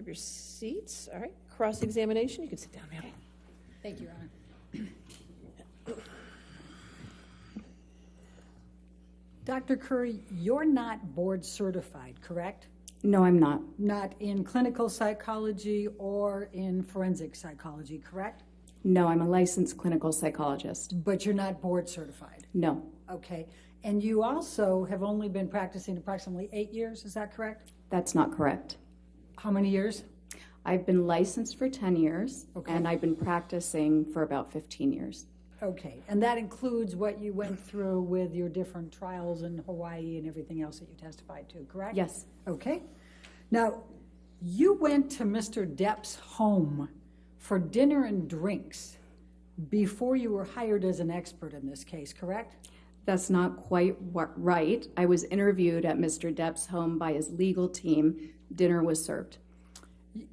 your seats. All right, cross-examination. You can sit down, ma'am. Thank you, Your Honor. Dr. Curry, you're not board certified, correct? No, I'm not. Not in clinical psychology or in forensic psychology, correct? No, I'm a licensed clinical psychologist. But you're not board certified? No. Okay. And you also have only been practicing approximately 8 years, is that correct? That's not correct. How many years? I've been licensed for 10 years, Okay. and I've been practicing for about 15 years. Okay. And that includes what you went through with your different trials in Hawaii and everything else that you testified to, correct? Yes. Okay. Now, you went to Mr. Depp's home for dinner and drinks before you were hired as an expert in this case, correct? That's not quite right. I was interviewed at Mr. Depp's home by his legal team. Dinner was served.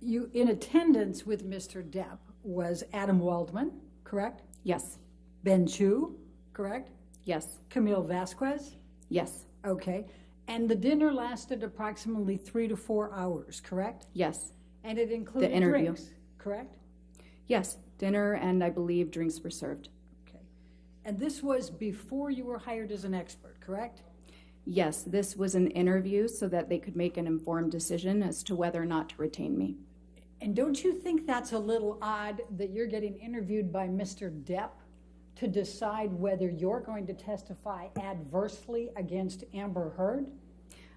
You, in attendance with Mr. Depp was Adam Waldman, correct? Yes. Ben Chu, correct? Yes. Camille Vasquez? Yes. Okay. And the dinner lasted approximately 3 to 4 hours, correct? Yes. And it included The interview. drinks, correct? Yes. Dinner and I believe drinks were served. Okay. And this was before you were hired as an expert, correct? Yes, this was an interview so that they could make an informed decision as to whether or not to retain me. And don't you think that's a little odd that you're getting interviewed by Mr. Depp to decide whether you're going to testify adversely against Amber Heard?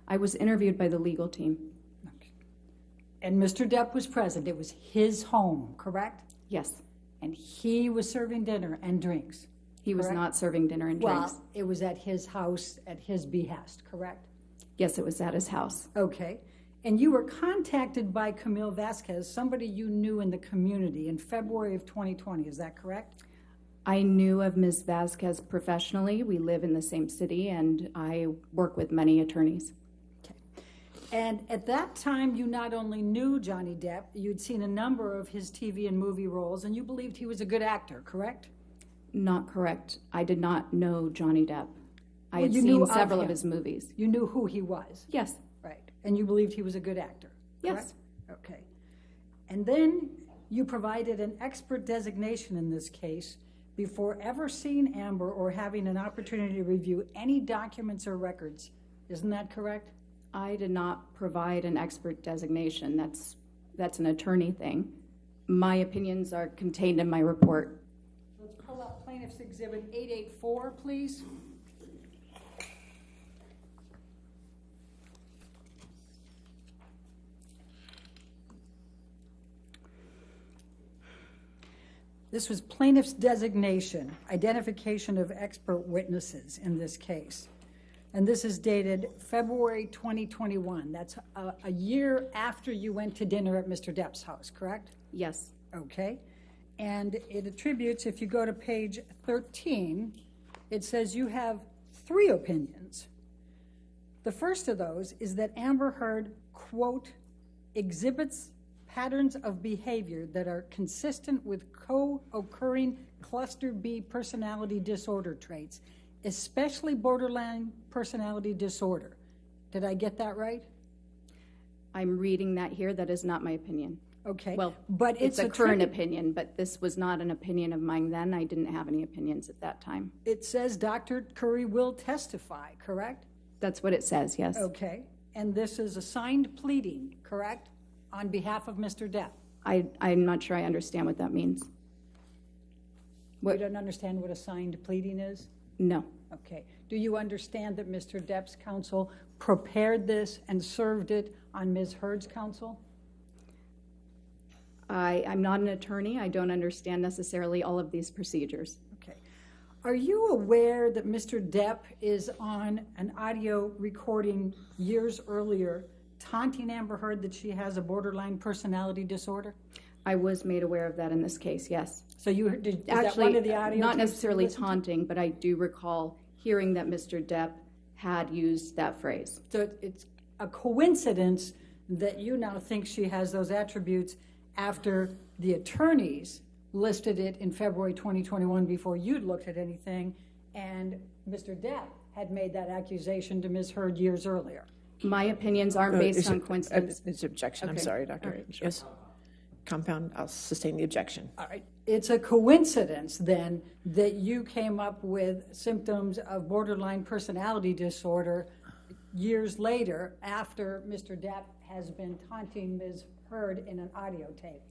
I was interviewed by the legal team. Okay. And Mr. Depp was present. It was his home, correct? Yes. And he was serving dinner and drinks. He was correct? not serving dinner and drinks. Well, it was at his house at his behest, correct? Yes, it was at his house. Okay. And you were contacted by Camille Vasquez, somebody you knew in the community, in February of 2020. Is that correct? I knew of Ms. Vasquez professionally. We live in the same city, and I work with many attorneys. Okay. And at that time, you not only knew Johnny Depp, you'd seen a number of his TV and movie roles, and you believed he was a good actor, correct? Not correct. I did not know Johnny Depp. I Well, had you knew seen of several of him. his movies. You knew who he was. Yes. Right. And you believed he was a good actor, correct? Yes. Okay. And then you provided an expert designation in this case before ever seeing Amber or having an opportunity to review any documents or records. Isn't that correct? I did not provide an expert designation. That's an attorney thing. My opinions are contained in my report. Let's pull up Plaintiff's Exhibit 884, please. This was plaintiff's designation, identification of expert witnesses in this case. And this is dated February 2021. That's a year after you went to dinner at Mr. Depp's house, correct? Yes. Okay. And it attributes, if you go to page 13, it says you have 3 opinions. The first of those is that Amber Heard, quote, exhibits patterns of behavior that are consistent with co-occurring cluster B personality disorder traits, especially borderline personality disorder. Did I get that right? I'm reading that here. That is not my opinion. Okay. Well, but it's a current opinion, but this was not an opinion of mine then. I didn't have any opinions at that time. It says Dr. Curry will testify, correct? That's what it says, yes. Okay. And this is a signed pleading, correct? On behalf of Mr. Depp. I'm not sure I understand what that means. You don't understand what a signed pleading is? No. Okay. Do you understand that Mr. Depp's counsel prepared this and served it on Ms. Heard's counsel? I'm not an attorney. I don't understand necessarily all of these procedures. Okay. Are you aware that Mr. Depp is on an audio recording years earlier taunting Amber Heard that she has a borderline personality disorder? I was made aware of that in this case, yes. So you did Actually, that one of the audio not tapes necessarily you listened to? taunting, but I do recall hearing that Mr. Depp had used that phrase. So it's a coincidence that you now think she has those attributes after the attorneys listed it in February 2021 before you'd looked at anything, and Mr. Depp had made that accusation to Ms. Heard years earlier. My opinions aren't based on coincidence. It's objection. I'm Okay. sorry, Dr. All right. Yes. Compound, I'll sustain the objection. All right. It's a coincidence, then, that you came up with symptoms of borderline personality disorder years later after Mr. Depp has been taunting Ms. Heard in an audio tape.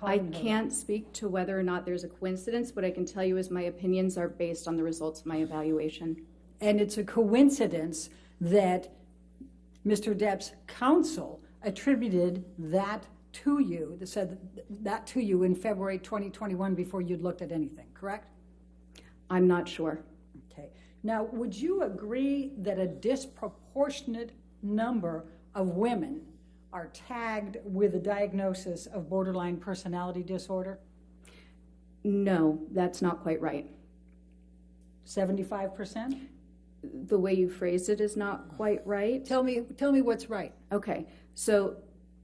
I calling her- can't speak to whether or not there's a coincidence. What I can tell you is my opinions are based on the results of my evaluation. And it's a coincidence that Mr. Depp's counsel attributed that to you, that said that to you in February 2021 before you'd looked at anything, correct? I'm not sure. Okay. Now, would you agree that a disproportionate number of women are tagged with a diagnosis of borderline personality disorder? No, that's not quite right. 75%? The way you phrased it is not quite right. Tell me what's right. Okay, so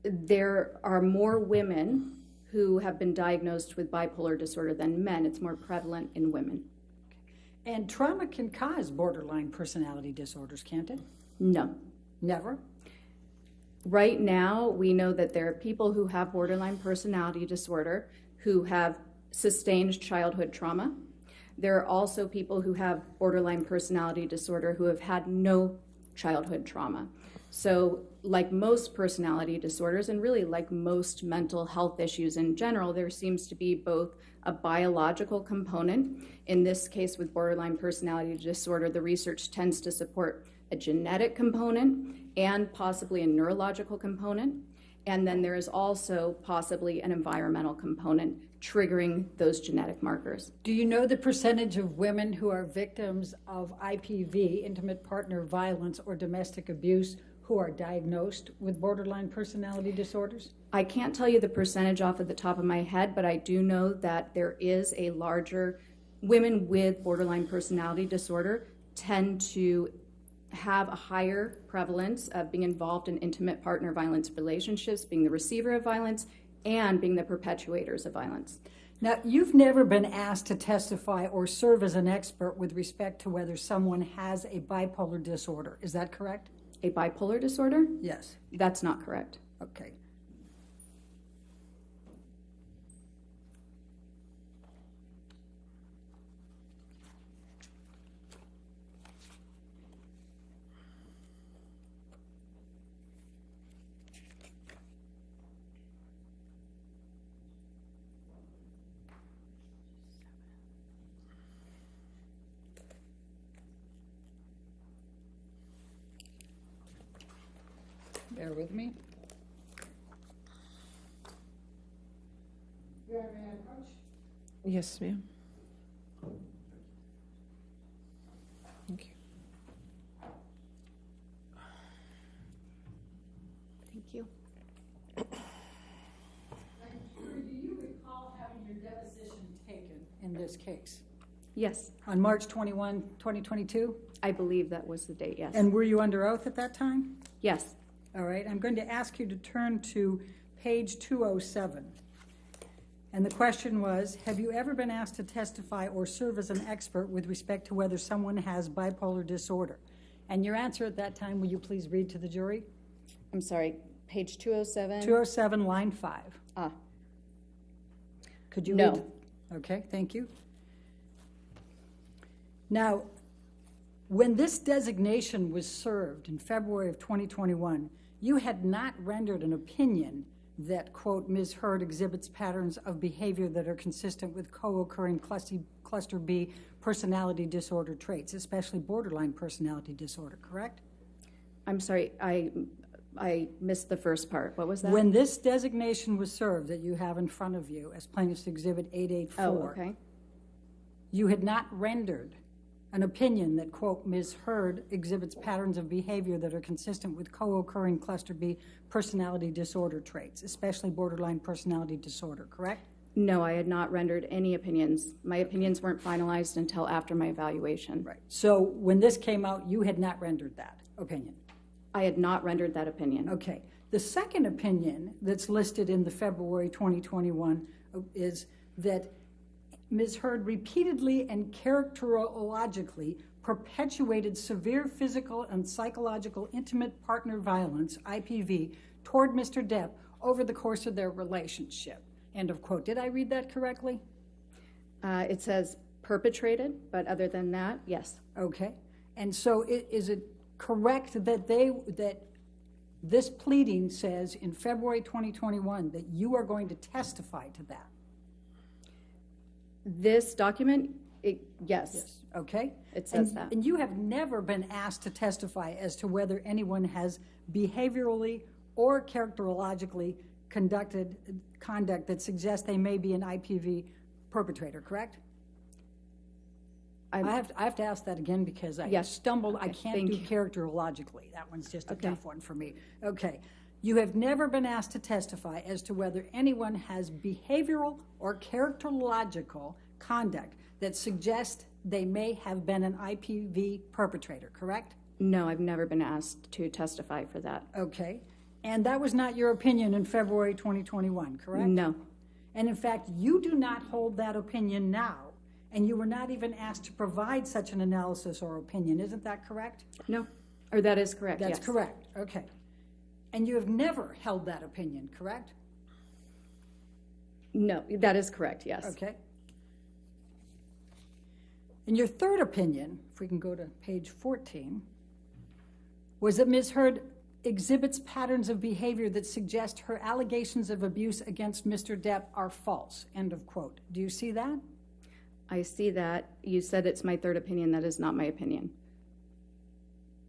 there are more women who have been diagnosed with bipolar disorder than men. It's more prevalent in women. And trauma can cause borderline personality disorders, can't it? No. Never? Right now, we know that there are people who have borderline personality disorder who have sustained childhood trauma. There are also people who have borderline personality disorder who have had no childhood trauma. So, like most personality disorders, and really like most mental health issues in general, there seems to be both a biological component. In this case, with borderline personality disorder, the research tends to support a genetic component and possibly a neurological component. And then there is also possibly an environmental component triggering those genetic markers. Do you know the percentage of women who are victims of IPV, intimate partner violence, or domestic abuse who are diagnosed with borderline personality disorders? I can't tell you the percentage off of the top of my head, but I do know that there is a larger, women with borderline personality disorder tend to have a higher prevalence of being involved in intimate partner violence relationships, being the receiver of violence, and being the perpetuators of violence. Now, you've never been asked to testify or serve as an expert with respect to whether someone has a bipolar disorder. Is that correct? A bipolar disorder? Yes. That's not correct. Okay. Bear with me. You have an approach? Yes, ma'am. Thank you. Thank you. Do you recall having your deposition taken in this case? Yes, On March 21, 2022? I believe that was the date, yes. And were you under oath at that time? Yes. All right, I'm going to ask you to turn to page 207. And the question was, have you ever been asked to testify or serve as an expert with respect to whether someone has bipolar disorder? And your answer at that time, will you please read to the jury? I'm sorry, page 207? 207, line 5. Ah, Could you No. read? Okay, thank you. Now, when this designation was served in February of 2021, you had not rendered an opinion that, quote, Ms. Heard exhibits patterns of behavior that are consistent with co-occurring cluster B personality disorder traits, especially borderline personality disorder, correct? I'm sorry, I missed the first part. What was that? When this designation was served that you have in front of you as Plaintiff's Exhibit 884, Oh, okay. you had not rendered an opinion that, quote, Ms. Heard exhibits patterns of behavior that are consistent with co-occurring cluster B personality disorder traits, especially borderline personality disorder, correct? No, I had not rendered any opinions. My opinions weren't finalized until after my evaluation. Right. So when this came out, you had not rendered that opinion. I had not rendered that opinion. Okay. The second opinion that's listed in the February 2021 is that Ms. Heard repeatedly and characterologically perpetuated severe physical and psychological intimate partner violence, IPV, toward Mr. Depp over the course of their relationship. End of quote. Did I read that correctly? It says perpetrated, but other than that, yes. Okay. And so is it correct that this pleading says in February 2021 that you are going to testify to that? This document, yes. Okay. It says that. And you have never been asked to testify as to whether anyone has behaviorally or characterologically conducted conduct that suggests they may be an IPV perpetrator, correct? I have to ask that again because I stumbled. Okay, I can't do characterologically. That one's just a tough one for me. Okay. You have never been asked to testify as to whether anyone has behavioral or characterological conduct that suggests they may have been an IPV perpetrator, correct? No, I've never been asked to testify for that. Okay. And that was not your opinion in February 2021, correct? No. And in fact, you do not hold that opinion now, and you were not even asked to provide such an analysis or opinion. Isn't that correct? No. Or that is correct, That's yes. correct. Okay. And you have never held that opinion, correct? No, that is correct, yes. Okay. And your third opinion, if we can go to page 14, was that Ms. Heard exhibits patterns of behavior that suggest her allegations of abuse against Mr. Depp are false, end of quote. Do you see that? I see that. You said it's my third opinion. That is not my opinion.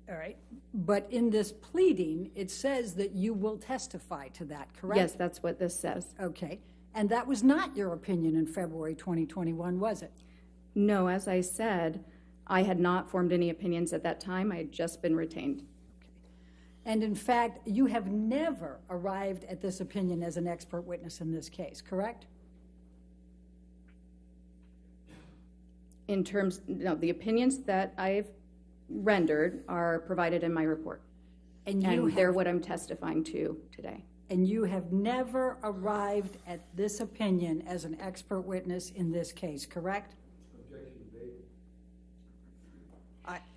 All right. But in this pleading, it says that you will testify to that, correct? Yes, that's what this says. Okay. And that was not your opinion in February 2021, was it? No, as I said, I had not formed any opinions at that time. I had just been retained. And in fact, you have never arrived at this opinion as an expert witness in this case, correct? In terms, no, the opinions that I've rendered are provided in my report. And they're what I'm testifying to today. And you have never arrived at this opinion as an expert witness in this case, correct? Objection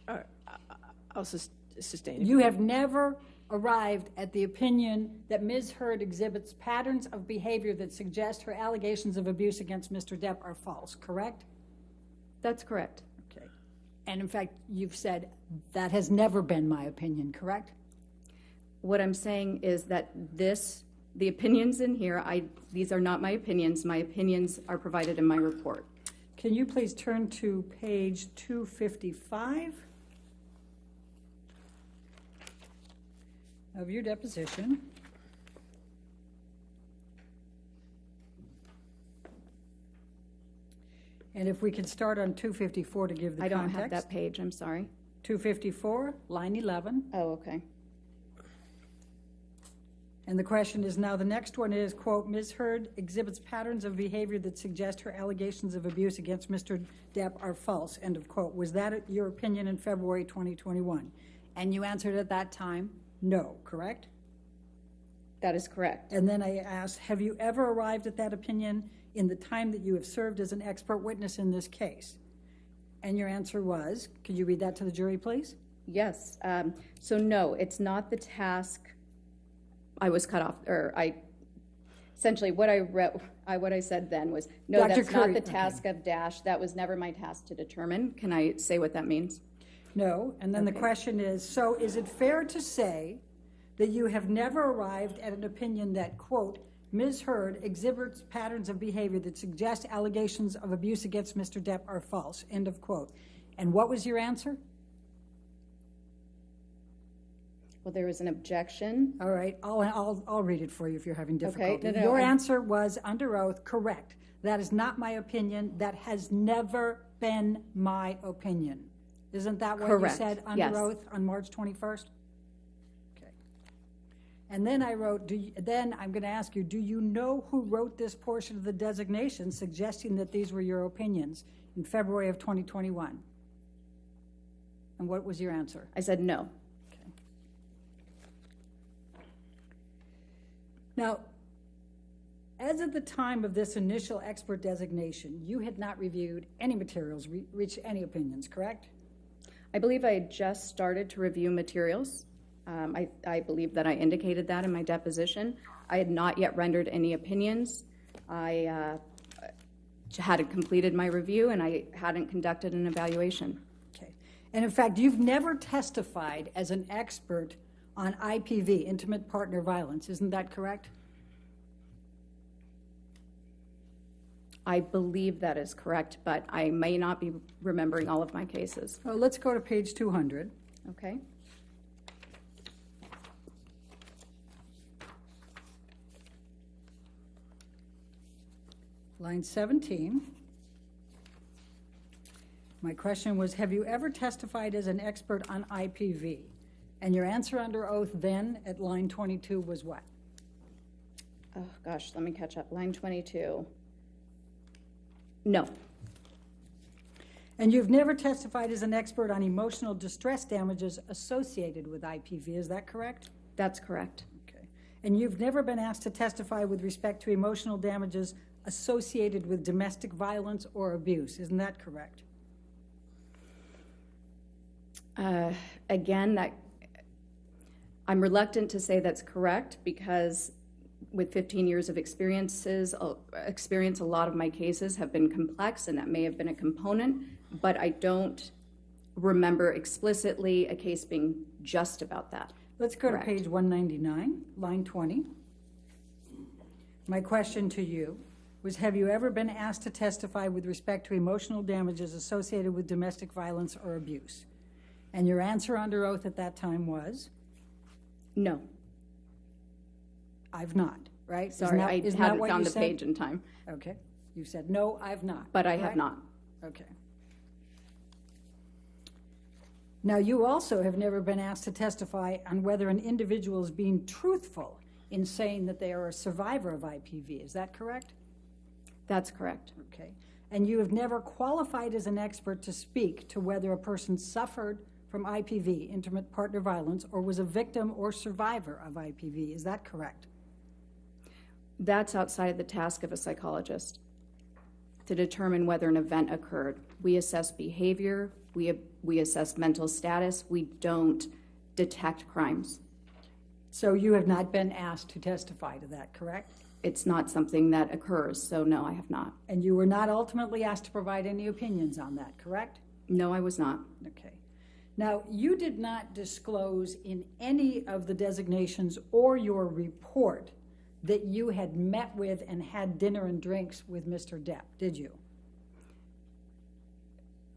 made. I'll sustain it. You have never arrived at the opinion that Ms. Heard exhibits patterns of behavior that suggest her allegations of abuse against Mr. Depp are false, correct? That's correct. Okay. And in fact, you've said that has never been my opinion, correct? What I'm saying is that the opinions in here, these are not my opinions. My opinions are provided in my report. Can you please turn to page 255 of your deposition? And if we could start on 254 to give the context. I don't have that page, I'm sorry. 254, line 11. Oh, okay. And the question is now, the next one is, quote, Ms. Heard exhibits patterns of behavior that suggest her allegations of abuse against Mr. Depp are false, end of quote. Was that your opinion in February 2021? And you answered at that time, no, correct? That is correct. And then I asked, have you ever arrived at that opinion in the time that you have served as an expert witness in this case? And your answer was, could you read that to the jury, please? Yes. So no, it's not the task. I was cut off, or essentially what I said then was, no, Dr. that's Curry, not the task of Dash. That was never my task to determine. Can I say what that means? No. And then the question is, so is it fair to say that you have never arrived at an opinion that, quote, Ms. Heard exhibits patterns of behavior that suggest allegations of abuse against Mr. Depp are false, end of quote. And what was your answer? Well, there was an objection. All right, I'll read it for you if you're having difficulty. Okay. Your answer was, under oath, correct. That is not my opinion. That has never been my opinion. Isn't that what Correct. you said under oath on March 21st? Okay. And then I wrote, then I'm going to ask you, do you know who wrote this portion of the designation suggesting that these were your opinions in February of 2021? And what was your answer? I said no. Now, as of the time of this initial expert designation, you had not reviewed any materials, reached any opinions, correct? I believe I had just started to review materials. I believe that I indicated that in my deposition. I had not yet rendered any opinions. I hadn't completed my review, and I hadn't conducted an evaluation. Okay. And in fact, you've never testified as an expert on IPV, intimate partner violence. Isn't that correct? I believe that is correct, but I may not be remembering all of my cases. Well, let's go to page 200. Okay. Line 17. My question was, have you ever testified as an expert on IPV? And your answer under oath then at line 22 was what? Oh, gosh, let me catch up. Line 22. No. And you've never testified as an expert on emotional distress damages associated with IPV, is that correct? That's correct. Okay. And you've never been asked to testify with respect to emotional damages associated with domestic violence or abuse, isn't that correct? Again, I'm reluctant to say that's correct because with 15 years of experience, a lot of my cases have been complex, and that may have been a component, but I don't remember explicitly a case being just about that. Let's go Correct. to page 199, line 20. My question to you was, have you ever been asked to testify with respect to emotional damages associated with domestic violence or abuse? And your answer under oath at that time was? No. I've not, right? Sorry, I isn't that haven't what found you the said? page in time. Okay. You said, no, I've not. But I have correct? not. Okay. Now, you also have never been asked to testify on whether an individual is being truthful in saying that they are a survivor of IPV. Is that correct? That's correct. Okay. And you have never qualified as an expert to speak to whether a person suffered from IPV, intimate partner violence, or was a victim or survivor of IPV. Is that correct? That's outside the task of a psychologist to determine whether an event occurred. We assess behavior, we assess mental status, we don't detect crimes. So you have not been asked to testify to that, correct? It's not something that occurs, so no, I have not. And you were not ultimately asked to provide any opinions on that, correct? No, I was not. Okay. Now, you did not disclose in any of the designations or your report that you had met with and had dinner and drinks with Mr. Depp, did you?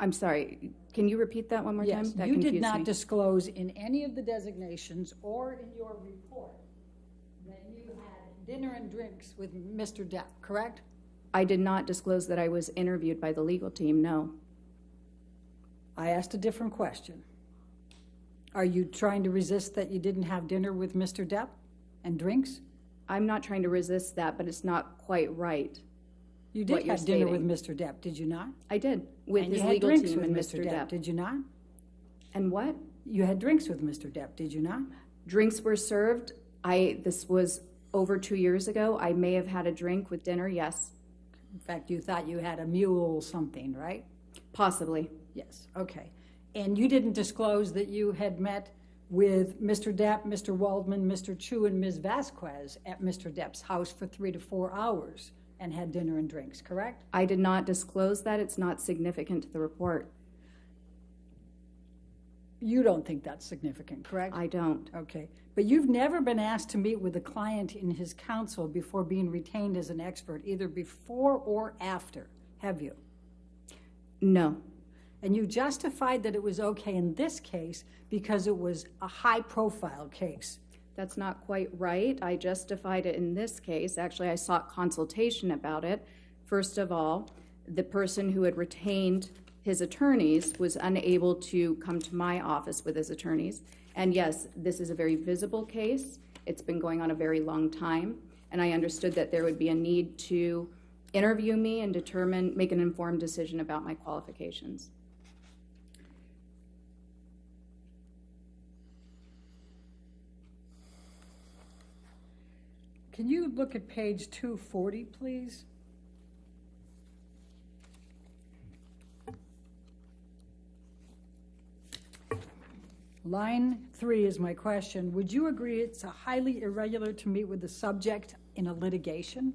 I'm sorry, can you repeat that one more time? Yes, That you did confused not me. disclose in any of the designations or in your report that you had dinner and drinks with Mr. Depp, correct? I did not disclose that I was interviewed by the legal team, no. I asked a different question. Are you trying to resist that you didn't have dinner with Mr. Depp and drinks? I'm not trying to resist that, but it's not quite right. You What did you're have dinner with stating. Mr. Depp, did you not? I did, with And his you had legal drinks team with and Mr. Depp, did you not? And what? You had drinks with Mr. Depp, did you not? Drinks were served. This was over 2 years ago. I may have had a drink with dinner, yes. In fact, you thought you had a mule something, right? Possibly. Yes, okay. And you didn't disclose that you had met with Mr. Depp, Mr. Waldman, Mr. Chu, and Ms. Vasquez at Mr. Depp's house for 3 to 4 hours and had dinner and drinks, correct? I did not disclose that. It's not significant to the report. You don't think that's significant, correct? I don't. Okay. But you've never been asked to meet with a client in his counsel before being retained as an expert, either before or after, have you? No. And you justified that it was okay in this case because it was a high-profile case. That's not quite right. I justified it in this case. Actually, I sought consultation about it. First of all, the person who had retained his attorneys was unable to come to my office with his attorneys. And yes, this is a very visible case. It's been going on a very long time. And I understood that there would be a need to interview me and make an informed decision about my qualifications. Can you look at page 240, please? Line 3 is my question. Would you agree it's highly irregular to meet with the subject in a litigation?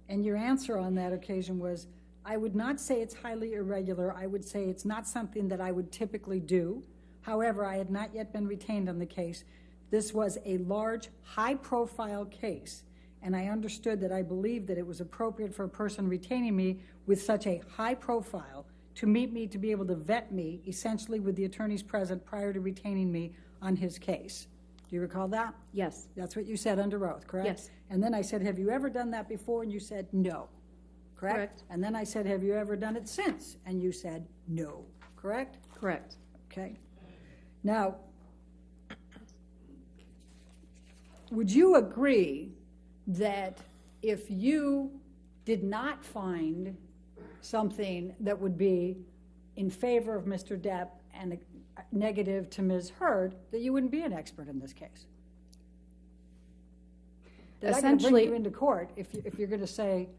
And your answer on that occasion was, I would not say it's highly irregular. I would say it's not something that I would typically do. However, I had not yet been retained on the case. This was a large, high-profile case, and I understood that I believed that it was appropriate for a person retaining me with such a high profile to meet me, to be able to vet me, essentially with the attorneys present prior to retaining me on his case. Do you recall that? Yes. That's what you said under oath, correct? Yes. And then I said, have you ever done that before? And you said, no. Correct? Correct. And then I said, have you ever done it since? And you said, no. Correct? Correct. Okay. Now, would you agree that if you did not find something that would be in favor of Mr. Depp and negative to Ms. Heard, that you wouldn't be an expert in this case? That I'm going to bring you into court if you're going to say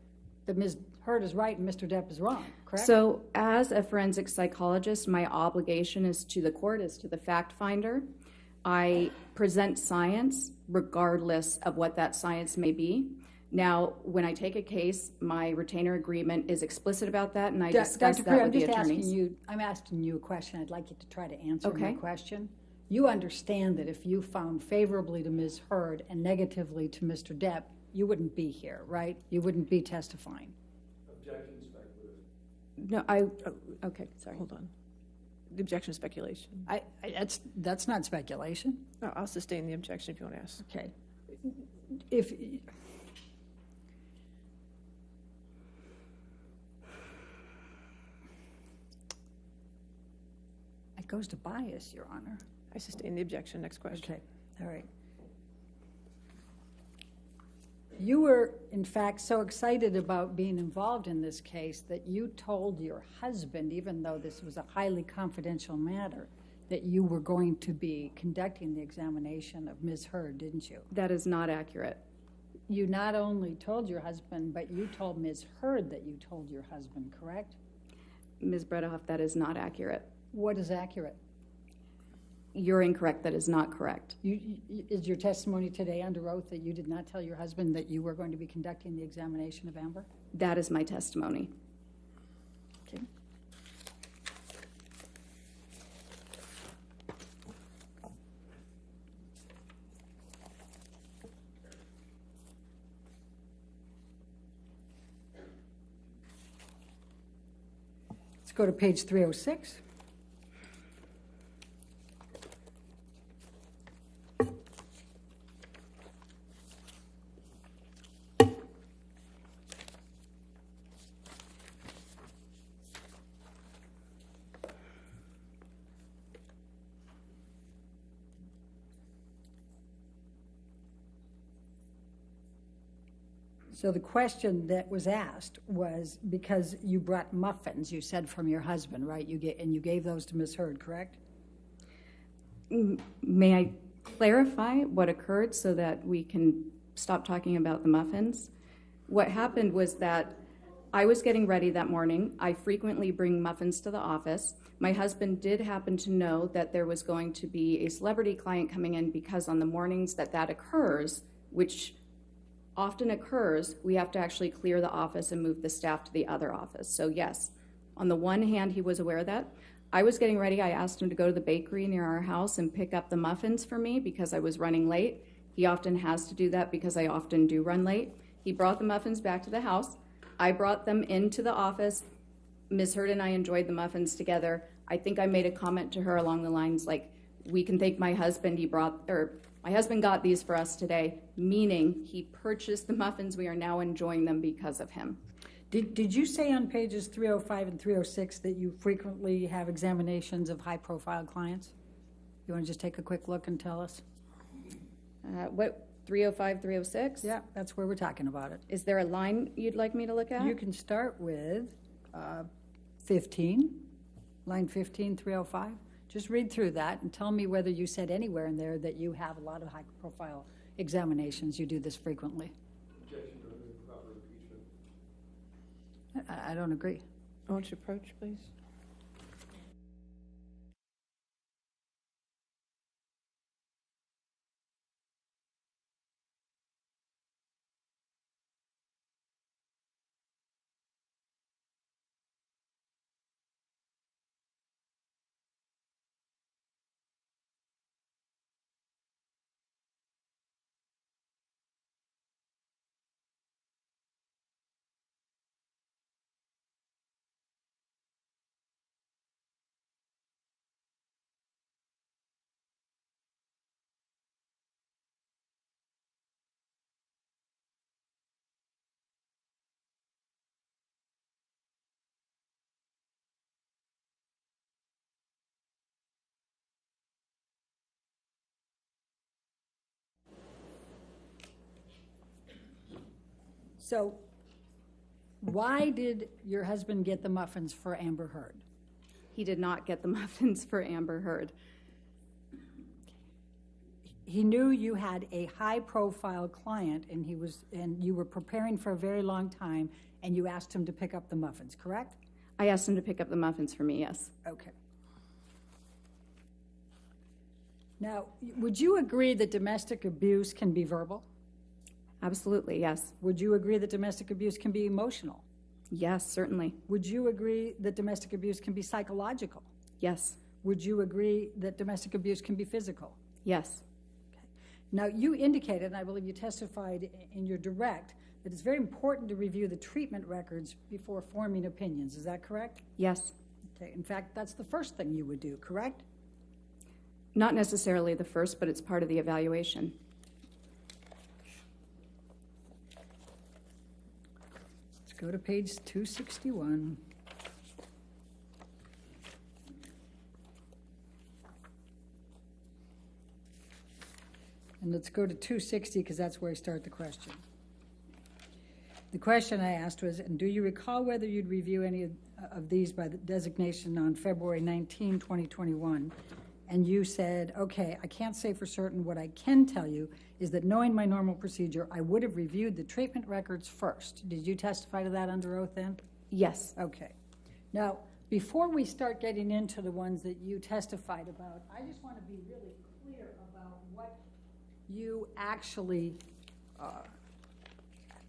that Ms. Heard is right and Mr. Depp is wrong, correct? So as a forensic psychologist, my obligation is to the court, is to the fact finder. I present science regardless of what that science may be. Now, when I take a case, my retainer agreement is explicit about that, and I discuss Dr. that Crew, with the attorneys. I'm asking you a question. I'd like you to try to answer my Okay. question. You understand that if you found favorably to Ms. Heard and negatively to Mr. Depp, you wouldn't be here, right? You wouldn't be testifying. Objection speculative. No, okay, sorry. Hold on. The objection is speculation. That's not speculation. No, I'll sustain the objection if you want to ask. Okay. If it goes to bias, Your Honor. I sustain the objection. Next question. Okay, all right. You were, in fact, so excited about being involved in this case that you told your husband, even though this was a highly confidential matter, that you were going to be conducting the examination of Ms. Heard, didn't you? That is not accurate. You not only told your husband, but you told Ms. Heard that you told your husband, correct? Ms. Bredehoff, that is not accurate. What is accurate? You're incorrect. That is not correct. Is your testimony today under oath that you did not tell your husband that you were going to be conducting the examination of Amber? That is my testimony. Okay. Let's go to page 306. So the question that was asked was because you brought muffins, you said, from your husband, right? You gave those to Ms. Heard, correct? May I clarify what occurred so that we can stop talking about the muffins? What happened was that I was getting ready that morning. I frequently bring muffins to the office. My husband did happen to know that there was going to be a celebrity client coming in because on the mornings that occurs, which often occurs, we have to actually clear the office and move the staff to the other office. So yes, on the one hand, he was aware of that. I was getting ready. I asked him to go to the bakery near our house and pick up the muffins for me because I was running late. He often has to do that because I often do run late. He brought the muffins back to the house. I brought them into the office. Ms. Heard and I enjoyed the muffins together. I think I made a comment to her along the lines like, we can thank my husband. My husband got these for us today, meaning he purchased the muffins. We are now enjoying them because of him. Did you say on pages 305 and 306 that you frequently have examinations of high-profile clients? You want to just take a quick look and tell us? What, 305, 306? Yeah, that's where we're talking about it. Is there a line you'd like me to look at? You can start with 15, line 15, 305. Just read through that and tell me whether you said anywhere in there that you have a lot of high-profile examinations. You do this frequently. Objection to improper impeachment. I don't agree. I want you to approach, please. So why did your husband get the muffins for Amber Heard? He did not get the muffins for Amber Heard. He knew you had a high-profile client, and you were preparing for a very long time, and you asked him to pick up the muffins, correct? I asked him to pick up the muffins for me, yes. Okay. Now, would you agree that domestic abuse can be verbal? Absolutely, yes. Would you agree that domestic abuse can be emotional? Yes, certainly. Would you agree that domestic abuse can be psychological? Yes. Would you agree that domestic abuse can be physical? Yes. Now, you indicated, and I believe you testified in your direct, that it's very important to review the treatment records before forming opinions. Is that correct? Yes. Okay. In fact, that's the first thing you would do, correct? Not necessarily the first, but it's part of the evaluation. Let's go to page 261. And let's go to 260 because that's where I start the question. The question I asked was, and do you recall whether you'd review any of these by the designation on February 19, 2021? And you said, okay, I can't say for certain. What I can tell you is that knowing my normal procedure, I would have reviewed the treatment records first. Did you testify to that under oath then? Yes. Okay. Now, before we start getting into the ones that you testified about, I just want to be really clear about what you actually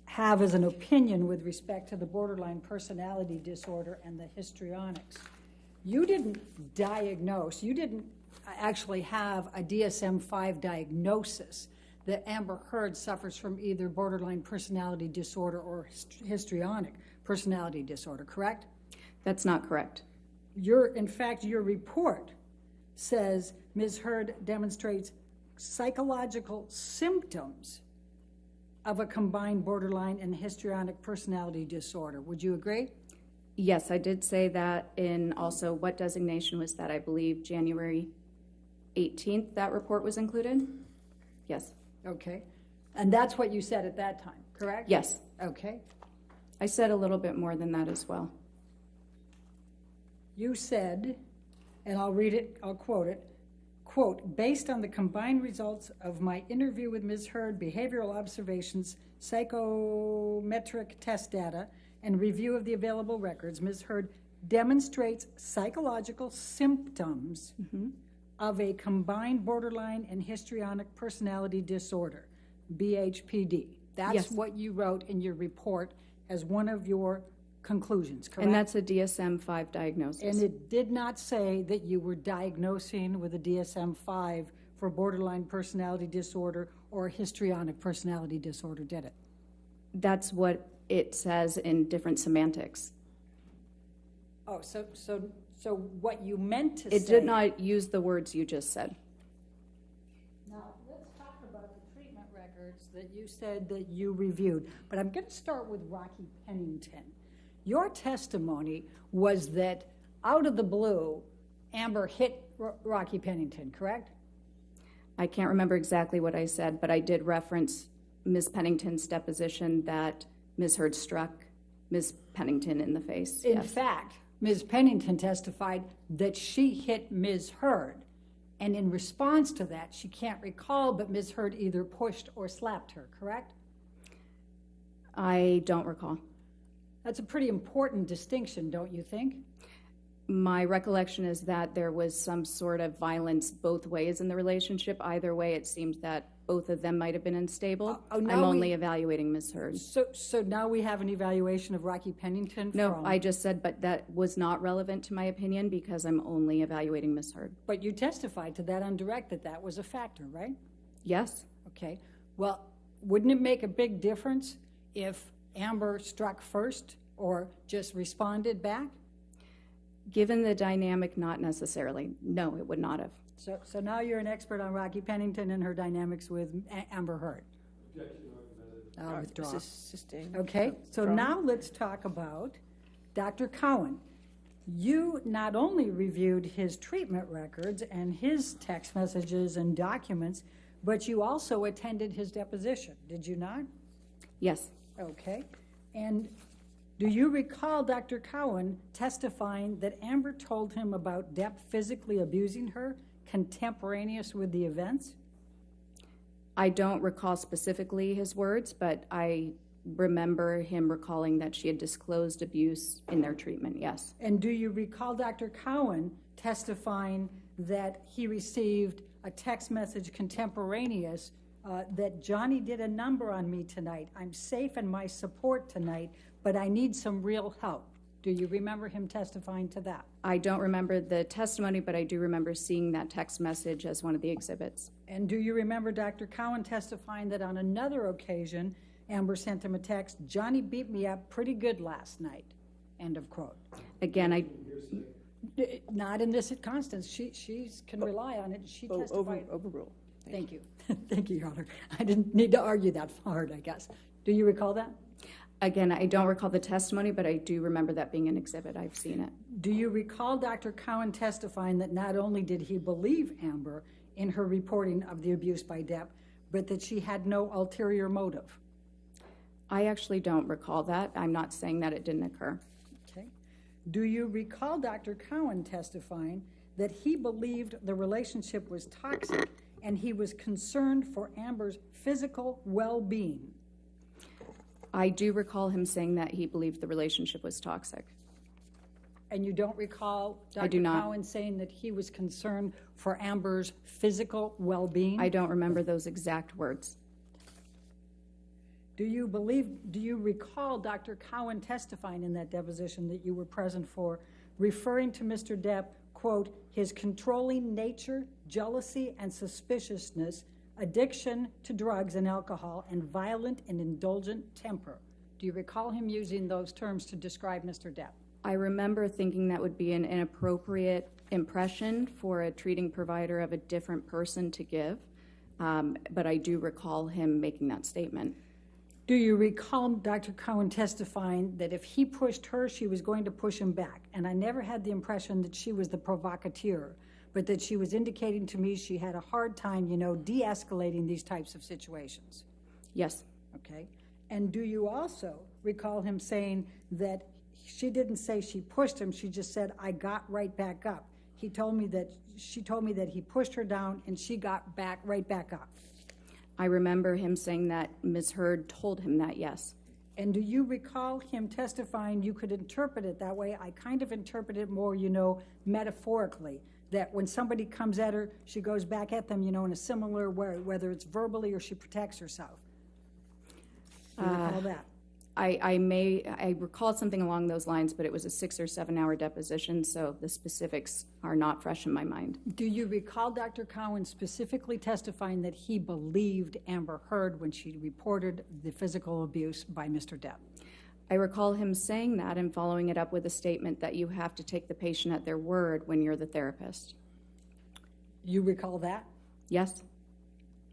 have as an opinion with respect to the borderline personality disorder and the histrionics. You didn't diagnose, you didn't actually have a DSM-5 diagnosis that Amber Heard suffers from either borderline personality disorder or histrionic personality disorder, correct? That's not correct. In fact, your report says Ms. Heard demonstrates psychological symptoms of a combined borderline and histrionic personality disorder. Would you agree? Yes, I did say that in also what designation was that? I believe January 18th that report was included? Yes. Okay. And that's what you said at that time, correct? Yes. Okay. I said a little bit more than that as well. You said, and I'll read it, I'll quote it, quote, based on the combined results of my interview with Ms. Heard, behavioral observations, psychometric test data, and review of the available records, Ms. Heard demonstrates psychological symptoms of a combined borderline and histrionic personality disorder, BHPD. That's Yes. what you wrote in your report as one of your conclusions, correct? And that's a DSM-5 diagnosis. And it did not say that you were diagnosing with a DSM-5 for borderline personality disorder or histrionic personality disorder, did it? That's what it says in different semantics. Oh, so what you meant to say... It did not use the words you just said. Now, let's talk about the treatment records that you said that you reviewed. But I'm going to start with Rocky Pennington. Your testimony was that out of the blue, Amber hit Rocky Pennington, correct? I can't remember exactly what I said, but I did reference Ms. Pennington's deposition that Ms. Heard struck Ms. Pennington in the face. In Yes. fact, Ms. Pennington testified that she hit Ms. Heard. And in response to that, she can't recall, but Ms. Heard either pushed or slapped her, correct? I don't recall. That's a pretty important distinction, don't you think? My recollection is that there was some sort of violence both ways in the relationship. Either way, it seems that both of them might have been unstable. I'm only evaluating Ms. Heard. So now we have an evaluation of Rocky Pennington No, I just said, but that was not relevant to my opinion because I'm only evaluating Ms. Heard. But you testified to that on direct that that was a factor, right? Yes. Okay. Well, wouldn't it make a big difference if Amber struck first or just responded back? Given the dynamic, not necessarily. No, it would not have. So now you're an expert on Rocky Pennington and her dynamics with Amber Heard. Objection argumentative. I'll withdraw. This is sustained. Okay, so now let's talk about Dr. Cowan. You not only reviewed his treatment records and his text messages and documents, but you also attended his deposition, did you not? Yes. Okay. And do you recall Dr. Cowan testifying that Amber told him about Depp physically abusing her contemporaneous with the events? I don't recall specifically his words, but I remember him recalling that she had disclosed abuse in their treatment, yes. And do you recall Dr. Cowan testifying that he received a text message contemporaneous that Johnny did a number on me tonight. I'm safe in my support tonight, but I need some real help. Do you remember him testifying to that? I don't remember the testimony, but I do remember seeing that text message as one of the exhibits. And do you remember Dr. Cowan testifying that on another occasion, Amber sent him a text, Johnny beat me up pretty good last night, end of quote. Again, Not in this Constance. She can rely on it. She testified. Overruled. Thank you. Thank you, Your Honor. I didn't need to argue that hard, I guess. Do you recall that? Again, I don't recall the testimony, but I do remember that being an exhibit. I've seen it. Do you recall Dr. Cowan testifying that not only did he believe Amber in her reporting of the abuse by Depp, but that she had no ulterior motive? I actually don't recall that. I'm not saying that it didn't occur. Okay. Do you recall Dr. Cowan testifying that he believed the relationship was toxic and he was concerned for Amber's physical well-being? I do recall him saying that he believed the relationship was toxic. And you don't recall I do Dr. not. Cowan saying that he was concerned for Amber's physical well-being? I don't remember those exact words. Do you recall Dr. Cowan testifying in that deposition that you were present for, referring to Mr. Depp, quote, his controlling nature, jealousy, and suspiciousness, addiction to drugs and alcohol, and violent and indulgent temper? Do you recall him using those terms to describe Mr. Depp? I remember thinking that would be an inappropriate impression for a treating provider of a different person to give, but I do recall him making that statement. Do you recall Dr. Cowan testifying that if he pushed her, she was going to push him back? And I never had the impression that she was the provocateur, but that she was indicating to me she had a hard time, de-escalating these types of situations. Yes. Okay. And do you also recall him saying that she didn't say she pushed him, she just said, I got right back up. She told me that he pushed her down and she got right back up. I remember him saying that Ms. Heard told him that, yes. And do you recall him testifying you could interpret it that way? I kind of interpret it more, metaphorically, that when somebody comes at her, she goes back at them, in a similar way, whether it's verbally or she protects herself. Do you recall that? I recall something along those lines, but it was a 6 or 7 hour deposition, so the specifics are not fresh in my mind. Do you recall Dr. Cowan specifically testifying that he believed Amber Heard when she reported the physical abuse by Mr. Depp? I recall him saying that and following it up with a statement that you have to take the patient at their word when you're the therapist. You recall that? Yes.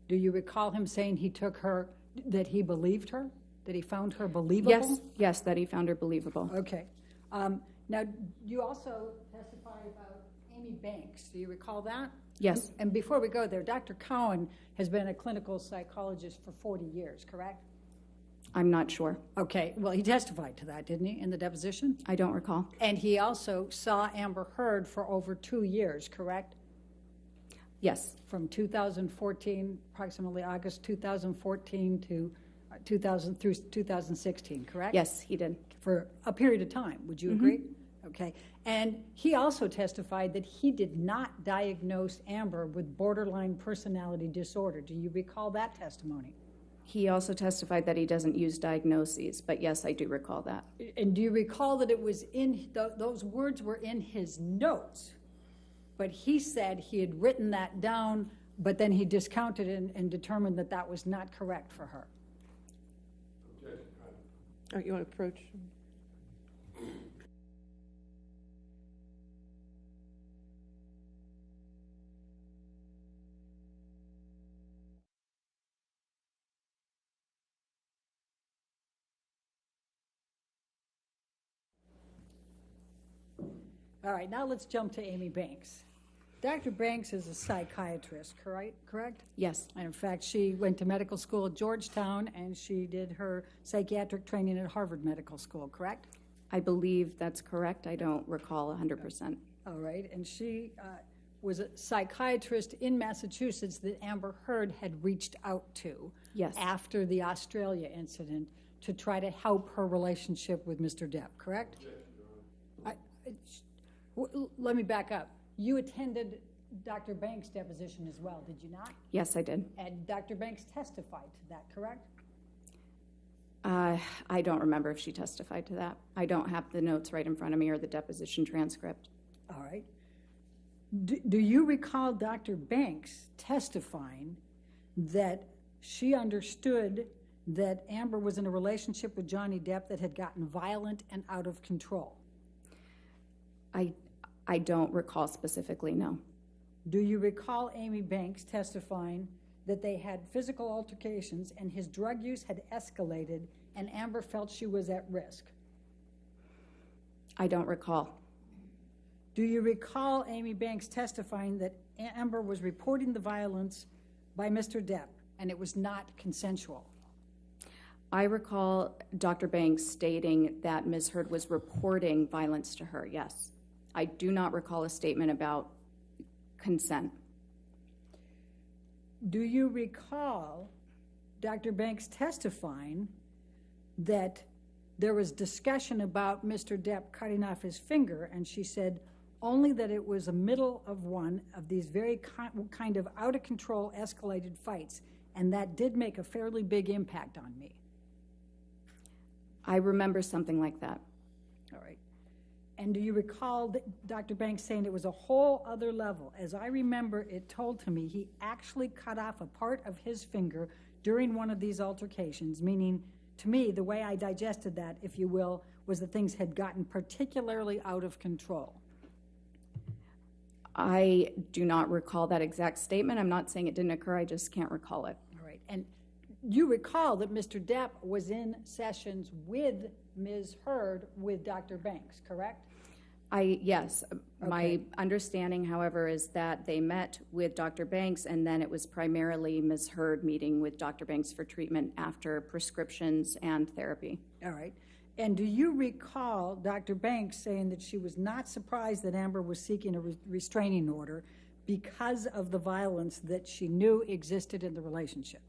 Do you recall him saying that he believed her? That he found her believable? Yes, that he found her believable. Okay. Now, you also testified about Amy Banks. Do you recall that? Yes. And before we go there, Dr. Cowan has been a clinical psychologist for 40 years, correct? I'm not sure. Okay. Well, he testified to that, didn't he, in the deposition? I don't recall. And he also saw Amber Heard for over 2 years, correct? Yes. From 2014, approximately August 2014 to 2016, correct? Yes, he did. For a period of time. Would you agree? Okay. And he also testified that he did not diagnose Amber with borderline personality disorder. Do you recall that testimony? He also testified that he doesn't use diagnoses, but yes, I do recall that. And do you recall that it was those words were in his notes, but he said he had written that down, but then he discounted it and determined that that was not correct for her? All right, you want to approach? All right, now let's jump to Amy Banks. Dr. Banks is a psychiatrist, correct? Yes, And in fact, she went to medical school at Georgetown, and she did her psychiatric training at Harvard Medical School, correct? I believe that's correct. I don't recall 100%. All right, and she was a psychiatrist in Massachusetts that Amber Heard had reached out to Yes. after the Australia incident to try to help her relationship with Mr. Depp, correct? Let me back up. You attended Dr. Banks' deposition as well, did you not? Yes, I did. And Dr. Banks testified to that, correct? I don't remember if she testified to that. I don't have the notes right in front of me or the deposition transcript. All right. Do you recall Dr. Banks testifying that she understood that Amber was in a relationship with Johnny Depp that had gotten violent and out of control? I don't recall specifically, no. Do you recall Amy Banks testifying that they had physical altercations and his drug use had escalated and Amber felt she was at risk? I don't recall. Do you recall Amy Banks testifying that Amber was reporting the violence by Mr. Depp and it was not consensual? I recall Dr. Banks stating that Ms. Heard was reporting violence to her, yes. I do not recall a statement about consent. Do you recall Dr. Banks testifying that there was discussion about Mr. Depp cutting off his finger, and she said only that it was a middle of one of these very kind of out-of-control escalated fights, and that did make a fairly big impact on me? I remember something like that. All right. And do you recall Dr. Banks saying it was a whole other level? As I remember it told to me, he actually cut off a part of his finger during one of these altercations, meaning to me, the way I digested that, if you will, was that things had gotten particularly out of control. I do not recall that exact statement. I'm not saying it didn't occur, I just can't recall it. All right. And you recall that Mr. Depp was in sessions with Ms. Heard with Dr. Banks, correct? Yes. My Okay. understanding, however, is that they met with Dr. Banks, and then it was primarily Ms. Heard meeting with Dr. Banks for treatment after prescriptions and therapy. All right. And do you recall Dr. Banks saying that she was not surprised that Amber was seeking a restraining order because of the violence that she knew existed in the relationship?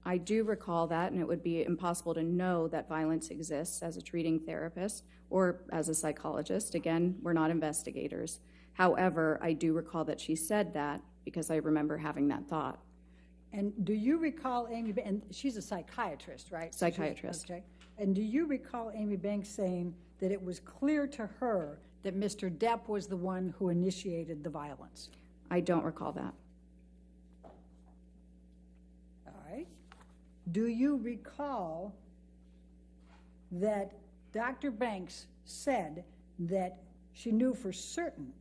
I do recall that, and it would be impossible to know that violence exists as a treating therapist or as a psychologist. Again, we're not investigators. However, I do recall that she said that because I remember having that thought. And do you recall Amy, and she's a psychiatrist, right? Psychiatrist. Okay. And do you recall Amy Banks saying that it was clear to her that Mr. Depp was the one who initiated the violence? I don't recall that. All right. Do you recall that Dr. Banks said that she knew for certain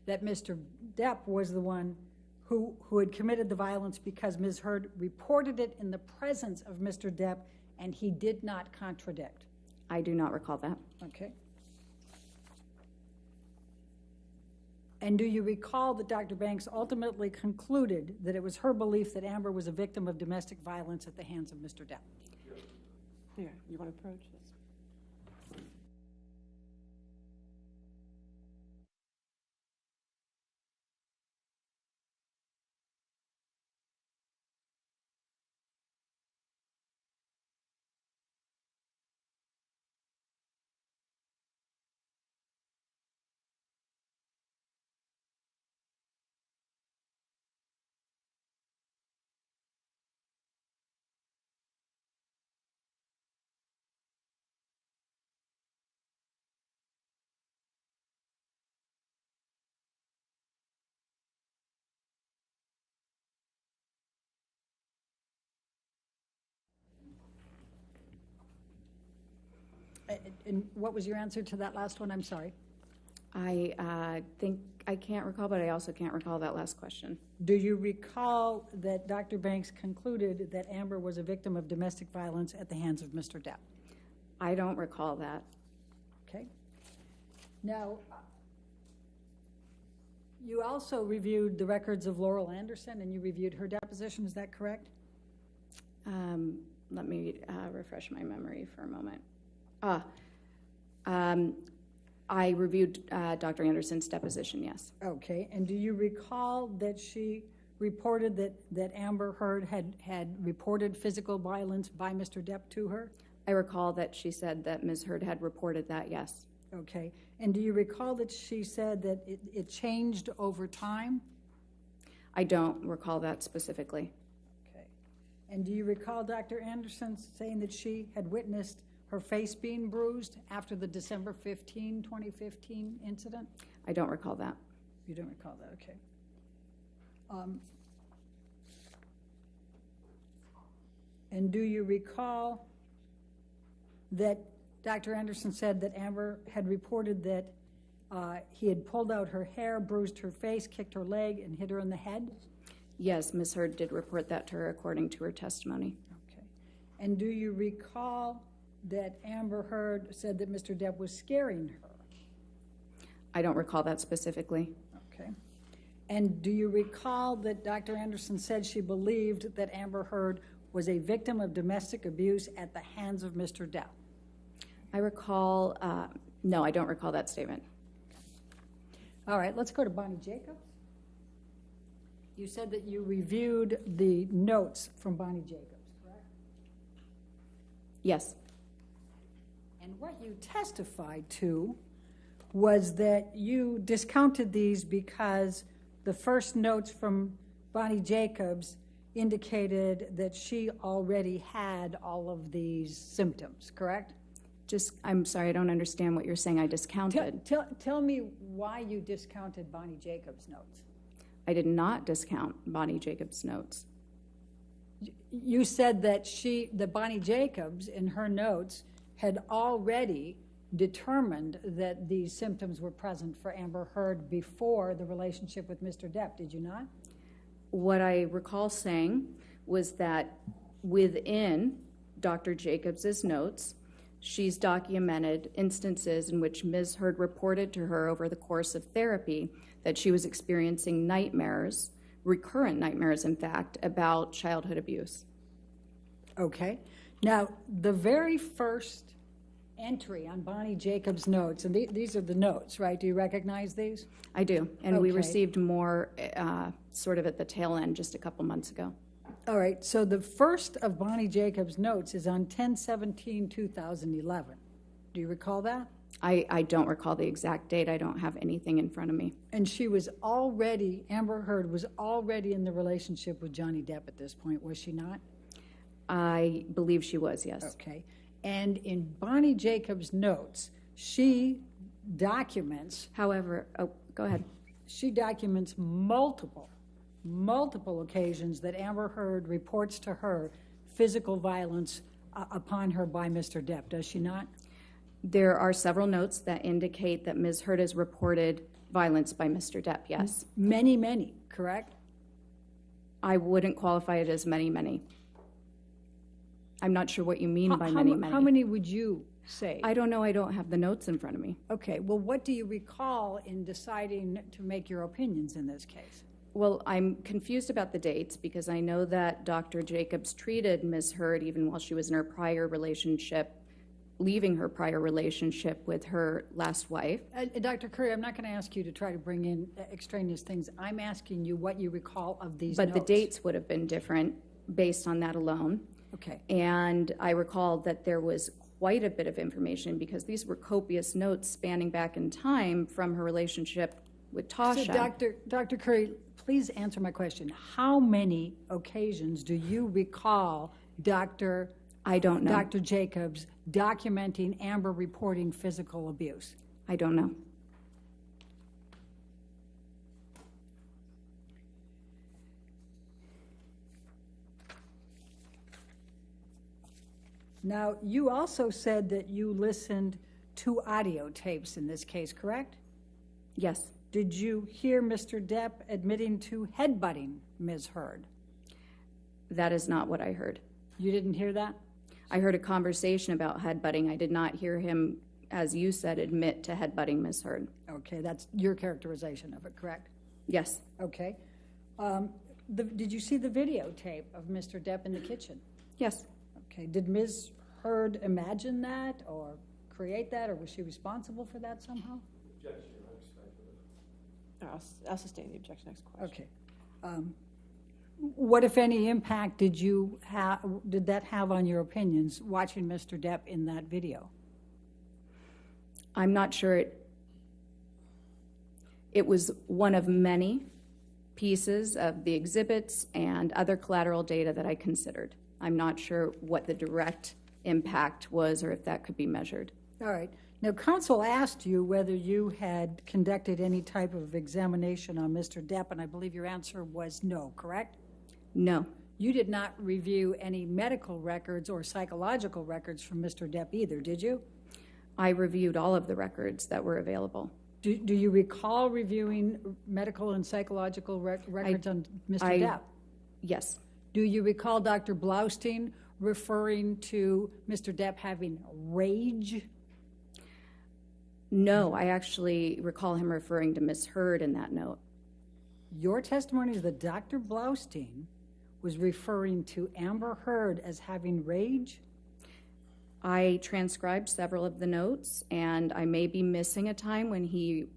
that Mr. Depp was the one who had committed the violence because Ms. Heard reported it in the presence of Mr. Depp and he did not contradict? I do not recall that. Okay. And do you recall that Dr. Banks ultimately concluded that it was her belief that Amber was a victim of domestic violence at the hands of Mr. Depp? Here, you want to approach this? And what was your answer to that last one? I'm sorry. I think I can't recall, but I also can't recall that last question. Do you recall that Dr. Banks concluded that Amber was a victim of domestic violence at the hands of Mr. Depp? I don't recall that. Okay. Now, You also reviewed the records of Laurel Anderson, and you reviewed her deposition, is that correct? Let me refresh my memory for a moment. I reviewed Dr. Anderson's deposition, yes. Okay, and do you recall that she reported that Amber Heard had reported physical violence by Mr. Depp to her? I recall that she said that Ms. Heard had reported that, yes. Okay, and do you recall that she said that it changed over time? I don't recall that specifically. Okay, and do you recall Dr. Anderson saying that she had witnessed her face being bruised after the December 15, 2015 incident? I don't recall that. You don't recall that, okay. And do you recall that Dr. Anderson said that Amber had reported that he had pulled out her hair, bruised her face, kicked her leg, and hit her in the head? Yes, Ms. Heard did report that to her according to her testimony. Okay. And do you recall that Amber Heard said that Mr. Depp was scaring her? I don't recall that specifically. Okay. And do you recall that Dr. Anderson said she believed that Amber Heard was a victim of domestic abuse at the hands of Mr. Depp? I recall, no, I don't recall that statement. All right, let's go to Bonnie Jacobs. You said that you reviewed the notes from Bonnie Jacobs, correct? Yes. And what you testified to was that you discounted these because the first notes from Bonnie Jacobs indicated that she already had all of these symptoms, correct? I'm sorry, I don't understand what you're saying. I discounted. Tell me why you discounted Bonnie Jacobs' notes. I did not discount Bonnie Jacobs' notes. You said that Bonnie Jacobs, in her notes, had already determined that these symptoms were present for Amber Heard before the relationship with Mr. Depp, did you not? What I recall saying was that within Dr. Jacobs' notes, she's documented instances in which Ms. Heard reported to her over the course of therapy that she was experiencing nightmares, recurrent nightmares, in fact, about childhood abuse. Okay. Now, the very first entry on Bonnie Jacobs' notes, and these are the notes, right? Do you recognize these? I do, and we Okay. received more sort of at the tail end just a couple months ago. All right, so the first of Bonnie Jacobs' notes is on 10/17/2011. Do you recall that? I don't recall the exact date. I don't have anything in front of me. And Amber Heard was already in the relationship with Johnny Depp at this point, was she not? I believe she was, yes. Okay. And in Bonnie Jacobs' notes, she documents However, go ahead. She documents multiple occasions that Amber Heard reports to her physical violence upon her by Mr. Depp, does she not? There are several notes that indicate that Ms. Heard has reported violence by Mr. Depp, yes. Many, correct? I wouldn't qualify it as many. I'm not sure what you mean by many. How many would you say? I don't know. I don't have the notes in front of me. Okay, well, what do you recall in deciding to make your opinions in this case? Well, I'm confused about the dates because I know that Dr. Jacobs treated Ms. Heard even while she was in her prior relationship, leaving her prior relationship with her last wife. Dr. Curry, I'm not going to ask you to try to bring in extraneous things. I'm asking you what you recall of these But notes. the dates would have been different based on that alone. Okay. And I recall that there was quite a bit of information because these were copious notes spanning back in time from her relationship with Tasha. So, Dr. Curry, please answer my question. How many occasions do you recall I don't know. Dr. Jacobs documenting Amber reporting physical abuse? I don't know. Now, you also said that you listened to audio tapes in this case, correct? Yes. Did you hear Mr. Depp admitting to headbutting Ms. Heard? That is not what I heard. You didn't hear that? I heard a conversation about headbutting. I did not hear him, as you said, admit to headbutting Ms. Heard. Okay, that's your characterization of it, correct? Yes. Okay. Did you see the videotape of Mr. Depp in the kitchen? Yes. Okay. Did Ms. Heard imagine that or create that, or was she responsible for that somehow? Objection, unexpected. I'll sustain the objection. Next question. Okay. What, if any, impact did that have on your opinions watching Mr. Depp in that video? I'm not sure it was one of many pieces of the exhibits and other collateral data that I considered. I'm not sure what the direct impact was or if that could be measured. All right. Now, counsel asked you whether you had conducted any type of examination on Mr. Depp, and I believe your answer was no, correct? No. You did not review any medical records or psychological records from Mr. Depp either, did you? I reviewed all of the records that were available. Do you recall reviewing medical and psychological records on Mr. Depp? Yes. Do you recall Dr. Blaustein referring to Mr. Depp having rage? No, I actually recall him referring to Ms. Heard in that note. Your testimony is that Dr. Blaustein was referring to Amber Heard as having rage? I transcribed several of the notes, and I may be missing a time when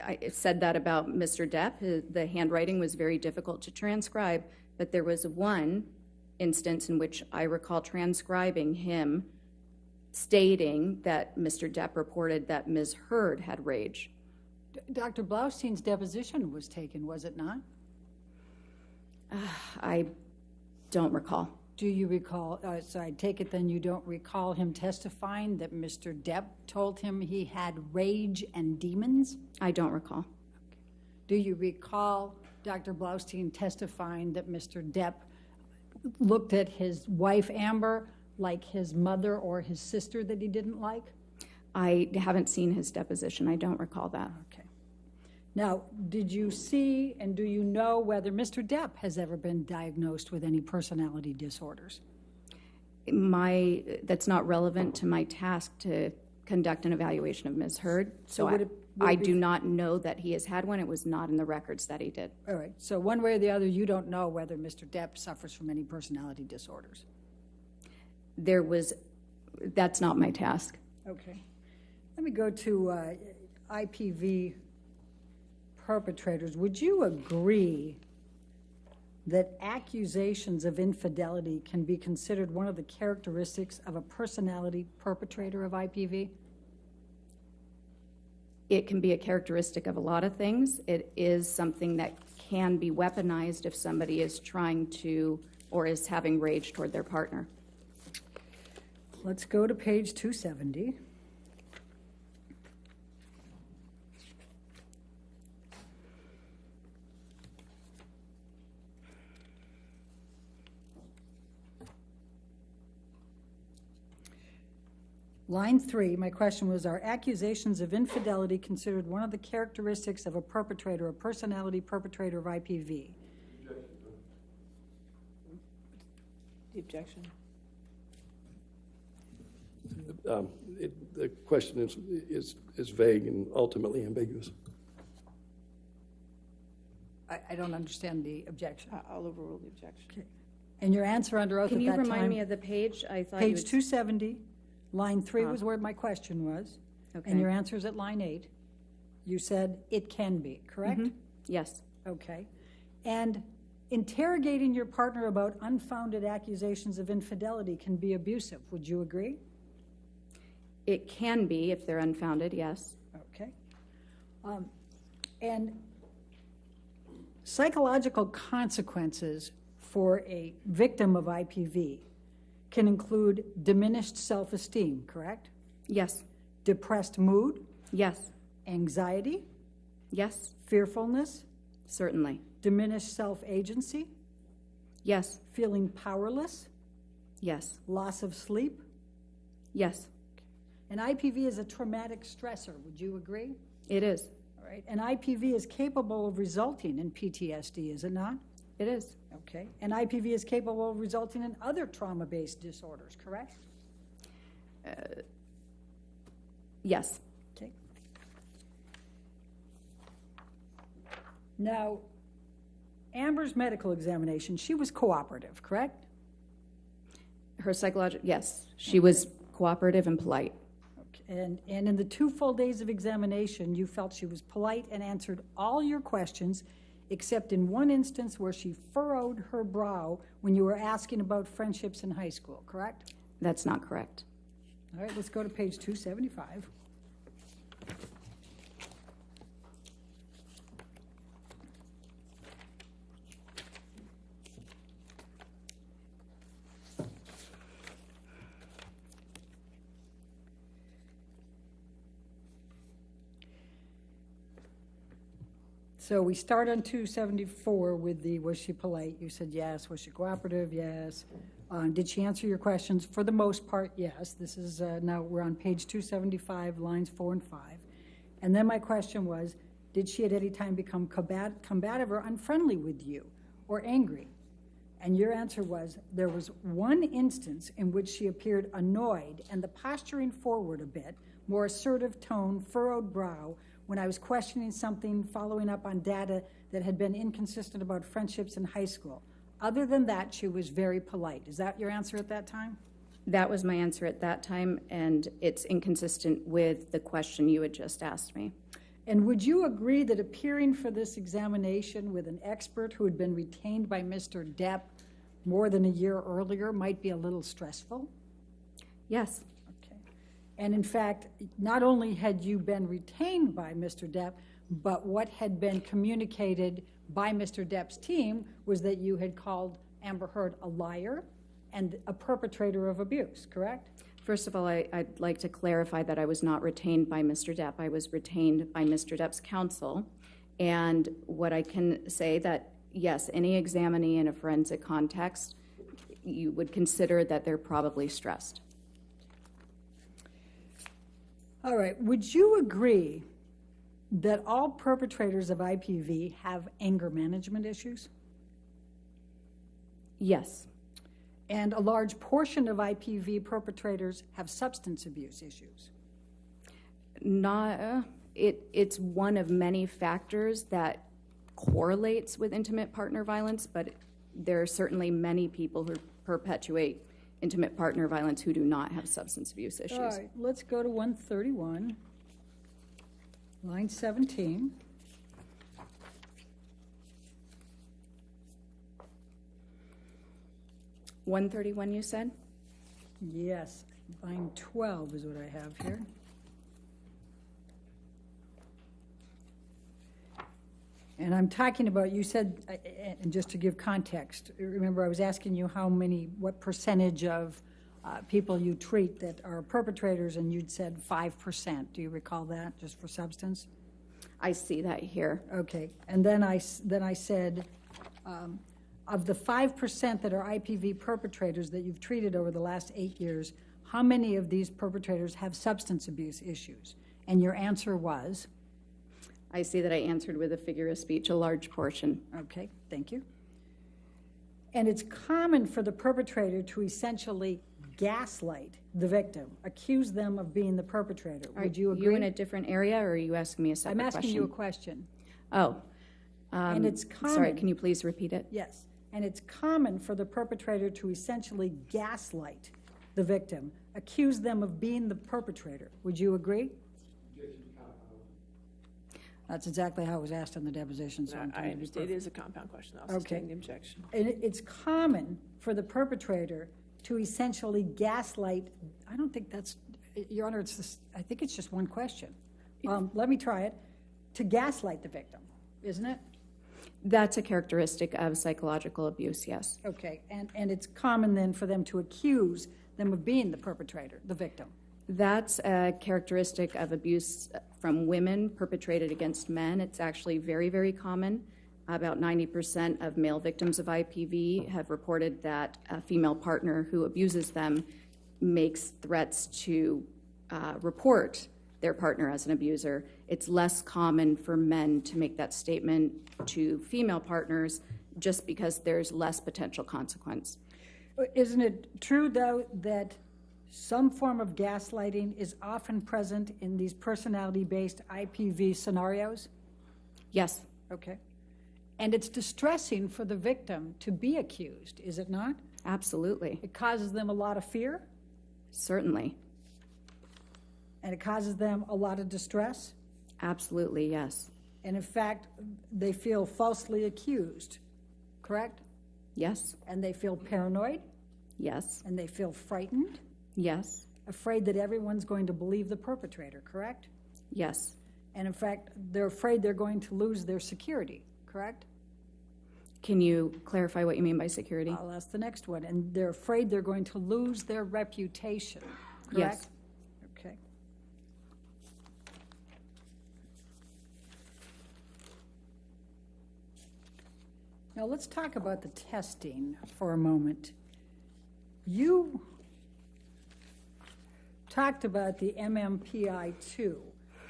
I said that about Mr. Depp. The handwriting was very difficult to transcribe, but there was one instance in which I recall transcribing him stating that Mr. Depp reported that Ms. Heard had rage. Dr. Blaustein's deposition was taken, was it not? I don't recall. Do you recall, so I take it then you don't recall him testifying that Mr. Depp told him he had rage and demons? I don't recall. Do you recall Dr. Blaustein testifying that Mr. Depp looked at his wife, Amber, like his mother or his sister that he didn't like? I haven't seen his deposition. I don't recall that. Okay. Now, did you see and do you know whether Mr. Depp has ever been diagnosed with any personality disorders? That's not relevant to my task to conduct an evaluation of Ms. Heard. So I do not know that he has had one. It was not in the records that he did. All right. So one way or the other, you don't know whether Mr. Depp suffers from any personality disorders. That's not my task. Okay. Let me go to IPV perpetrators. Would you agree that accusations of infidelity can be considered one of the characteristics of a personality perpetrator of IPV? It can be a characteristic of a lot of things. It is something that can be weaponized if somebody is trying to or is having rage toward their partner. Let's go to page 270. Line 3, my question was, are accusations of infidelity considered one of the characteristics of a perpetrator, a personality perpetrator of IPV? The objection. The question is vague and ultimately ambiguous. I don't understand the objection. I'll overrule the objection. Okay. And your answer under oath Can at you that remind time? me of the page? I thought Page 270, line 3 was where my question was. Okay. And your answer's at line 8. You said it can be, correct? Yes. Okay. And interrogating your partner about unfounded accusations of infidelity can be abusive. Would you agree? It can be if they're unfounded, yes. Okay. And psychological consequences for a victim of IPV can include diminished self-esteem, correct? Yes. Depressed mood, Yes. anxiety, Yes. fearfulness, Certainly. diminished self-agency, Yes. feeling powerless, Yes. loss of sleep. Yes. And IPV is a traumatic stressor. Would you agree? It is. All right. And IPV is capable of resulting in PTSD, is it not? It is. Okay. And IPV is capable of resulting in other trauma-based disorders, correct? Yes. Okay. Now, Amber's medical examination, she was cooperative, correct? Her psychological, yes, she was cooperative and polite. Okay. And in the 2 full days of examination, you felt she was polite and answered all your questions, except in one instance where she furrowed her brow when you were asking about friendships in high school, correct? That's not correct. All right, let's go to page 275. So we start on 274 with the, was she polite? You said yes. Was she cooperative? Yes. Did she answer your questions? For the most part, yes. This is, now we're on page 275, lines 4 and 5. And then my question was, did she at any time become combative or unfriendly with you or angry? And your answer was, there was one instance in which she appeared annoyed and the posturing forward a bit, more assertive tone, furrowed brow, when I was questioning something, following up on data that had been inconsistent about friendships in high school. Other than that, she was very polite. Is that your answer at that time? That was my answer at that time, and it's inconsistent with the question you had just asked me. And would you agree that appearing for this examination with an expert who had been retained by Mr. Depp more than a year earlier might be a little stressful? Yes. Okay. And in fact, not only had you been retained by Mr. Depp, but what had been communicated by Mr. Depp's team was that you had called Amber Heard a liar and a perpetrator of abuse, correct? First of all, I'd like to clarify that I was not retained by Mr. Depp. I was retained by Mr. Depp's counsel. And what I can say that, yes, any examinee in a forensic context, you would consider that they're probably stressed. All right. Would you agree that all perpetrators of IPV have anger management issues? Yes. And a large portion of IPV perpetrators have substance abuse issues? It's one of many factors that correlates with intimate partner violence, but there are certainly many people who perpetuate intimate partner violence who do not have substance abuse issues. All right, let's go to 131, line 17. $131, you said? Yes, line 12 is what I have here. And I'm talking about, you said, and just to give context, remember I was asking you what percentage of people you treat that are perpetrators, and you'd said 5%. Do you recall that, just for substance? I see that here. Okay, and then I said, of the 5% that are IPV perpetrators that you've treated over the last 8 years, how many of these perpetrators have substance abuse issues? And your answer was? I see that I answered with a figure of speech, a large portion. Okay, thank you. And it's common for the perpetrator to essentially gaslight the victim, accuse them of being the perpetrator. Would you agree? Are you in a different area, or are you asking me a separate question? I'm asking you a question. Oh. And it's common. Sorry, can you please repeat it? Yes. And it's common for the perpetrator to essentially gaslight the victim, accuse them of being the perpetrator. Would you agree? That's exactly how it was asked in the deposition. So I understand it is a compound question. I'll sustain the objection. And it's common for the perpetrator to essentially gaslight. I don't think that's, Your Honor, I think it's just one question. Let me try it. To gaslight the victim, isn't it? That's a characteristic of psychological abuse, yes. Okay, and it's common then for them to accuse them of being the perpetrator, the victim. That's a characteristic of abuse from women perpetrated against men. It's actually very, very common. About 90% of male victims of IPV have reported that a female partner who abuses them makes threats to report their partner as an abuser. It's less common for men to make that statement to female partners just because there's less potential consequence. Isn't it true, though, that some form of gaslighting is often present in these personality-based IPV scenarios? Yes. Okay. And it's distressing for the victim to be accused, is it not? Absolutely. It causes them a lot of fear, Certainly. and it causes them a lot of distress. Absolutely, yes. And in fact, they feel falsely accused, correct? Yes. And they feel paranoid, Yes. and they feel frightened, Yes. afraid that everyone's going to believe the perpetrator, correct? Yes. And in fact, they're afraid they're going to lose their security, correct? Can you clarify what you mean by security? I'll ask the next one. And they're afraid they're going to lose their reputation, correct? Yes. Okay. Now let's talk about the testing for a moment. You talked about the MMPI-2,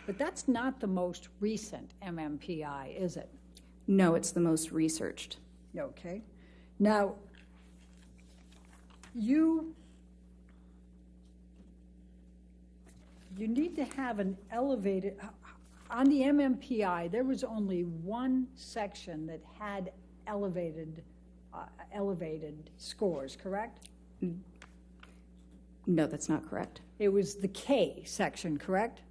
but that's not the most recent MMPI, is it? No, it's the most researched. Okay. Now, you need to have an elevated, on the MMPI, there was only one section that had elevated scores, correct? No, that's not correct. It was the K section, correct?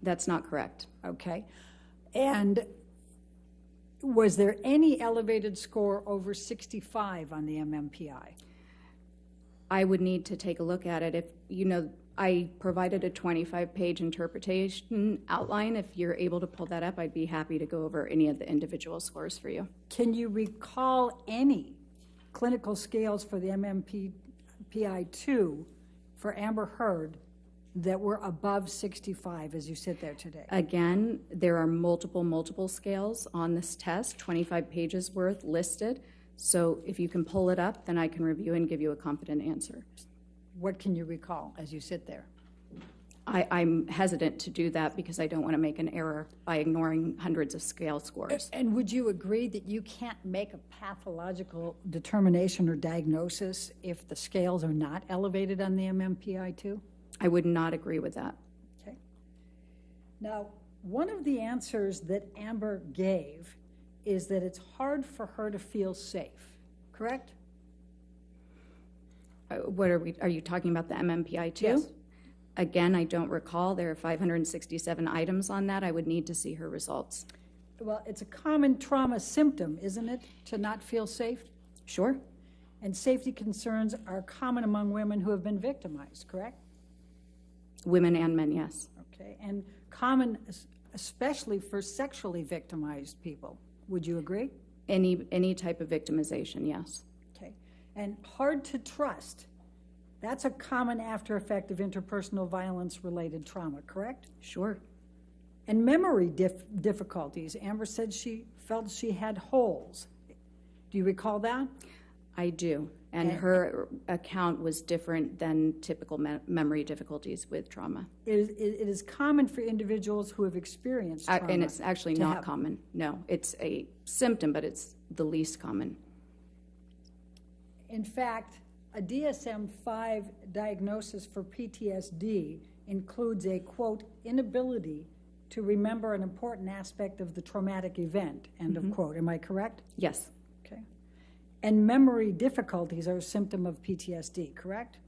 That's not correct. Okay. And was there any elevated score over 65 on the MMPI? I would need to take a look at it. If, I provided a 25-page interpretation outline. If you're able to pull that up, I'd be happy to go over any of the individual scores for you. Can you recall any clinical scales for the MMPI-2 for Amber Heard that were above 65 as you sit there today? Again, there are multiple scales on this test, 25 pages worth listed. So if you can pull it up, then I can review and give you a confident answer. What can you recall as you sit there? I'm hesitant to do that because I don't want to make an error by ignoring hundreds of scale scores. And would you agree that you can't make a pathological determination or diagnosis if the scales are not elevated on the MMPI-2? I would not agree with that. Okay. Now, one of the answers that Amber gave is that it's hard for her to feel safe, correct? Are you talking about the MMPI-2? Yes. Again, I don't recall. There are 567 items on that. I would need to see her results. Well, it's a common trauma symptom, isn't it, to not feel safe? Sure. And safety concerns are common among women who have been victimized, correct? Women and men, yes. Okay, and common especially for sexually victimized people. Would you agree? Any type of victimization, yes. Okay, and hard to trust. That's a common after effect of interpersonal violence-related trauma, correct? Sure. And memory difficulties. Amber said she felt she had holes. Do you recall that? I do. And her account was different than typical memory difficulties with trauma. It is common for individuals who have experienced trauma. And it's actually to not have- common. No, it's a symptom, but it's the least common. In fact, a DSM-5 diagnosis for PTSD includes a, quote, inability to remember an important aspect of the traumatic event, end of quote. Am I correct? Yes. Okay. And memory difficulties are a symptom of PTSD, correct?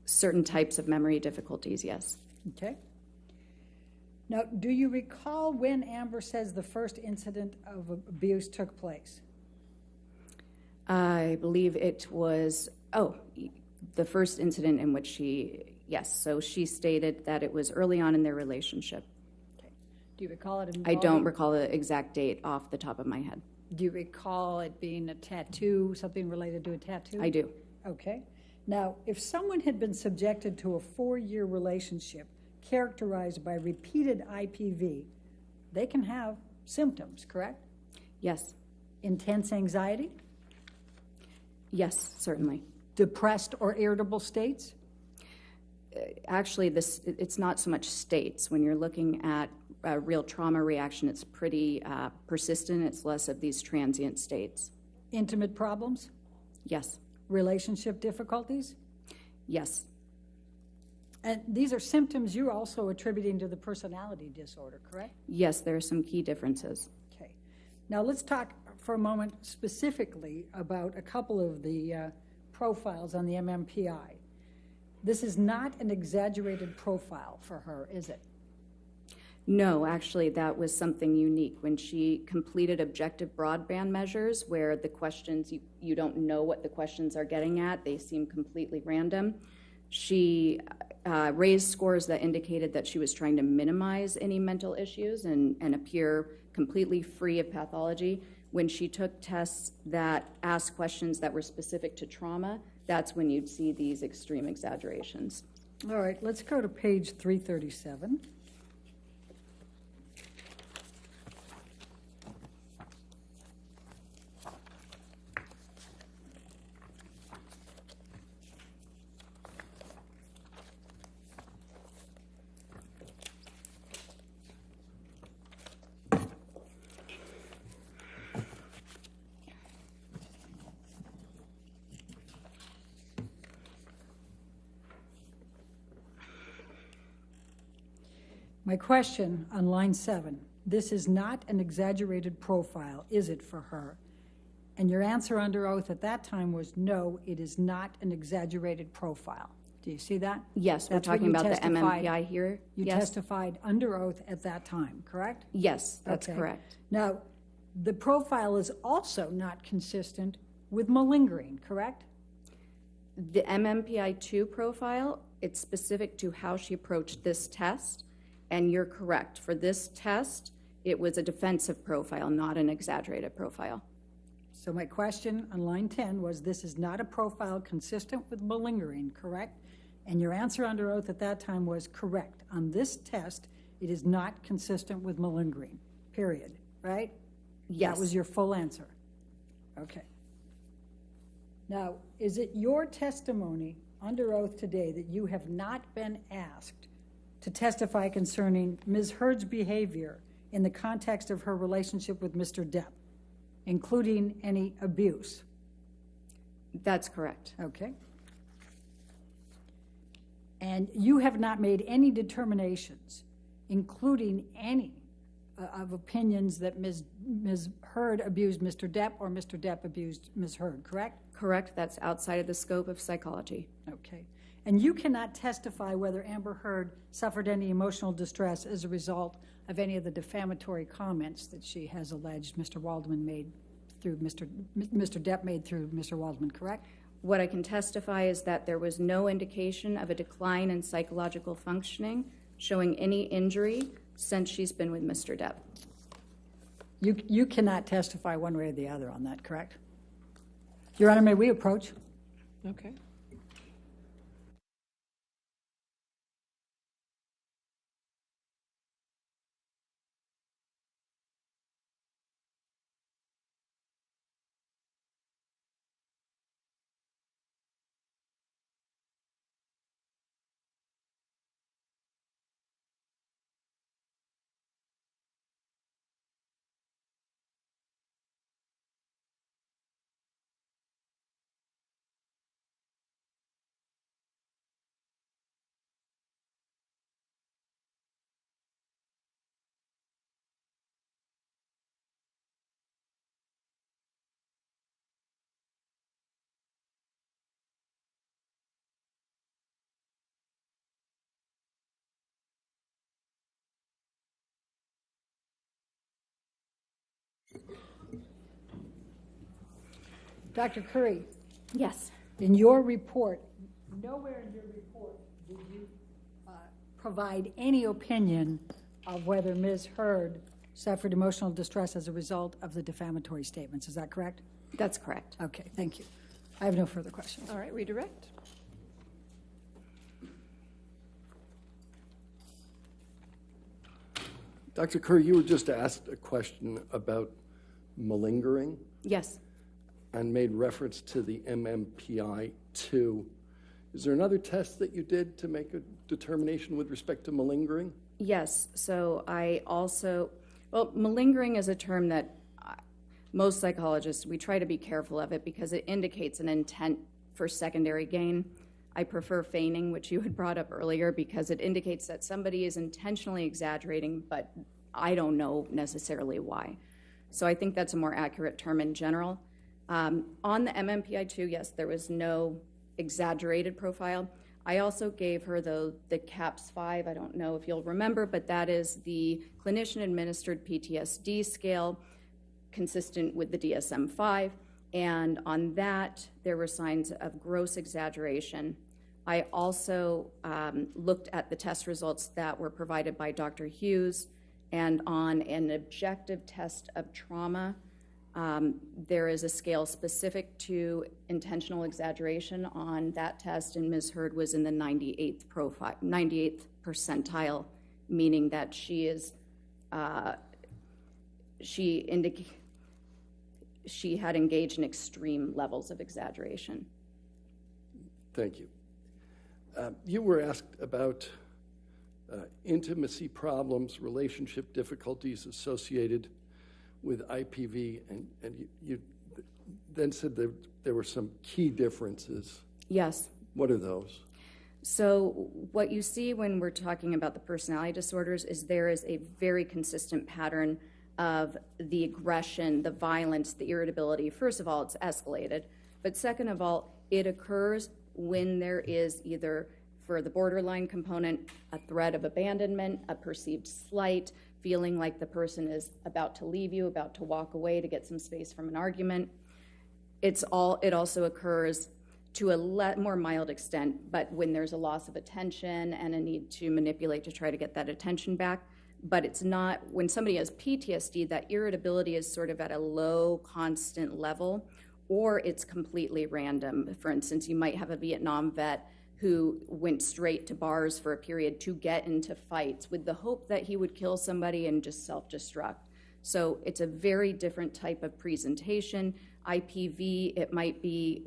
Certain types of memory difficulties, yes. Okay. Now, do you recall when Amber says the first incident of abuse took place? I believe it was, the first incident in which yes. So she stated that it was early on in their relationship. Okay. Do you recall it I involving? don't recall the exact date off the top of my head. Do you recall it being a tattoo, something related to a tattoo? I do. Okay. Now, if someone had been subjected to a 4-year relationship characterized by repeated IPV, they can have symptoms, correct? Yes. Intense anxiety, Yes, certainly. depressed or irritable states, Actually, it's not so much states. When you're looking at a real trauma reaction, it's pretty persistent. It's less of these transient states. intimate problems, Yes. relationship difficulties. Yes. And these are symptoms you're also attributing to the personality disorder, correct? Yes, there are some key differences. Okay. Now, let's talk for a moment specifically about a couple of the profiles on the MMPI. This is not an exaggerated profile for her, is it? No, actually, that was something unique. When she completed objective broadband measures, where the questions, you don't know what the questions are getting at, they seem completely random, she raised scores that indicated that she was trying to minimize any mental issues and appear completely free of pathology. When she took tests that asked questions that were specific to trauma, that's when you'd see these extreme exaggerations. All right, let's go to page 337. My question on line 7, this is not an exaggerated profile, is it, for her? And your answer under oath at that time was no, it is not an exaggerated profile. Do you see that? Yes, we're That's what talking you about the testified- MMPI here. You Yes. testified under oath at that time, correct? Yes, that's Okay. correct. Now, the profile is also not consistent with malingering, correct? The MMPI-2 profile, it's specific to how she approached this test, and you're correct. For this test, it was a defensive profile, not an exaggerated profile. So my question on line 10 was, this is not a profile consistent with malingering, correct? And your answer under oath at that time was correct. On this test, it is not consistent with malingering, period, right? Yes. That was your full answer. Okay. Now, is it your testimony under oath today that you have not been asked to testify concerning Ms. Heard's behavior in the context of her relationship with Mr. Depp, including any abuse? That's correct. Okay. And you have not made any determinations, including any of opinions that Ms. Heard abused Mr. Depp or Mr. Depp abused Ms. Heard, correct? Correct. That's outside of the scope of psychology. Okay. And you cannot testify whether Amber Heard suffered any emotional distress as a result of any of the defamatory comments that she has alleged Mr. Waldman made through Mr. Depp made through Mr. Waldman, correct? What I can testify is that there was no indication of a decline in psychological functioning showing any injury since she's been with Mr. Depp. You cannot testify one way or the other on that, correct? Your Honor, may we approach? Okay. Dr. Curry, Yes. in your report, nowhere in your report did you provide any opinion of whether Ms. Heard suffered emotional distress as a result of the defamatory statements. Is that correct? That's correct. Okay, thank you. I have no further questions. All right, redirect. Dr. Kerr, you were just asked a question about malingering Yes. and made reference to the MMPI-2. Is there another test that you did to make a determination with respect to malingering? Yes. So I also, well, malingering is a term that most psychologists, we try to be careful of it because it indicates an intent for secondary gain. I prefer feigning, which you had brought up earlier, because it indicates that somebody is intentionally exaggerating, but I don't know necessarily why. So I think that's a more accurate term in general. On the MMPI-2, yes, there was no exaggerated profile. I also gave her the CAPS-5. I don't know if you'll remember, but that is the clinician-administered PTSD scale consistent with the DSM-5. And on that, there were signs of gross exaggeration. I also looked at the test results that were provided by Dr. Hughes, and on an objective test of trauma, there is a scale specific to intentional exaggeration on that test, and Ms. Heard was in the 98th percentile, meaning that she had engaged in extreme levels of exaggeration. Thank you. You were asked about intimacy problems, relationship difficulties associated with IPV, and you then said that there were some key differences. Yes. What are those? So what you see when we're talking about the personality disorders is there is a very consistent pattern of the aggression, the violence, the irritability. First of all, it's escalated. But second of all, it occurs when there is either, for the borderline component, a threat of abandonment, a perceived slight, feeling like the person is about to leave you, about to walk away to get some space from an argument. It also occurs to a more mild extent, but when there's a loss of attention and a need to manipulate to try to get that attention back. But it's not, when somebody has PTSD, that irritability is sort of at a low, constant level, or it's completely random. For instance, you might have a Vietnam vet who went straight to bars for a period to get into fights with the hope that he would kill somebody and just self-destruct. So it's a very different type of presentation. IPV, it might be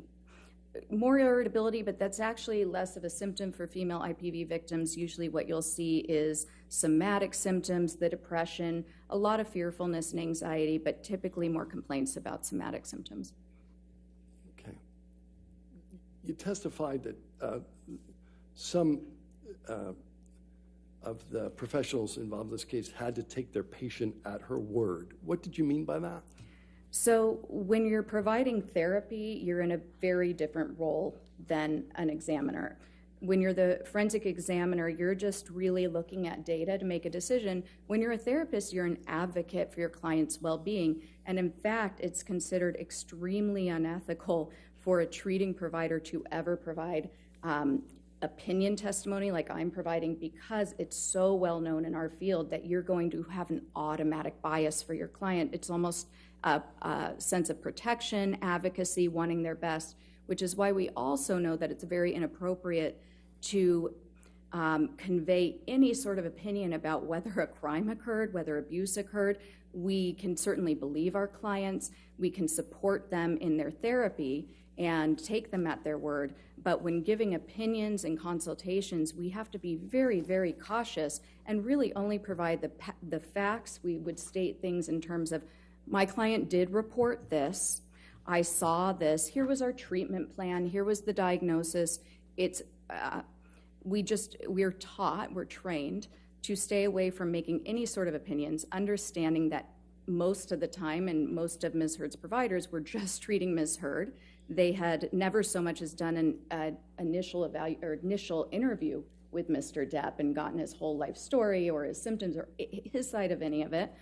more irritability, but that's actually less of a symptom for female IPV victims. Usually what you'll see is somatic symptoms, the depression, a lot of fearfulness and anxiety, but typically more complaints about somatic symptoms. Okay. You testified that some of the professionals involved in this case had to take their patient at her word. What did you mean by that? So when you're providing therapy, you're in a very different role than an examiner. When you're the forensic examiner, you're just really looking at data to make a decision. When you're a therapist, you're an advocate for your client's well-being. And in fact, it's considered extremely unethical for a treating provider to ever provide opinion testimony like I'm providing, because it's so well known in our field that you're going to have an automatic bias for your client. It's almost a sense of protection, advocacy, wanting their best, which is why we also know that it's very inappropriate to convey any sort of opinion about whether a crime occurred, whether abuse occurred. We can certainly believe our clients, we can support them in their therapy and take them at their word, but when giving opinions and consultations, we have to be very, very cautious and really only provide the facts. We would state things in terms of, my client did report this, I saw this, here was our treatment plan, here was the diagnosis. It's we're taught, we're trained to stay away from making any sort of opinions, understanding that most of the time, and most of Ms. Heard's providers were just treating Ms. Heard. They had never so much as done an initial interview with Mr. Depp and gotten his whole life story or his symptoms or his side of any of it.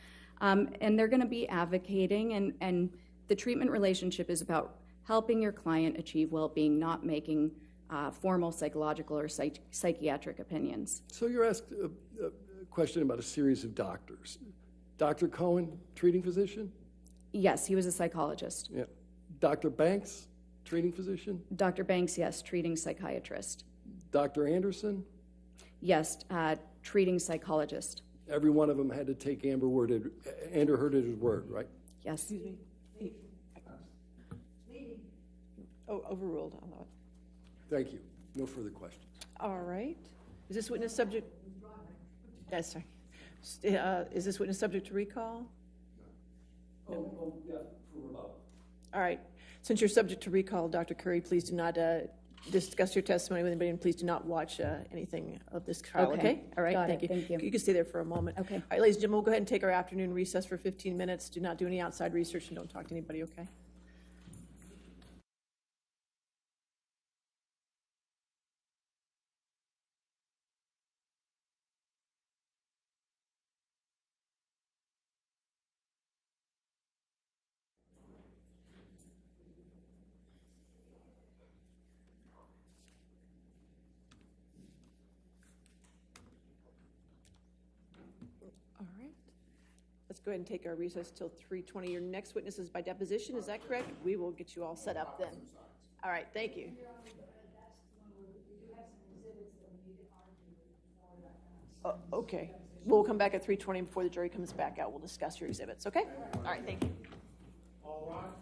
And they're going to be advocating, and the treatment relationship is about helping your client achieve well-being, not making formal psychological or psychiatric opinions. So you're asked a question about a series of doctors. Dr. Cohen, treating physician? Yes, he was a psychologist. Yeah. Dr. Banks, treating physician? Dr. Banks, yes, treating psychiatrist. Dr. Anderson? Yes, treating psychologist. Every one of them had to take Amber Heard at his word, right? Yes. Excuse me. Oh, overruled on that. Thank you. No further questions. All right. Is this witness subject? Yes, sorry. Is this witness subject to recall? Yeah, for rebuttal. All right. Since you're subject to recall, Dr. Curry, please do not discuss your testimony with anybody, and please do not watch anything of this trial, Okay. okay? All right, Got thank it. you. Thank you. You can stay there for a moment. Okay. All right, ladies and gentlemen, we'll go ahead and take our afternoon recess for 15 minutes. Do not do any outside research and don't talk to anybody, okay? All right. Let's go ahead and take our recess till 3:20. Your next witness is by deposition, is that correct? We will get you all set up then. All right, thank you. Okay. We'll come back at 3:20 before the jury comes back out. We'll discuss your exhibits, okay? All right, thank you. All rise.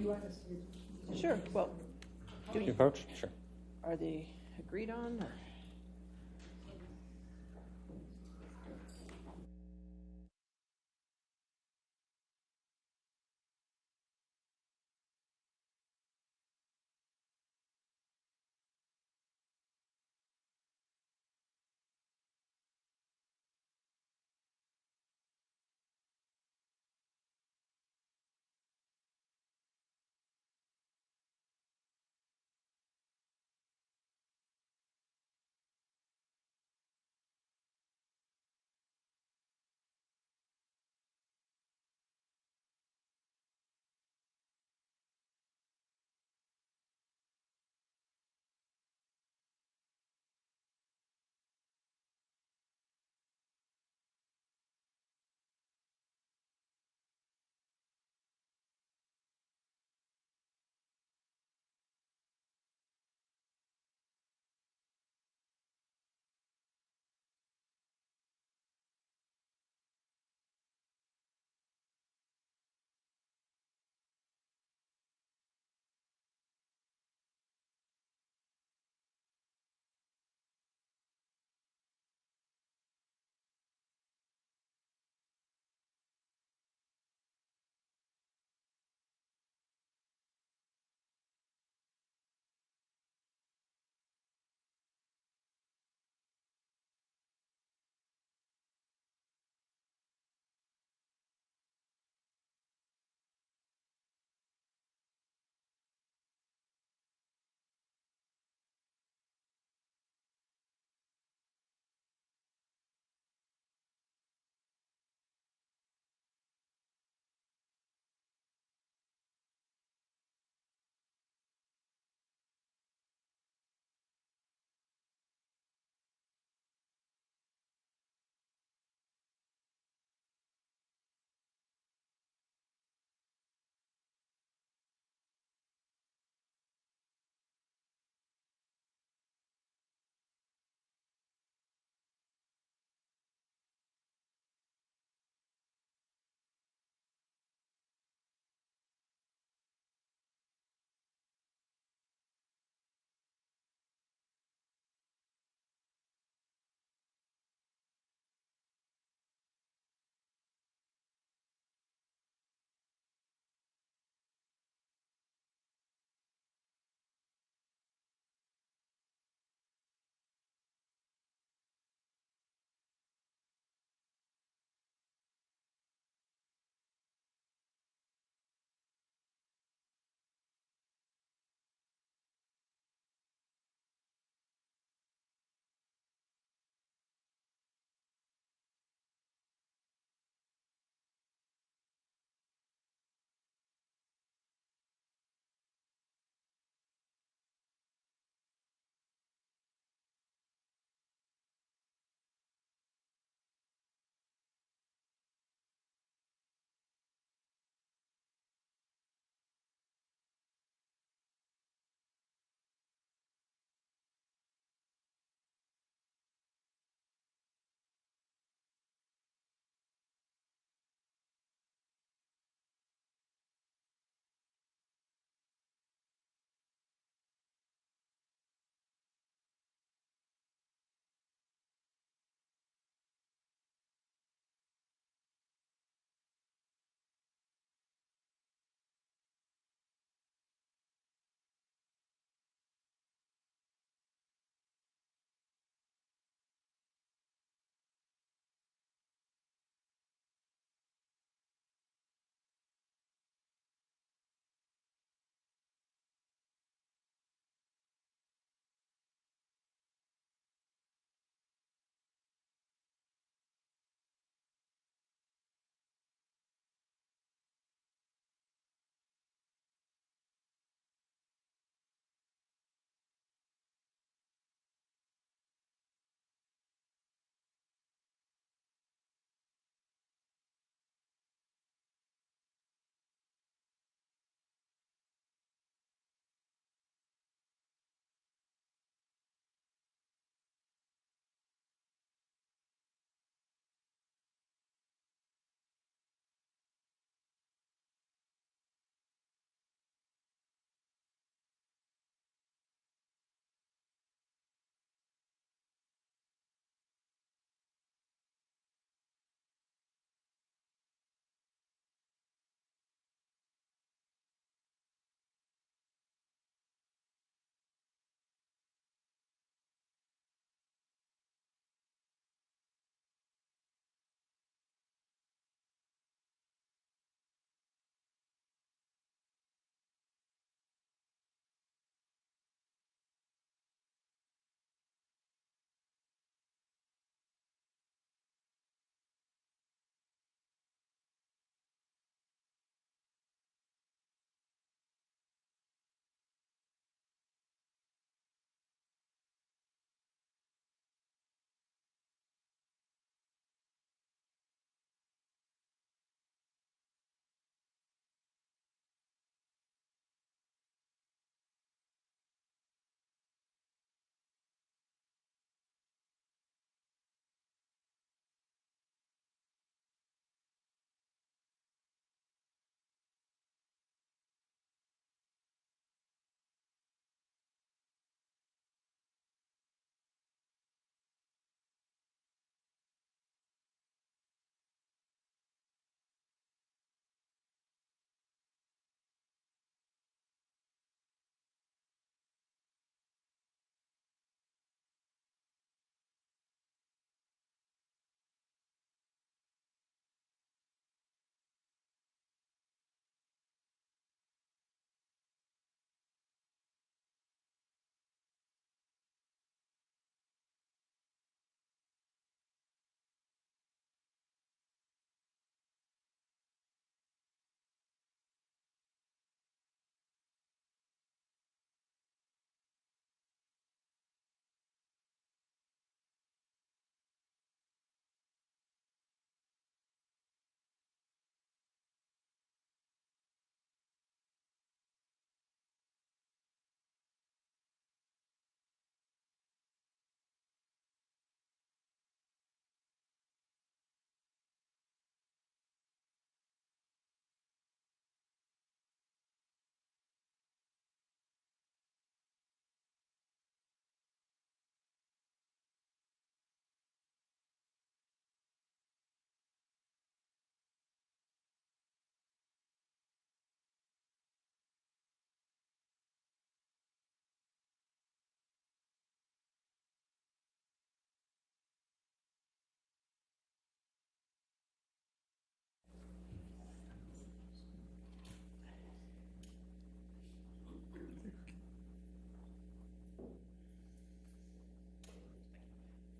You want us to? Sure, well, Can you approach? Sure. are they agreed on, or?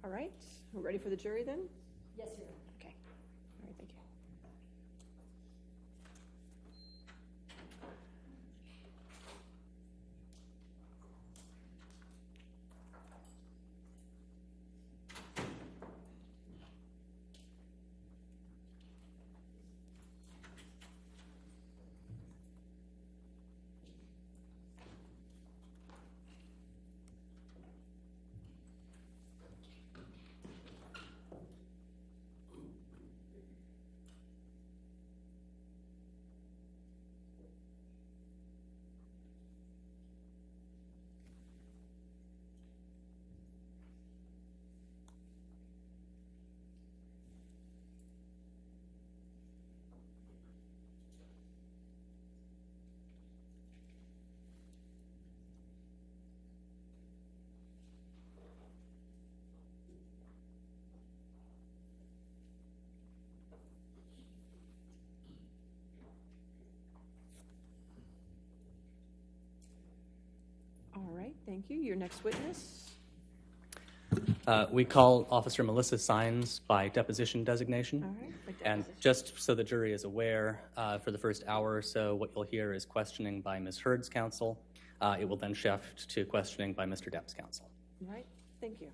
All right, we're ready for the jury then? Yes, sir. Okay. All right, thank you. All right, thank you. Your next witness? We call Officer Melissa Sines by deposition designation. All right. by And deposition. just so the jury is aware, for the first hour or so, what you'll hear is questioning by Ms. Hurd's counsel. It will then shift to questioning by Mr. Depp's counsel. All right, thank you.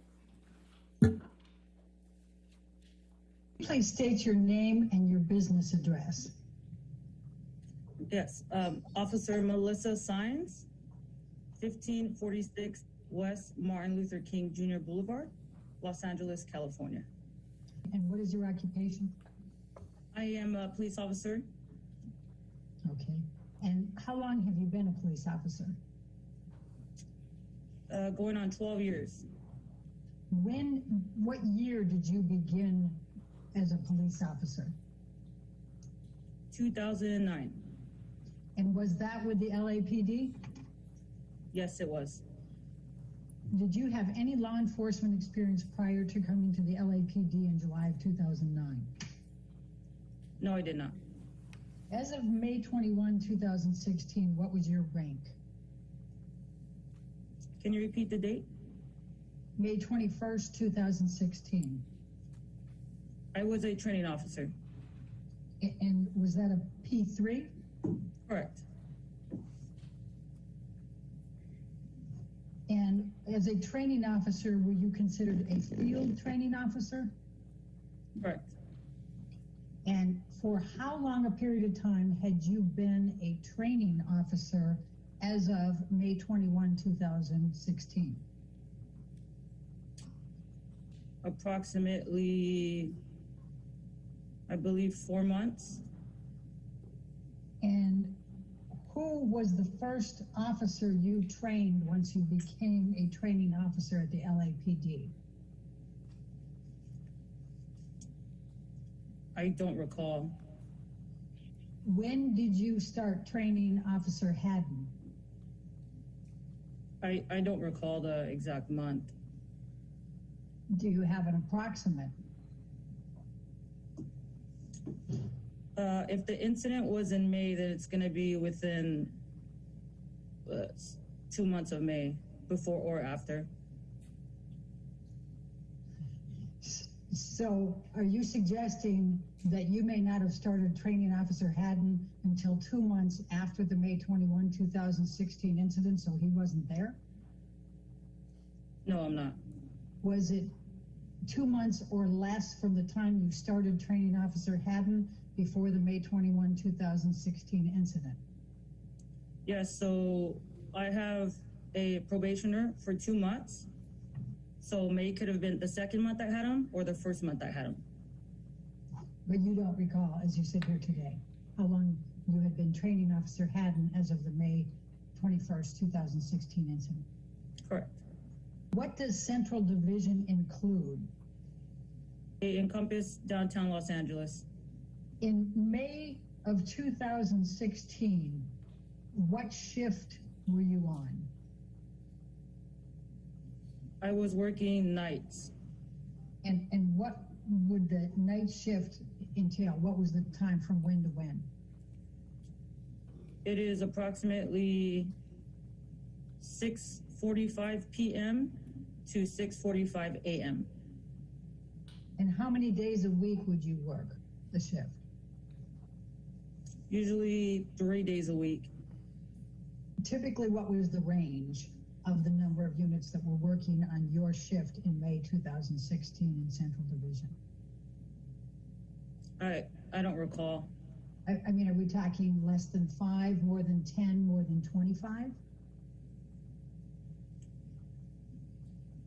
Please state your name and your business address. Yes, Officer Melissa Sines, 1546 West Martin Luther King Jr. Boulevard, Los Angeles, California. And what is your occupation? I am a police officer. Okay. And how long have you been a police officer? Going on 12 years. What year did you begin as a police officer? 2009. And was that with the LAPD? Yes, it was. Did you have any law enforcement experience prior to coming to the LAPD in July of 2009? No, I did not. As of May 21, 2016, what was your rank? Can you repeat the date? May 21st, 2016. I was a training officer. And was that a P3? Correct. And as a training officer, were you considered a field training officer? Correct. And for how long a period of time had you been a training officer as of May 21, 2016? Approximately, I believe, 4 months. And who was the first officer you trained once you became a training officer at the LAPD? I don't recall. When did you start training Officer Haddon? I don't recall the exact month. Do you have an approximate? If the incident was in May, then it's going to be within 2 months of May, before or after. So are you suggesting that you may not have started training Officer Haddon until 2 months after the May 21, 2016 incident, so he wasn't there? No, I'm not. Was it 2 months or less from the time you started training Officer Haddon before the May 21, 2016 incident? Yes, so I have a probationer for 2 months. So May could have been the second month I had him or the first month I had him. But you don't recall, as you sit here today, how long you had been training Officer Haddon as of the May 21st, 2016 incident? Correct. What does Central Division include? It encompassed downtown Los Angeles. In May of 2016, what shift were you on? I was working nights. And what would the night shift entail? What was the time from when to when? It is approximately 6:45 p.m. to 6:45 a.m. And how many days a week would you work the shift? Usually 3 days a week. Typically, what was the range of the number of units that were working on your shift in May 2016 in Central Division? I don't recall. I mean, are we talking less than 5, more than 10, more than 25?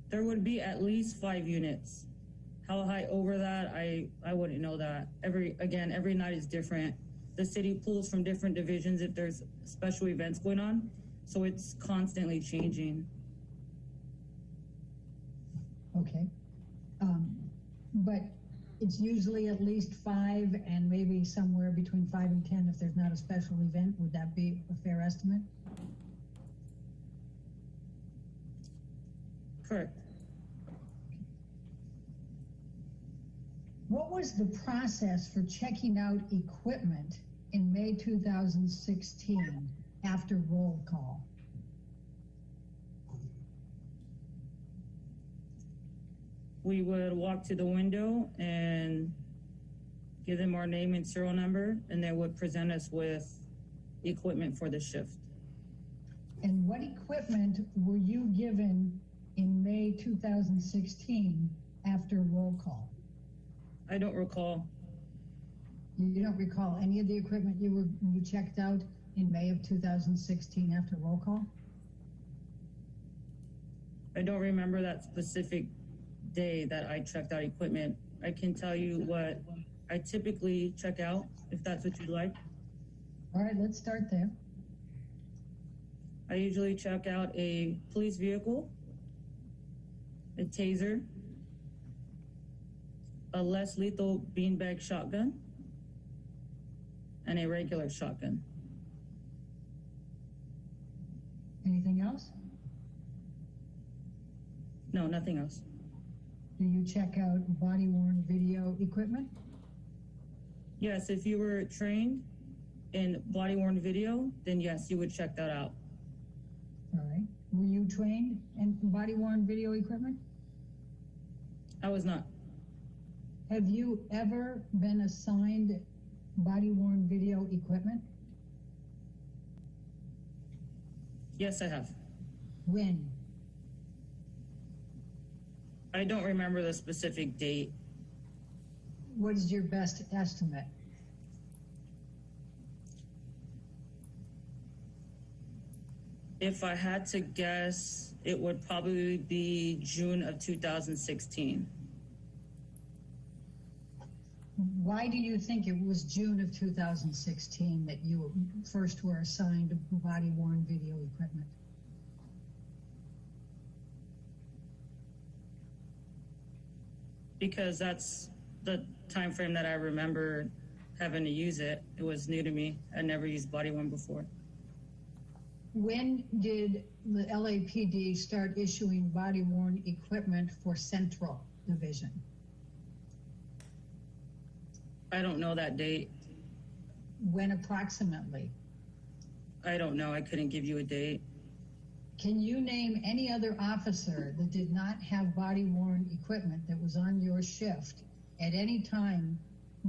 There would be at least 5 units. How high over that, I wouldn't know that. Every night is different. The city pulls from different divisions if there's special events going on, so it's constantly changing. Okay. But it's usually at least 5 and maybe somewhere between 5 and 10 if there's not a special event. Would that be a fair estimate? Correct. What was the process for checking out equipment in May 2016 after roll call? We would walk to the window and give them our name and serial number, and they would present us with equipment for the shift. And what equipment were you given in May 2016 after roll call? I don't recall. You don't recall any of the equipment you checked out in May of 2016 after roll call? I don't remember that specific day that I checked out equipment. I can tell you what I typically check out, if that's what you'd like. All right, let's start there. I usually check out a police vehicle, a taser, a less lethal beanbag shotgun, and a regular shotgun. Anything else? No, nothing else. Do you check out body-worn video equipment? Yes, if you were trained in body-worn video, then yes, you would check that out. All right. Were you trained in body-worn video equipment? I was not. Have you ever been assigned body-worn video equipment? Yes, I have. When? I don't remember the specific date. What is your best estimate? If I had to guess, it would probably be June of 2016. Why do you think it was June of 2016 that you first were assigned body-worn video equipment? Because that's the time frame that I remember having to use it. It was new to me. I never used body-worn before. When did the LAPD start issuing body-worn equipment for Central Division? I don't know that date. When approximately? I don't know. I couldn't give you a date. Can you name any other officer that did not have body-worn equipment that was on your shift at any time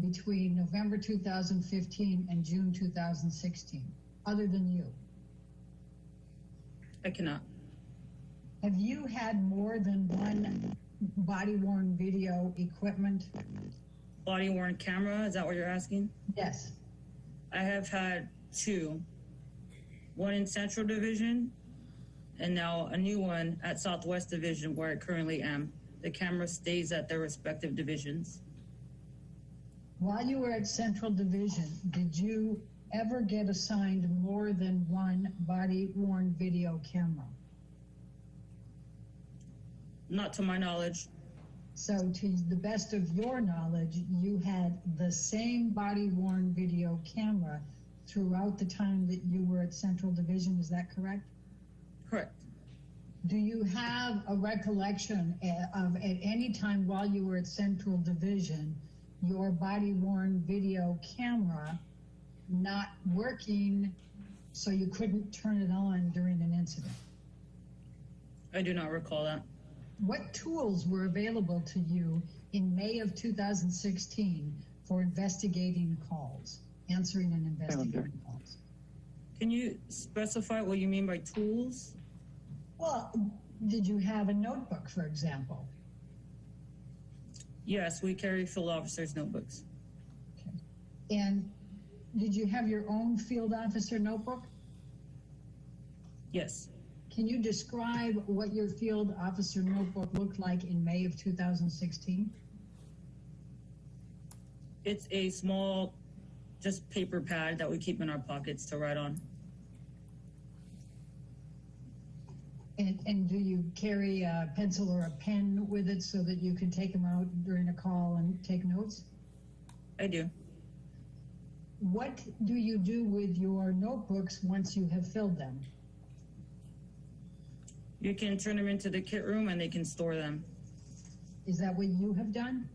between November 2015 and June 2016, other than you? I cannot. Have you had more than one body-worn video equipment? Body-worn camera, is that what you're asking? Yes. I have had 2. One in Central Division, and now a new one at Southwest Division where I currently am. The camera stays at their respective divisions. While you were at Central Division, did you ever get assigned more than one body-worn video camera? Not to my knowledge. So to the best of your knowledge, you had the same body-worn video camera throughout the time that you were at Central Division, is that correct? Correct. Do you have a recollection of at any time while you were at Central Division, your body-worn video camera not working so you couldn't turn it on during an incident? I do not recall that. what tools were available to you in May of 2016 for investigating calls, answering and investigating calls? Can you specify what you mean by tools? Well, did you have a notebook, for example? Yes, we carry field officers' notebooks. Okay. And did you have your own field officer notebook? Yes. Can you describe what your field officer notebook looked like in May of 2016? It's a small, just paper pad that we keep in our pockets to write on. And do you carry a pencil or a pen with it so that you can take them out during a call and take notes? I do. What do you do with your notebooks once you have filled them? You can turn them into the kit room and they can store them. Is that what you have done?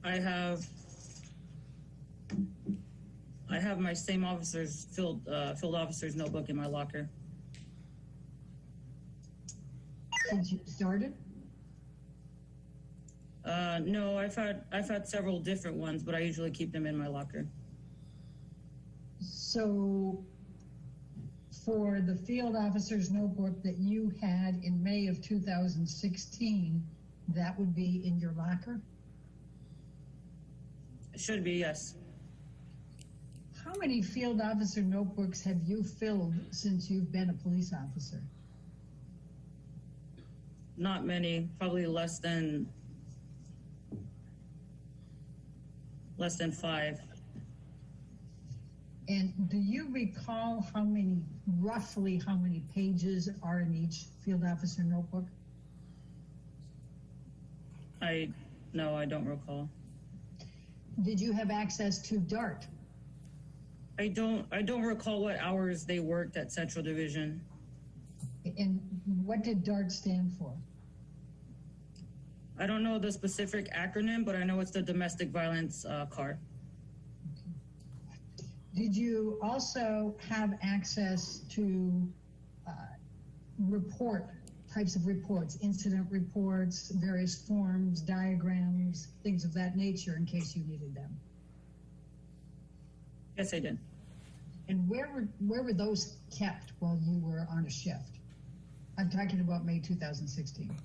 I have my same officer's field officer's notebook in my locker. Since you started? No, I've had several different ones, but I usually keep them in my locker. So for the field officer's notebook that you had in May of 2016, that would be in your locker? It should be, yes. How many field officer notebooks have you filled since you've been a police officer? Not many, probably less than 5. And do you recall roughly how many pages are in each field officer notebook? No, I don't recall. Did you have access to DART? I don't recall what hours they worked at Central Division. And what did DART stand for? I don't know the specific acronym, but I know it's the domestic violence card. Did you also have access to types of reports, incident reports, various forms, diagrams, things of that nature in case you needed them? Yes, I did. And where were those kept while you were on a shift? I'm talking about May 2016.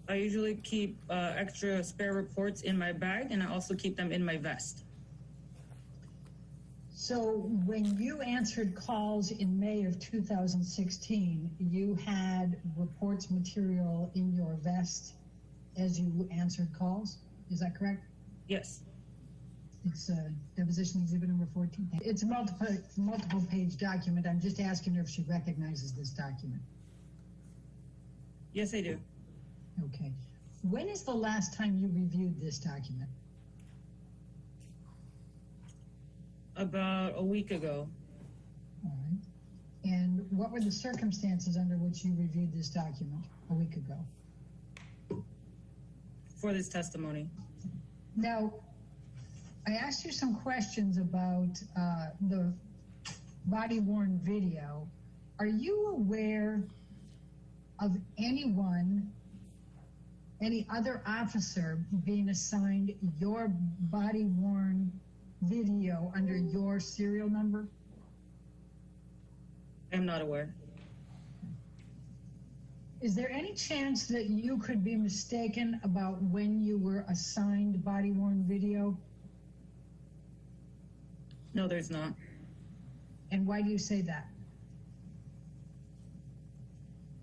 I usually keep extra spare reports in my bag, and I also keep them in my vest. So when you answered calls in May of 2016, you had reports material in your vest as you answered calls? Is that correct? Yes. It's deposition exhibit number 14. It's a multiple page document. I'm just asking her if she recognizes this document. Yes, I do. Okay. When is the last time you reviewed this document? About a week ago. All right. And what were the circumstances under which you reviewed this document a week ago? For this testimony. Now, I asked you some questions about the body-worn video. Are you aware of any other officer being assigned your body-worn video under your serial number? I'm not aware. Is there any chance that you could be mistaken about when you were assigned body-worn video? No, there's not. And why do you say that?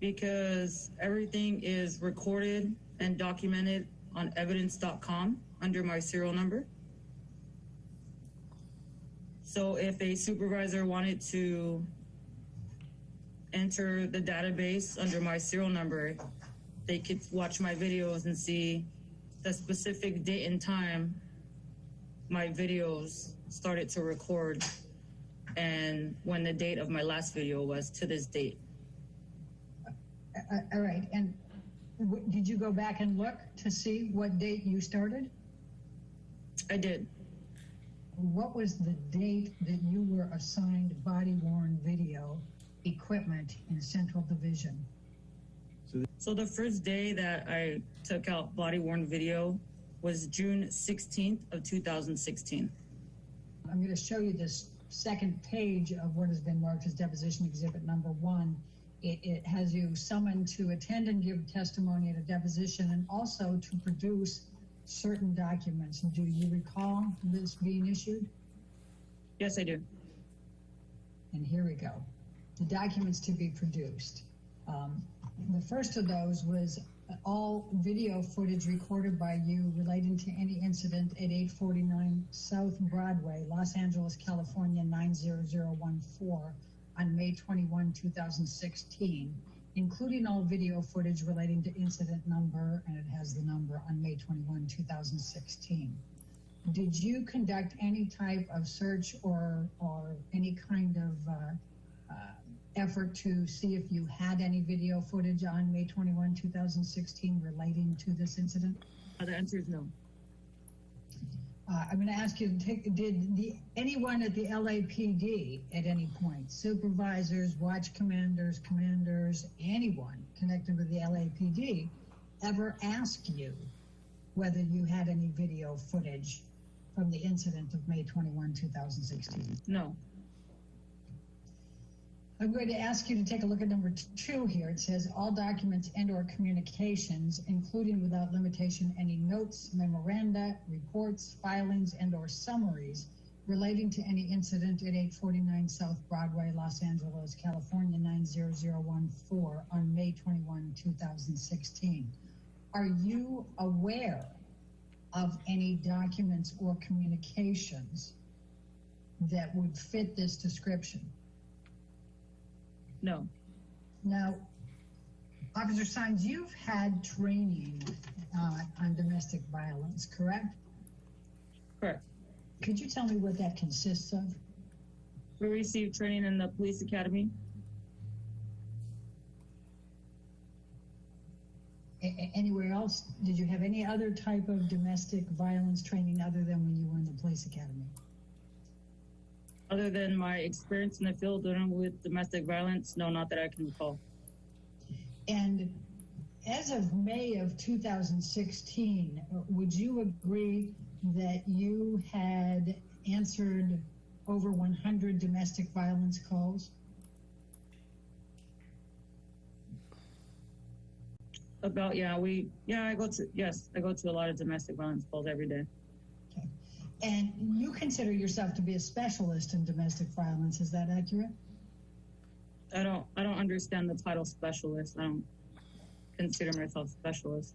Because everything is recorded and documented on evidence.com under my serial number. So if a supervisor wanted to enter the database under my serial number, they could watch my videos and see the specific date and time my videos started to record and when the date of my last video was to this date. All right. And did you go back and look to see what date you started? I did. What was the date that you were assigned body-worn video equipment in Central Division? So the first day that I took out body-worn video was June 16th of 2016. I'm going to show you this second page of what has been marked as deposition exhibit number 1. It has you summoned to attend and give testimony at a deposition and also to produce certain documents. Do you recall this being issued? Yes, I do. And here we go. The documents to be produced. The first of those was all video footage recorded by you relating to any incident at 849 South Broadway, Los Angeles, California, 90014 on May 21, 2016, including all video footage relating to incident number, and it has the number on May 21, 2016. Did you conduct any type of search or any kind of effort to see if you had any video footage on May 21, 2016 relating to this incident? The answer is no. I'm going to ask you, did anyone at the LAPD at any point, supervisors, watch commanders, anyone connected with the LAPD, ever ask you whether you had any video footage from the incident of May 21, 2016? No. I'm going to ask you to take a look at number 2 here. It says all documents and or communications, including without limitation any notes, memoranda, reports, filings, and or summaries relating to any incident at 849 South Broadway, Los Angeles, California, 90014 on May 21, 2016. Are you aware of any documents or communications that would fit this description? No. Now, Officer Sines, you've had training on domestic violence, correct? Correct. Could you tell me what that consists of? We received training in the police academy. Anywhere else? Did you have any other type of domestic violence training other than when you were in the police academy? Other than my experience in the field dealing with domestic violence, no, not that I can recall. And as of May of 2016, would you agree that you had answered over 100 domestic violence calls? I go to a lot of domestic violence calls every day. Okay. And you consider yourself to be a specialist in domestic violence, is that accurate? I don't understand the title specialist. I don't consider myself specialist.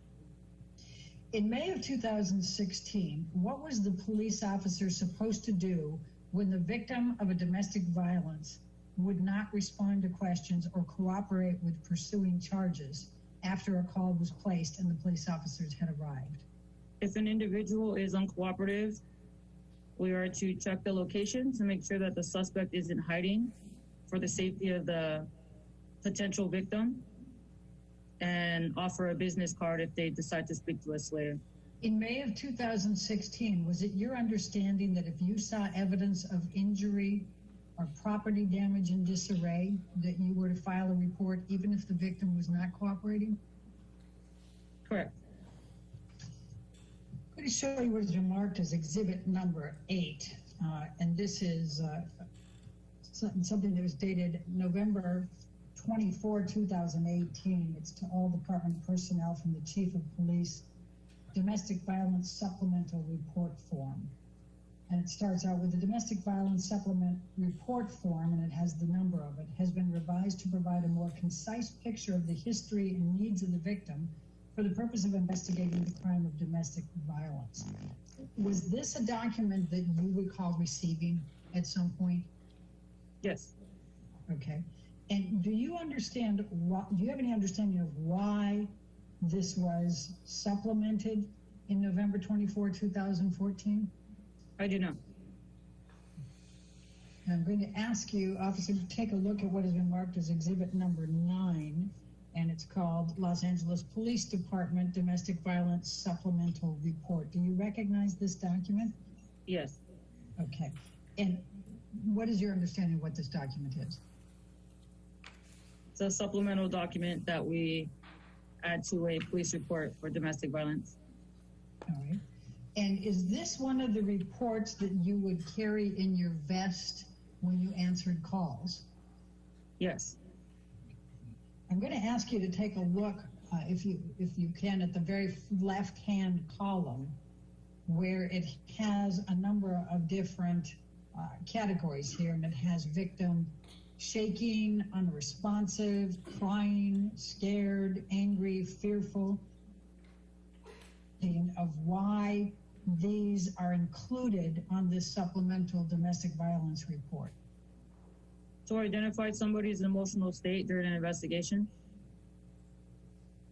In May of 2016, what was the police officer supposed to do when the victim of a domestic violence would not respond to questions or cooperate with pursuing charges after a call was placed and the police officers had arrived? If an individual is uncooperative, we are to check the location to make sure that the suspect is in hiding for the safety of the potential victim, and offer a business card if they decide to speak to us later. In May of 2016, was it your understanding that if you saw evidence of injury or property damage in disarray, that you were to file a report even if the victim was not cooperating? Correct. I'm going to show you what is marked as exhibit number 8. And this is something that was dated November 24, 2018. It's to all department personnel from the Chief of Police, Domestic Violence Supplemental Report Form. And it starts out with the Domestic Violence Supplement Report Form, and it has the number of it, has been revised to provide a more concise picture of the history and needs of the victim for the purpose of investigating the crime of domestic violence. Was this a document that you recall receiving at some point? Yes. Okay. And do you understand, do you have any understanding of why this was supplemented in November 24, 2014? I do not. I'm going to ask you, officer, to take a look at what has been marked as exhibit number 9, and it's called Los Angeles Police Department Domestic Violence Supplemental Report. Do you recognize this document? Yes. Okay. And what is your understanding of what this document is? It's a supplemental document that we add to a police report for domestic violence. All right. And is this one of the reports that you would carry in your vest when you answered calls? Yes. I'm going to ask you to take a look, if you can, at the very left-hand column, where it has a number of different categories here, and it has victim shaking, unresponsive, crying, scared, angry, fearful, of why these are included on this supplemental domestic violence report. To identify somebody's emotional state during an investigation.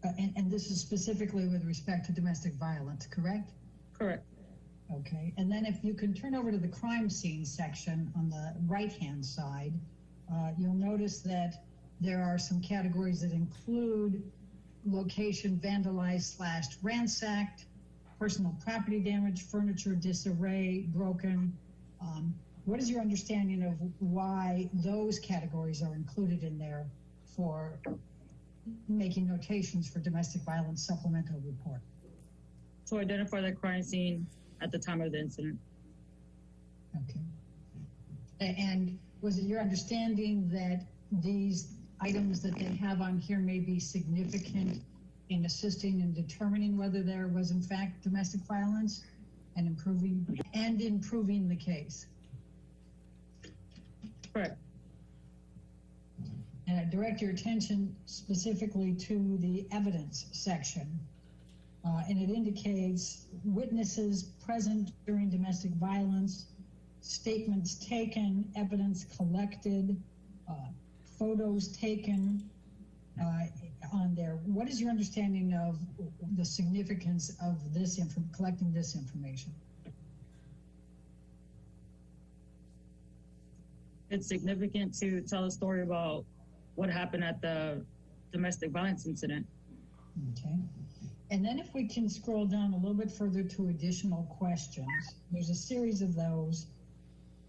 And this is specifically with respect to domestic violence, correct? Correct. Okay, and then if you can turn over to the crime scene section on the right-hand side, you'll notice that there are some categories that include location vandalized / ransacked, personal property damage, furniture disarray, broken. What is your understanding of why those categories are included in there for making notations for domestic violence supplemental report? To identify the crime scene at the time of the incident. Okay. And was it your understanding that these items that they have on here may be significant in assisting in determining whether there was in fact domestic violence and improving the case? Correct. And I direct your attention specifically to the evidence section. And it indicates witnesses present during domestic violence, statements taken, evidence collected, photos taken on there. What is your understanding of the significance of this collecting this information? It's significant to tell a story about what happened at the domestic violence incident. Okay. And then if we can scroll down a little bit further to additional questions, there's a series of those,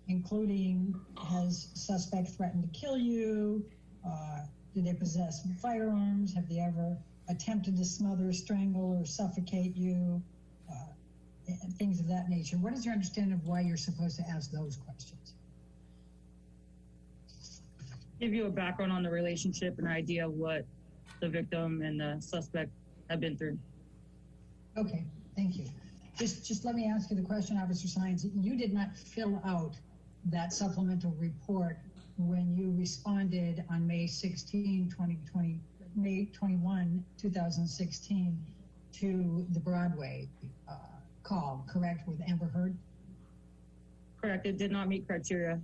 including, has suspect threatened to kill you? Do they possess firearms? Have they ever attempted to smother, strangle, or suffocate you? Things of that nature. What is your understanding of why you're supposed to ask those questions? Give you a background on the relationship, an idea of what the victim and the suspect have been through. Okay, thank you. Just let me ask you the question, Officer Sines. You did not fill out that supplemental report when you responded on May 21, 2016 to the Broadway call, correct, with Amber Heard? Correct, it did not meet criteria.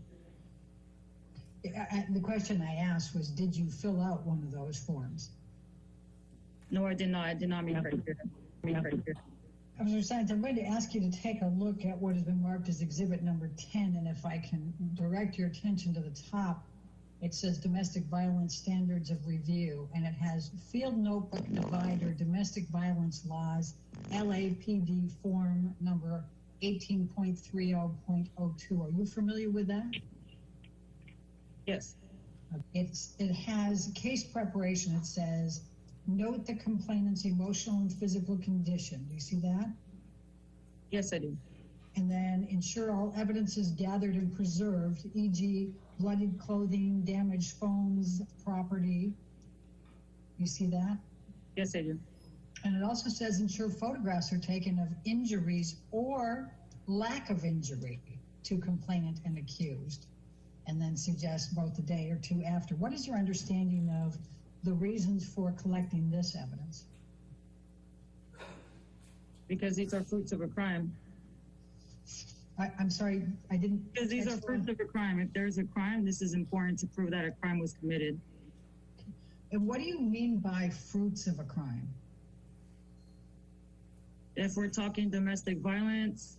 The question I asked was, did you fill out one of those forms? No, I did not. I did not meet criteria. Officer Sines, I'm going to ask you to take a look at what has been marked as exhibit number 10, and if I can direct your attention to the top, it says domestic violence standards of review, and it has field notebook divider, domestic violence laws, LAPD form number 18.30.02. Are you familiar with that? Yes. It has case preparation. It says, note the complainant's emotional and physical condition. Do you see that? Yes, I do. And then ensure all evidence is gathered and preserved, e.g. bloodied clothing, damaged phones, property. You see that? Yes, I do. And it also says ensure photographs are taken of injuries or lack of injury to complainant and accused, and then suggest both a day or two after. What is your understanding of the reasons for collecting this evidence? Because these are fruits of a crime. I'm sorry, I didn't... Because these are fruits of a crime. If there's a crime, this is important to prove that a crime was committed. And what do you mean by fruits of a crime? If we're talking domestic violence,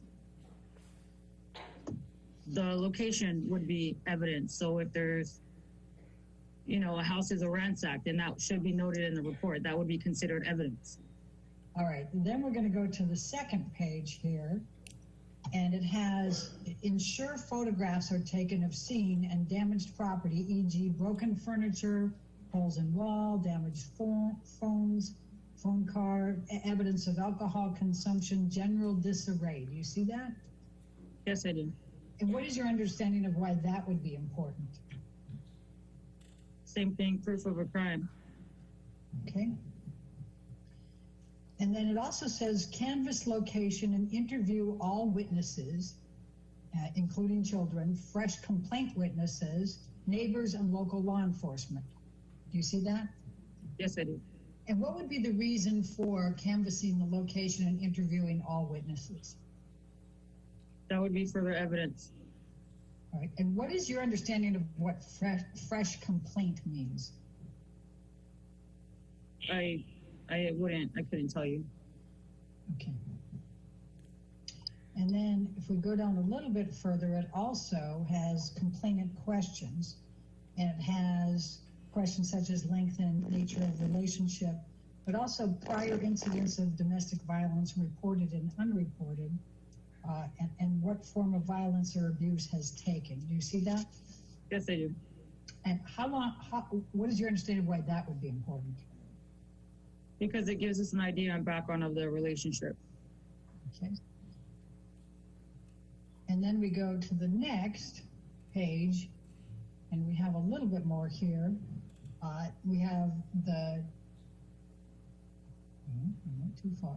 the location would be evidence. So if there's, a house is ransacked, and that should be noted in the report, that would be considered evidence. All right, and then we're going to go to the second page here, and it has ensure photographs are taken of scene and damaged property, e.g. broken furniture, holes in wall, damaged phones, phone card, evidence of alcohol consumption, general disarray. Do you see that? Yes, I do. And what is your understanding of why that would be important? Same thing, proof of a crime. Okay. And then it also says canvass location and interview all witnesses, including children, fresh complaint witnesses, neighbors, and local law enforcement. Do you see that? Yes, I do. And what would be the reason for canvassing the location and interviewing all witnesses? That would be further evidence. All right. And what is your understanding of what fresh complaint means? I couldn't tell you. Okay. And then if we go down a little bit further, it also has complainant questions, and it has questions such as length and nature of relationship, but also prior incidents of domestic violence reported and unreported, and what form of violence or abuse has taken. Do you see that? Yes, I do. And what is your understanding of why that would be important? Because it gives us an idea and background of the relationship. Okay. And then we go to the next page, and we have a little bit more here. We have the, not too far.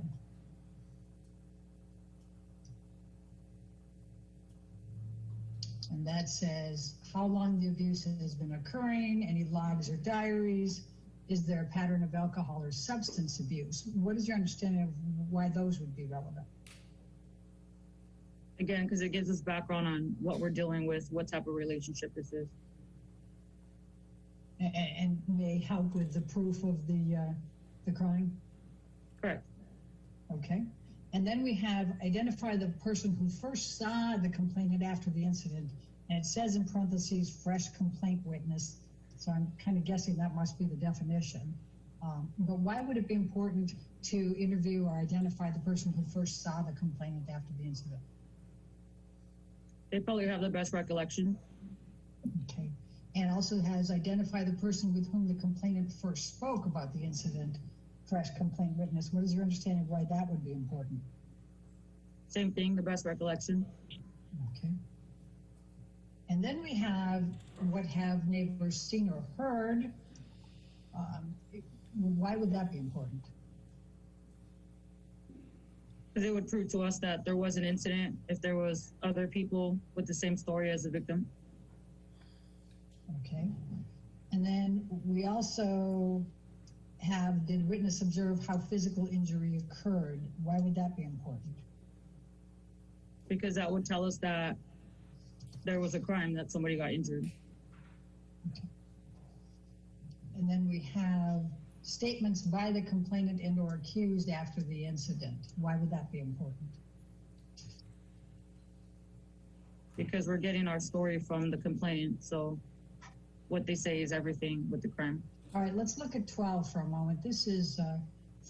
And that says how long the abuse has been occurring, any logs or diaries, is there a pattern of alcohol or substance abuse? What is your understanding of why those would be relevant? Again, because it gives us background on what we're dealing with, what type of relationship this is. And may help with the proof of the crime? Correct. Okay. And then we have identify the person who first saw the complainant after the incident. And it says in parentheses, fresh complaint witness. So I'm kind of guessing that must be the definition. But why would it be important to interview or identify the person who first saw the complainant after the incident? They probably have the best recollection. Okay. And also has identify the person with whom the complainant first spoke about the incident, fresh complaint witness. What is your understanding of why that would be important? Same thing, the best recollection. Okay. And then we have what have neighbors seen or heard. Why would that be important? Because it would prove to us that there was an incident if there was other people with the same story as the victim. Okay. And then we also have, did witness observe how physical injury occurred? Why would that be important? Because that would tell us that there was a crime, that somebody got injured. Okay. And then we have statements by the complainant and or accused after the incident. Why would that be important? Because we're getting our story from the complainant, so what they say is everything with the crime. All right, let's look at 12 for a moment. This is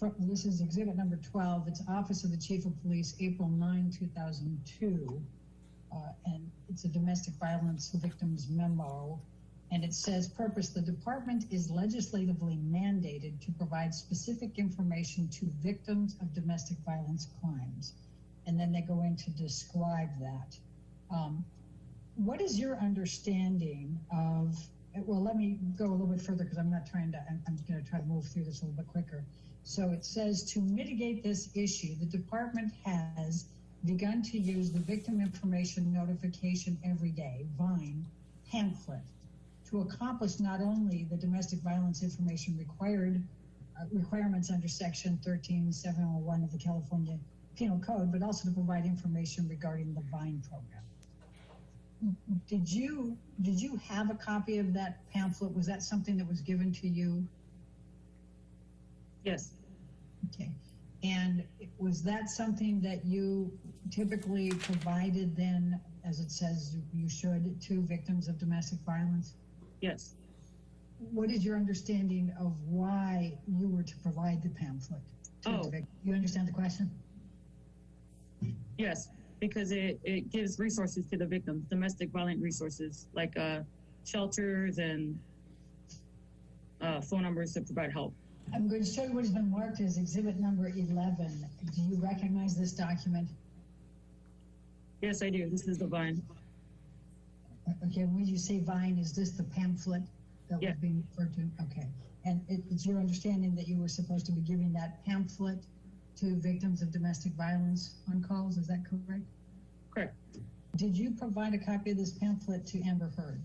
exhibit number 12. It's Office of the Chief of Police, April 9, 2002. And it's a domestic violence victims memo. And it says, purpose, the department is legislatively mandated to provide specific information to victims of domestic violence crimes. And then they go in to describe that. What is your understanding of, well, let me go a little bit further because I'm going to try to move through this a little bit quicker. So it says, to mitigate this issue, the department has begun to use the Victim Information Notification Every Day, VINE, pamphlet to accomplish not only the domestic violence information requirements under Section 13701 of the California Penal Code, but also to provide information regarding the VINE program. Did you have a copy of that pamphlet? Was that something that was given to you? Yes. Okay. And was that something that you typically provided then, as it says you should, to victims of domestic violence? Yes. What is your understanding of why you were to provide the pamphlet to the victim? You understand the question? Yes, because it gives resources to the victims, domestic violent resources, like shelters and phone numbers to provide help. I'm going to show you what has been marked as exhibit number 11. Do you recognize this document? Yes, I do. This is the vine. Okay, when you say vine, is this the pamphlet that Yeah. was being referred to? Okay. And it's your understanding that you were supposed to be giving that pamphlet to victims of domestic violence on calls, is that correct? Correct. Did you provide a copy of this pamphlet to Amber Heard?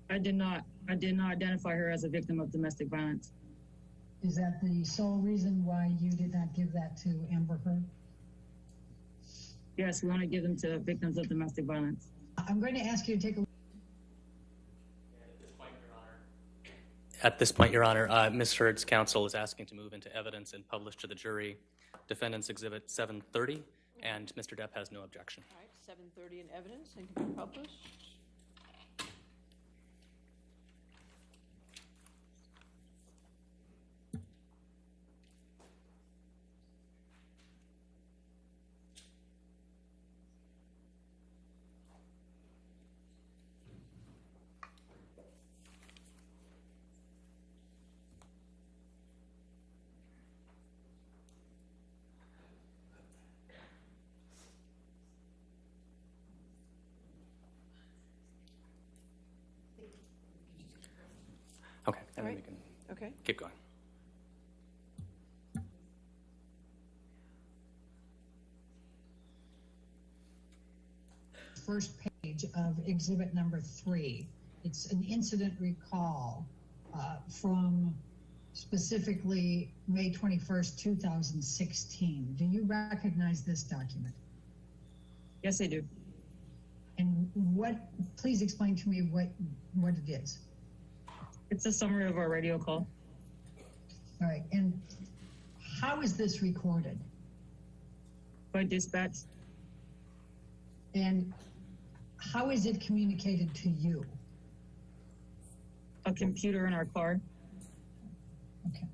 I did not identify her as a victim of domestic violence. Is that the sole reason why you did not give that to Amber Heard? Yes, we want to give them to victims of domestic violence. I'm going to ask you to take a At this point, Your Honor, Ms. Heard's counsel is asking to move into evidence and publish to the jury Defendant's Exhibit 730, and Mr. Depp has no objection. All right, 7:30 in evidence and can be published. Okay, and then All we right. can Okay. keep going. first page of exhibit number 3. It's an incident recall from specifically May 21st, 2016. Do you recognize this document? Yes, I do. And please explain to me what it is. It's a summary of our radio call. All right, and how is this recorded? By dispatch. And how is it communicated to you? A computer in our car. Okay.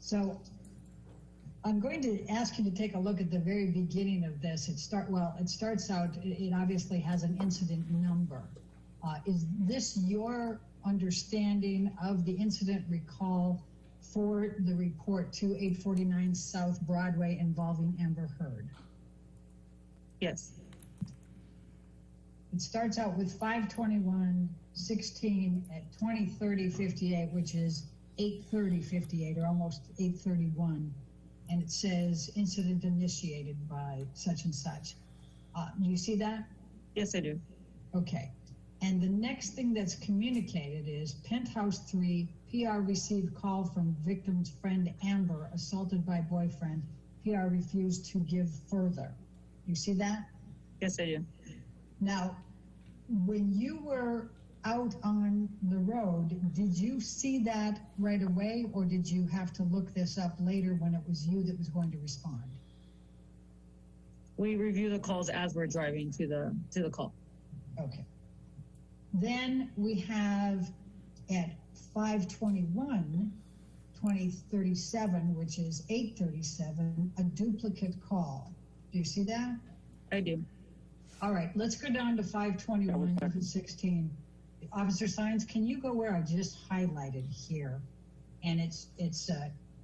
So I'm going to ask you to take a look at the very beginning of this. It starts out, it obviously has an incident number. Is this your understanding of the incident recall for the report to 849 South Broadway involving Amber Heard? Yes. It starts out with 5/21/16 at 20:30:58, which is 8:30:58 or almost 8:31, and it says incident initiated by such and such. Do you see that? Yes, I do. Okay. And the next thing that's communicated is Penthouse 3, PR received call from victim's friend Amber, assaulted by boyfriend. PR refused to give further. You see that? Yes, I do. Now, when you were out on the road, did you see that right away, or did you have to look this up later when it was you that was going to respond? We review the calls as we're driving to the call. Okay. Then we have at 5/21/2037, which is 8:37, a duplicate call. Do you see that? I do. All right, let's go down to 5/21/16. Officer Sines, can you go where I just highlighted here? And it's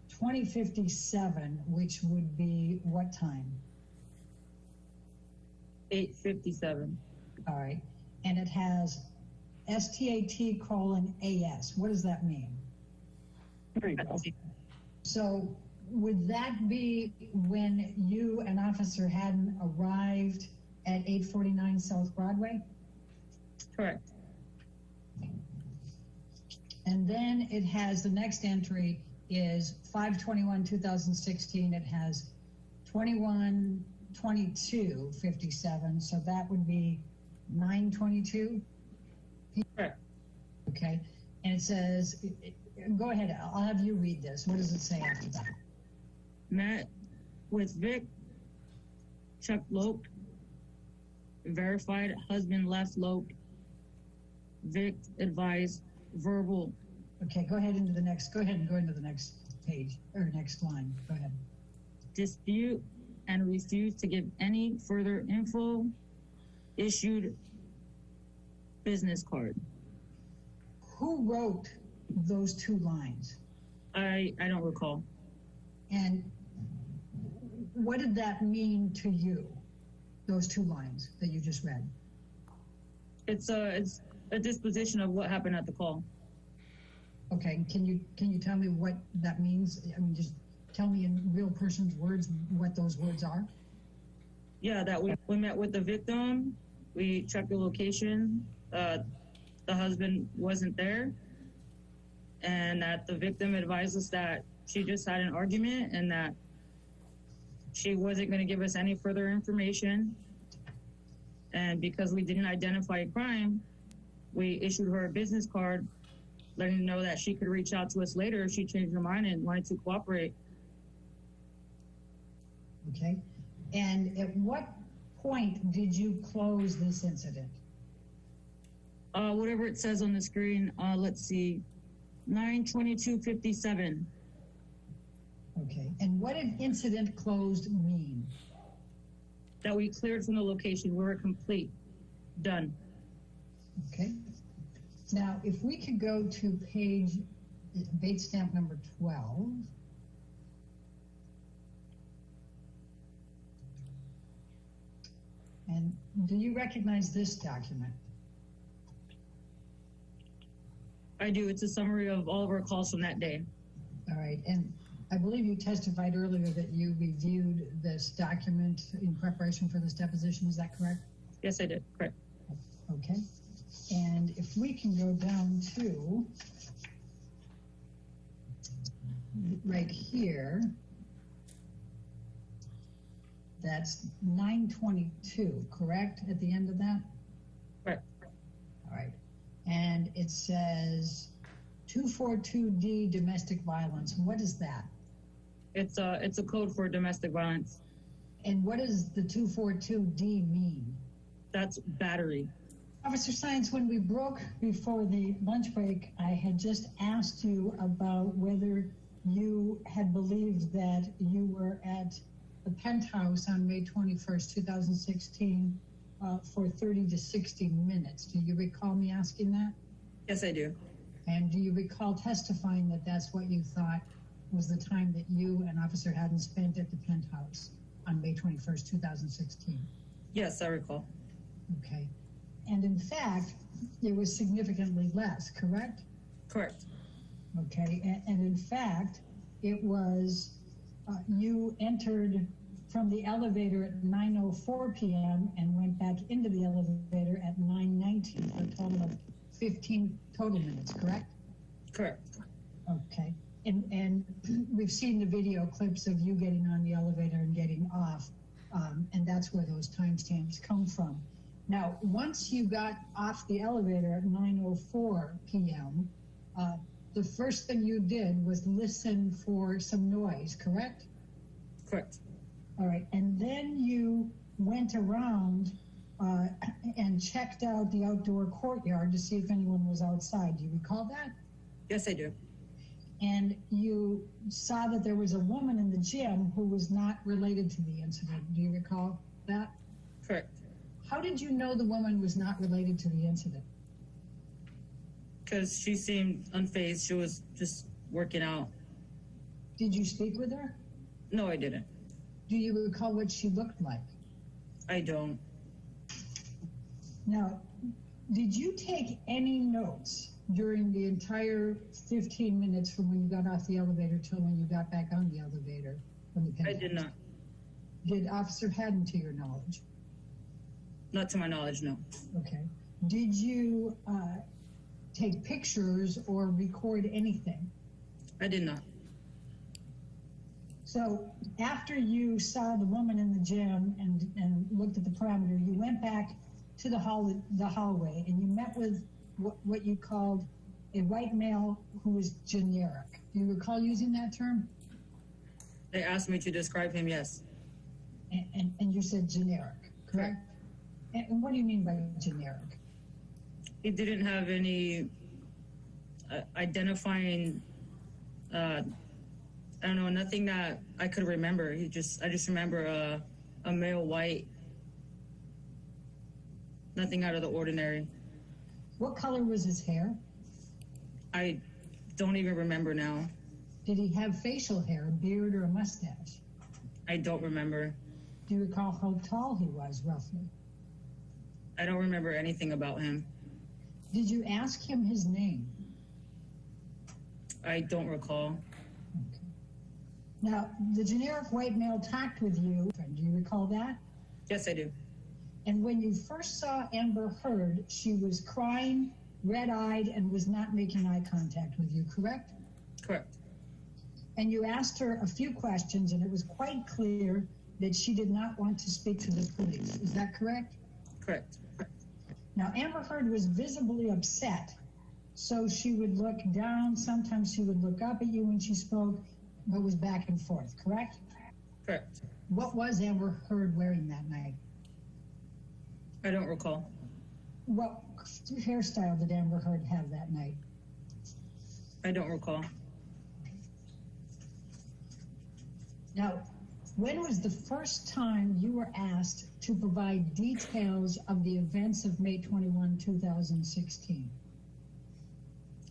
20:57, which would be what time? 8:57. All right, and it has STAT:(AS). What does that mean? There you go. So would that be when you and Officer Haddon arrived at 849 South Broadway? Correct. And then it has, the next entry is 5/21/2016. It has 21/22/57. So that would be 9/22. Correct. Okay. And it says, go ahead. I'll have you read this. What does it say after that? Met with Vic, Chuck loped, verified husband left loped, Vic advised verbal. Okay, go ahead and go into the next page or next line. Go ahead. Dispute and refuse to give any further info, issued business card. Who wrote those two lines? I don't recall. And what did that mean to you, those two lines that you just read? It's a disposition of what happened at the call. Okay, can you tell me what that means? I mean, just tell me in real person's words what those words are. Yeah, that we met with the victim. We checked the location. The husband wasn't there, and that the victim advised us that she just had an argument and that she wasn't going to give us any further information. And because we didn't identify a crime, we issued her a business card letting her know that she could reach out to us later if she changed her mind and wanted to cooperate. Okay. And at what point did you close this incident? Whatever it says on the screen, let's see, 9/22/57. Okay. And what did incident closed mean? That we cleared from the location. We were complete. Done. Okay. Now, if we could go to page Bates stamp number 12. And do you recognize this document? I do. It's a summary of all of our calls from that day. All right. And I believe you testified earlier that you reviewed this document in preparation for this deposition. Is that correct? Yes, I did. Correct. Okay. And if we can go down to right here, that's 9/22, correct? At the end of that? Correct. All right. And it says 242D domestic violence. What is that? It's a code for domestic violence. And what does the 242D mean? That's battery. Officer Science, when we broke before the lunch break, I had just asked you about whether you had believed that you were at the Penthouse on May 21st, 2016 for 30 to 60 minutes. Do you recall me asking that? Yes, I do. And do you recall testifying that that's what you thought was the time that you and Officer Haddon spent at the Penthouse on May 21st, 2016? Yes, I recall. Okay. And in fact, it was significantly less, correct? Correct. Okay. And in fact, it was, you entered from the elevator at 9:04 p.m. and went back into the elevator at 9:19 for a total of 15 total minutes, correct? Correct. Okay. And we've seen the video clips of you getting on the elevator and getting off, and that's where those timestamps come from. Now, once you got off the elevator at 9:04 p.m., the first thing you did was listen for some noise, correct? Correct. All right. And then you went around and checked out the outdoor courtyard to see if anyone was outside. Do you recall that? Yes, I do. And you saw that there was a woman in the gym who was not related to the incident. Do you recall that? Correct. How did you know the woman was not related to the incident? Because she seemed unfazed. She was just working out. Did you speak with her? No, I didn't. Do you recall what she looked like? I don't. Now, did you take any notes during the entire 15 minutes from when you got off the elevator till when you got back on the elevator from the Penthouse? I did not. Did Officer Haddon, to your knowledge? Not to my knowledge, no. Okay. Did you take pictures or record anything? I did not. So after you saw the woman in the gym and looked at the perimeter, you went back to the hallway and you met with what you called a white male who was generic. Do you recall using that term? They asked me to describe him, yes. And you said generic, correct? And what do you mean by generic? He didn't have any identifying, I don't know, nothing that I could remember. I just remember a male white, nothing out of the ordinary. What color was his hair? I don't even remember now. Did he have facial hair, a beard, or a mustache? I don't remember. Do you recall how tall he was, roughly? I don't remember anything about him. Did you ask him his name? I don't recall. Okay. Now, the generic white male talked with you. Do you recall that? Yes, I do. And when you first saw Amber Heard, she was crying, red-eyed, and was not making eye contact with you, correct? Correct. And you asked her a few questions, and it was quite clear that she did not want to speak to the police. Is that correct? Correct. Now, Amber Heard was visibly upset, so she would look down. Sometimes she would look up at you when she spoke, but was back and forth, correct? Correct. What was Amber Heard wearing that night? I don't recall. What hairstyle did Amber Heard have that night? I don't recall. Now, when was the first time you were asked to provide details of the events of May 21, 2016?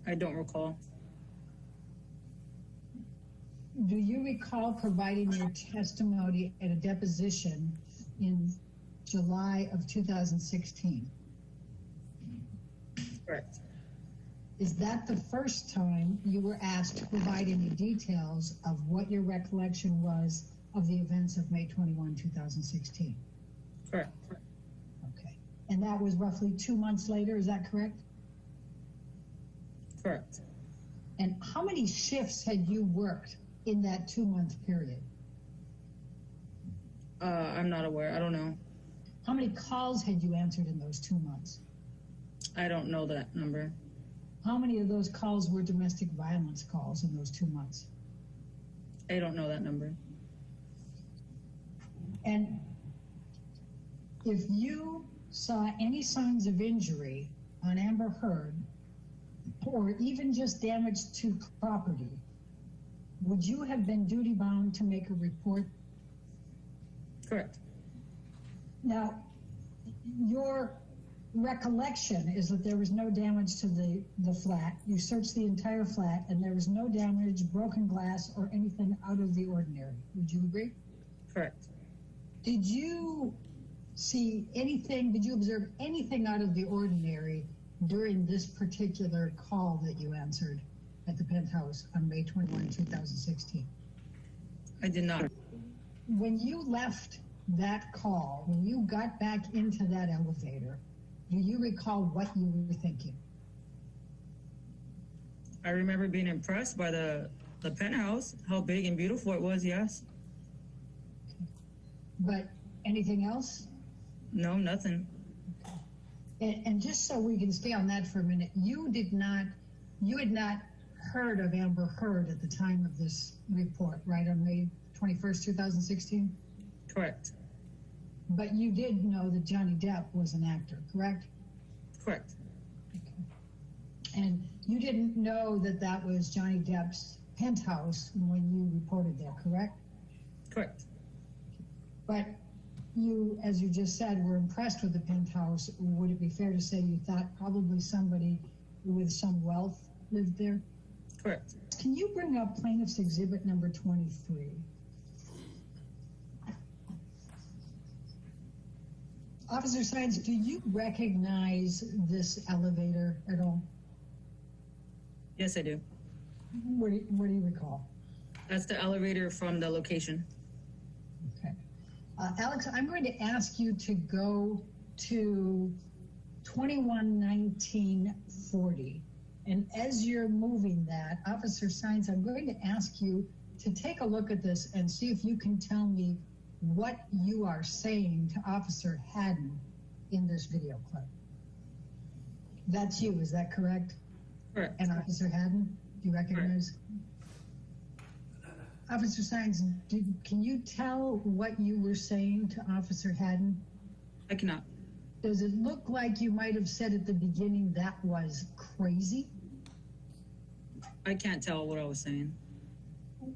I don't recall. Do you recall providing your testimony at a deposition in July of 2016? Correct. Is that the first time you were asked to provide any details of what your recollection was of the events of May 21, 2016? Correct. Okay. And that was roughly 2 months later, is that correct? Correct. And how many shifts had you worked in that 2-month period? I'm not aware. I don't know. How many calls had you answered in those 2 months? I don't know that number. How many of those calls were domestic violence calls in those 2 months? I don't know that number. And if you saw any signs of injury on Amber Heard, or even just damage to property, would you have been duty bound to make a report? Correct. Now, your recollection is that there was no damage to the flat. You searched the entire flat and there was no damage, broken glass, or anything out of the ordinary. Would you agree? Correct. Did you see anything, did you observe anything out of the ordinary during this particular call that you answered at the Penthouse on May 21, 2016? I did not. When you left that call, when you got back into that elevator, do you recall what you were thinking? I remember being impressed by the penthouse, how big and beautiful it was, yes. But anything else? No, nothing. And just so we can stay on that for a minute, you had not heard of Amber Heard at the time of this report, right, on May 21st, 2016? Correct. But you did know that Johnny Depp was an actor, correct? Correct. Okay. And you didn't know that that was Johnny Depp's penthouse when you reported there, correct? Correct. But you, as you just said, were impressed with the penthouse. Would it be fair to say you thought probably somebody with some wealth lived there? Correct. Can you bring up plaintiff's exhibit number 23? Officer Sines, do you recognize this elevator at all? Yes, I do. What do you recall? That's the elevator from the location. Okay. Alex, I'm going to ask you to go to 211940. And as you're moving that, Officer Sines, I'm going to ask you to take a look at this and see if you can tell me what you are saying to Officer Haddon in this video clip. That's you, is that correct? Correct. And Officer Haddon, do you recognize? Correct. Officer Sines, can you tell what you were saying to Officer Haddon? I cannot. Does it look like you might have said at the beginning that was crazy? I can't tell what I was saying.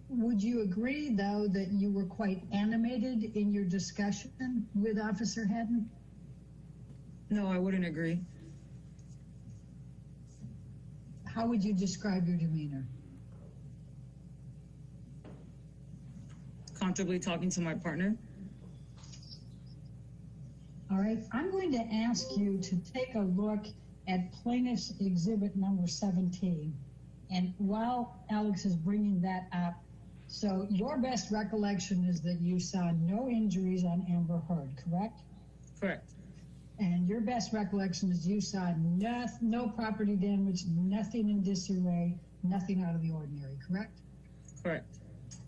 Would you agree, though, that you were quite animated in your discussion with Officer Haddon? No, I wouldn't agree. How would you describe your demeanor? comfortably talking to my partner. All right, I'm going to ask you to take a look at plaintiff's exhibit number 17. And while Alex is bringing that up, so your best recollection is that you saw no injuries on Amber Heard, correct? Correct. And your best recollection is you saw no property damage, nothing in disarray, nothing out of the ordinary, correct? Correct.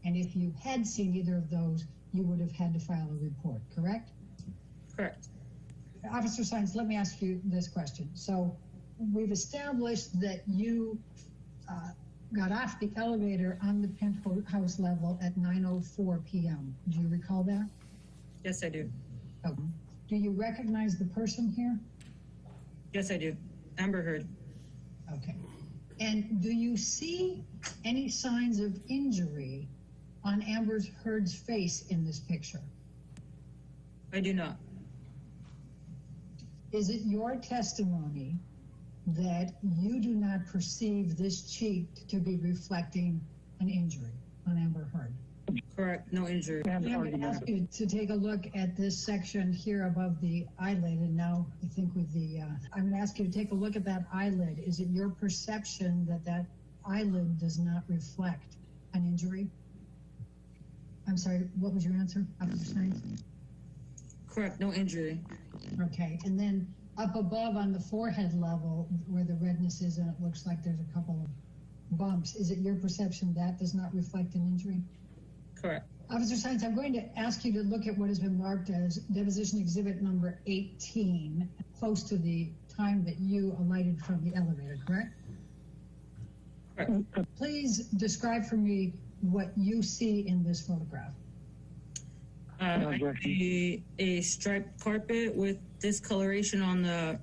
And if you had seen either of those, you would have had to file a report, correct? Correct. Officer Sines, let me ask you this question. So we've established that you got off the elevator on the penthouse level at 9:04 p.m. Do you recall that? Yes, I do. Okay. Do you recognize the person here? Yes, I do. Amber Heard. Okay. And do you see any signs of injury on Amber Heard's face in this picture? I do not. Is it your testimony that you do not perceive this cheat to be reflecting an injury on Amber Heard? Correct. No injury. I'm going to ask you to take a look at this section here above the eyelid, and now I think with the, I'm going to ask you to take a look at that eyelid. Is it your perception that that eyelid does not reflect an injury? I'm sorry, what was your answer, Officer Sines? Correct. No injury. Okay, and then up above on the forehead level where the redness is and it looks like there's a couple of bumps, is it your perception that does not reflect an injury? Correct. Officer Sines, I'm going to ask you to look at what has been marked as deposition exhibit number 18, close to the time that you alighted from the elevator, correct? Correct. Please describe for me what you see in this photograph. I see a striped carpet with discoloration on the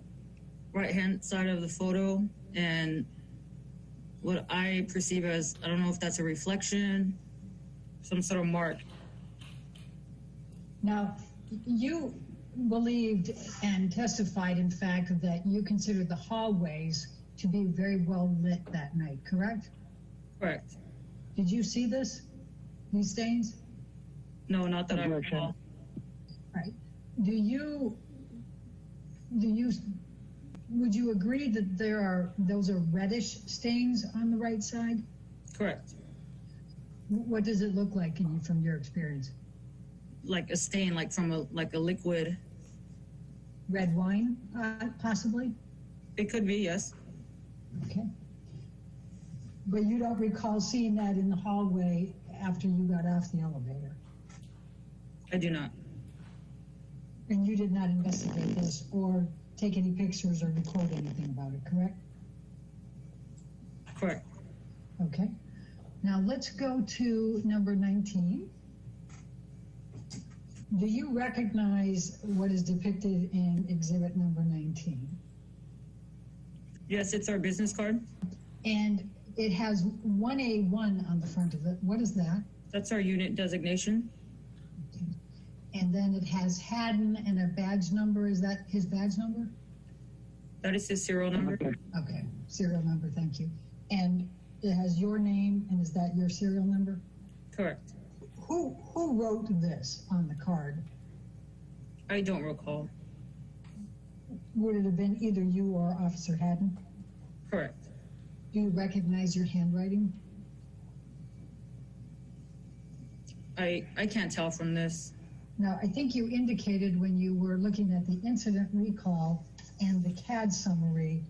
right-hand side of the photo, and what I perceive as, I don't know if that's a reflection, some sort of mark. Now, you believed and testified, in fact, that you considered the hallways to be very well lit that night, correct? Correct. Did you see this, these stains? No, not that I recall. Right. Would you agree that those are reddish stains on the right side? Correct. What does it look like from your experience? Like a stain, like from a liquid. Red wine, possibly? It could be, yes. Okay. But you don't recall seeing that in the hallway after you got off the elevator? I do not. And you did not investigate this or take any pictures or record anything about it, correct? Correct. Okay. Now let's go to number 19. Do you recognize what is depicted in exhibit number 19? Yes, it's our business card. And it has 1A1 on the front of it. What is that? That's our unit designation. Okay. And then it has Haddon and a badge number. Is that his badge number? That is his serial number. Okay, serial number, thank you. And it has your name, and is that your serial number? Correct. Who wrote this on the card? I don't recall. Would it have been either you or Officer Haddon? Correct. Do you recognize your handwriting? I can't tell from this. Now, I think you indicated when you were looking at the incident recall and the CAD summary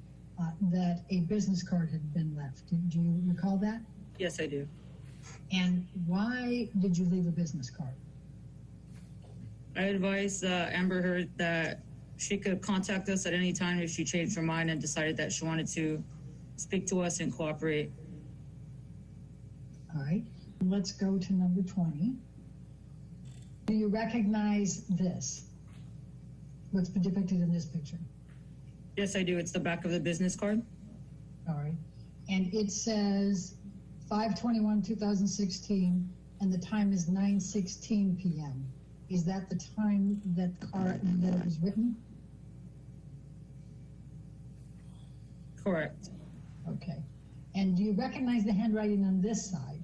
that a business card had been left. Do you recall that? Yes, I do. And why did you leave a business card? I advised Amber Heard that she could contact us at any time if she changed her mind and decided that she wanted to speak to us and cooperate. All right, let's go to number 20. Do you recognize this? What's depicted in this picture? Yes, I do. It's the back of the business card. All right, and it says 5/21/2016, and the time is 9:16 p.m. Is that the time that it was written? Correct. Okay. And do you recognize the handwriting on this side?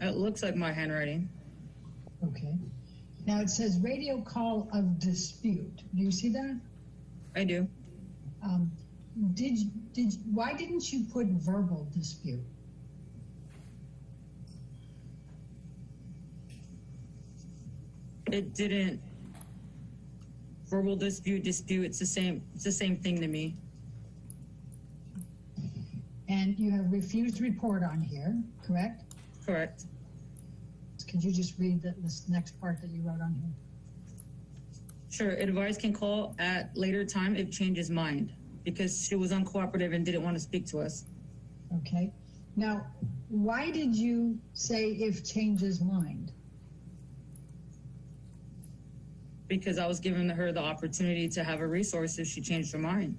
It looks like my handwriting. Okay. Now it says radio call of dispute. Do you see that? I do. Why didn't you put verbal dispute? It didn't. Verbal dispute. It's the same thing to me. And you have refused report on here, correct? Correct. Could you just read this next part that you wrote on here? Sure. Advice can call at later time if changes mind, because she was uncooperative and didn't want to speak to us. Okay. Now, why did you say if changes mind? Because I was giving her the opportunity to have a resource if she changed her mind.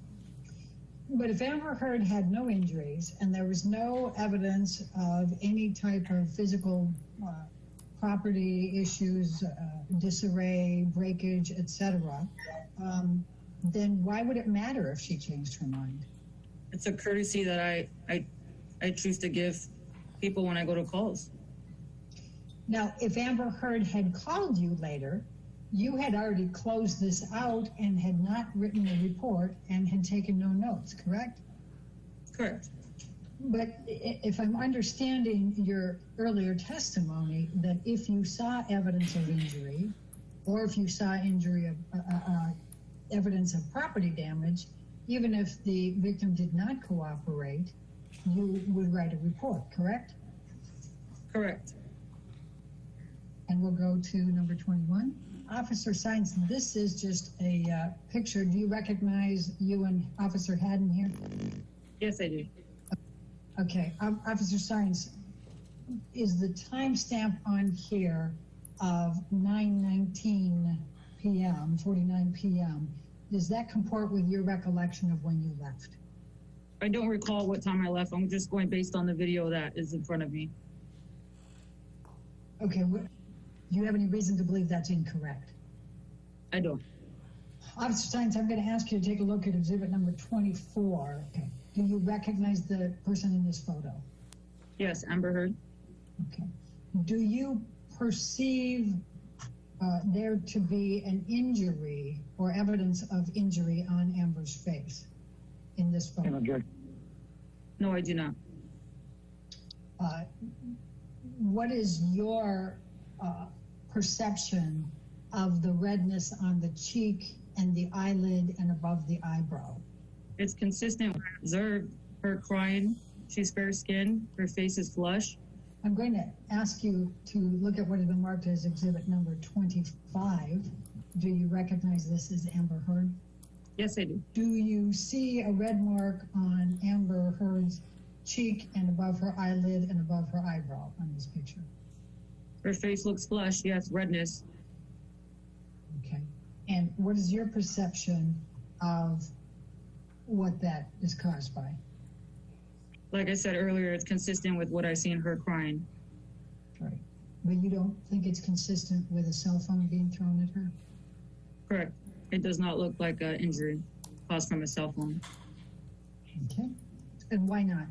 But if Amber Heard had no injuries and there was no evidence of any type of physical property issues, disarray, breakage, etc., then why would it matter if she changed her mind? It's a courtesy that I choose to give people when I go to calls. Now, if Amber Heard had called you later, you had already closed this out and had not written a report and had taken no notes, correct? Correct. But if I'm understanding your earlier testimony, that if you saw evidence of injury, or if you saw injury of evidence of property damage, even if the victim did not cooperate, you would write a report, correct? Correct. And we'll go to number 21. Officer Science, this is just a picture. Do you recognize you and Officer Haddon here? Yes, I do. Okay, Officer Science, is the timestamp on here of 9:19 p.m., 49 p.m., does that comport with your recollection of when you left? I don't recall what time I left. I'm just going based on the video that is in front of me. Okay, do you have any reason to believe that's incorrect? I don't. Officer Science, I'm going to ask you to take a look at exhibit number 24. Okay. Do you recognize the person in this photo? Yes, Amber Heard. Okay. Do you perceive there to be an injury or evidence of injury on Amber's face in this photo? No, I do not. What is your perception of the redness on the cheek and the eyelid and above the eyebrow? It's consistent. I observed her crying. She's fair-skinned. Her face is flush. I'm going to ask you to look at what has been marked as exhibit number 25. Do you recognize this as Amber Heard? Yes, I do. Do you see a red mark on Amber Heard's cheek and above her eyelid and above her eyebrow on this picture? Her face looks flush. Yes, redness. Okay. And what is your perception of what that is caused by? Like I said earlier, it's consistent with what I see in her crying. Right. But you don't think it's consistent with a cell phone being thrown at her? Correct. It does not look like an injury caused from a cell phone. Okay. And why not?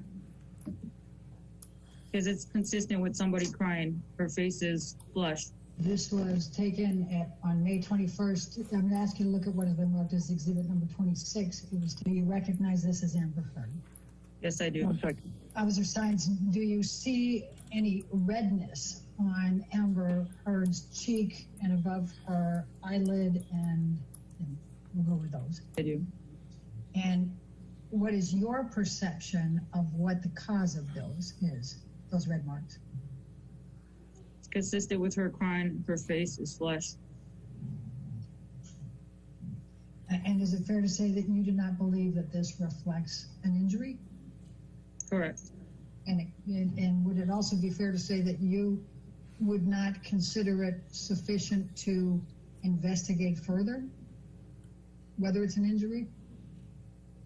Because it's consistent with somebody crying. Her face is flush. This was taken on May 21st. I'm going to ask you to look at what has been marked as exhibit number 26. Do you recognize this as Amber Heard? Yes, I do. Officer Science, do you see any redness on Amber Heard's cheek and above her eyelid? And we'll go with those. I do. And what is your perception of what the cause of those is, those red marks? It's consistent with her crying. Her face is flush. And is it fair to say that you do not believe that this reflects an injury? Correct. And would it also be fair to say that you would not consider it sufficient to investigate further, whether it's an injury?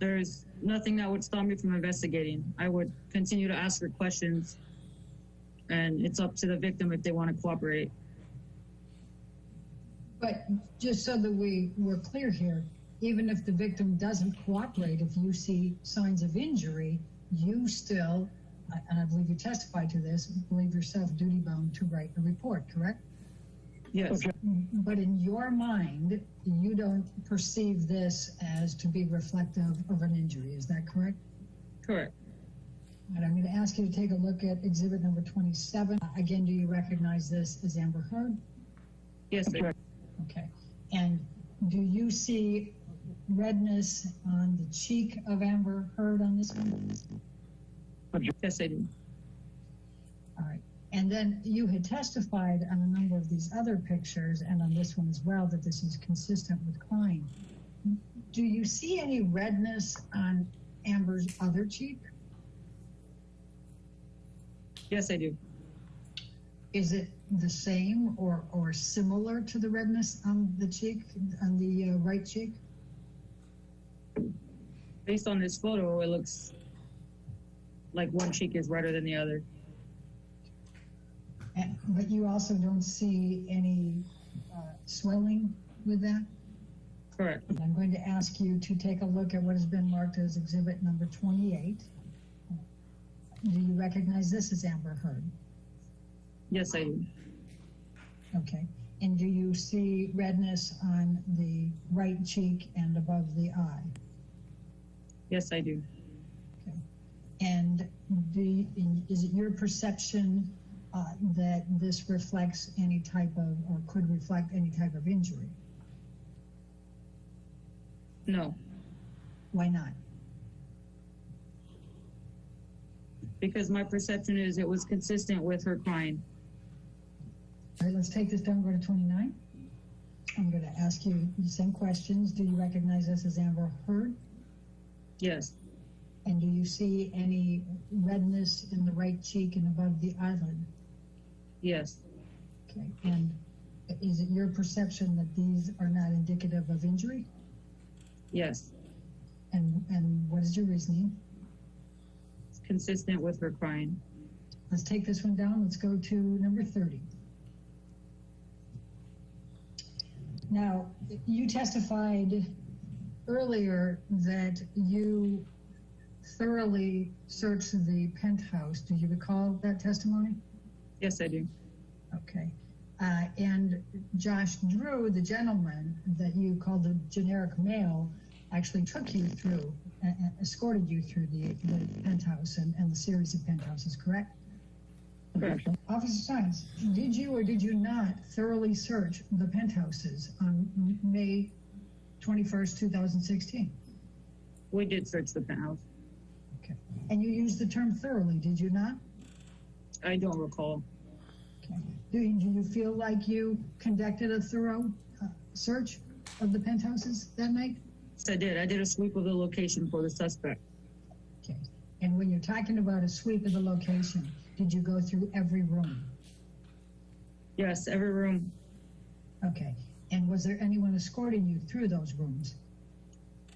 There's nothing that would stop me from investigating. I would continue to ask her questions, and it's up to the victim if they want to cooperate. But just so that we're clear here, even if the victim doesn't cooperate, if you see signs of injury, you still and I believe you testified to this, believe yourself duty-bound to write a report, correct? Yes. But in your mind, you don't perceive this as to be reflective of an injury, is that correct? Correct. And I'm going to ask you to take a look at exhibit number 27. Again, do you recognize this as Amber Heard? Yes, sir. Okay. And do you see redness on the cheek of Amber Heard on this one? Yes, I do. All right. And then you had testified on a number of these other pictures and on this one as well that this is consistent with crime. Do you see any redness on Amber's other cheek? Yes, I do. Is it the same or similar to the redness on the cheek, on the right cheek? Based on this photo, it looks like one cheek is redder than the other. But you also don't see any swelling with that? Correct. I'm going to ask you to take a look at what has been marked as exhibit number 28. Do you recognize this as Amber Heard? Yes, I do. Okay. And do you see redness on the right cheek and above the eye? Yes, I do. Okay. And is it your perception that this reflects any type of, or could reflect any type of injury? No, Why not? because my perception is it was consistent with her crying. All right, let's take this down, go to 29. I'm going to ask you the same questions. Do you recognize this as Amber Heard? Yes. And do you see any redness in the right cheek and above the eyelid? Yes. Okay. And is it your perception that these are not indicative of injury? Yes. And what is your reasoning? It's consistent with her crying. Let's take this one down. Let's go to number 30. Now, you testified earlier that you thoroughly searched the penthouse. Do you recall that testimony? Yes, I do. Okay. And Josh Drew, the gentleman that you called the generic male, actually took you through, escorted you through the penthouse and the series of penthouses, correct? Correct. Officer Science, did you or did you not thoroughly search the penthouses on May 21st, 2016? We did search the penthouse. Okay. And you used the term thoroughly, did you not? I don't recall. Okay. Do you feel like you conducted a thorough search of the penthouses that night? Yes, I did. I did a sweep of the location for the suspect. Okay. And when you're talking about a sweep of the location, did you go through every room? Yes, every room. Okay. And was there anyone escorting you through those rooms?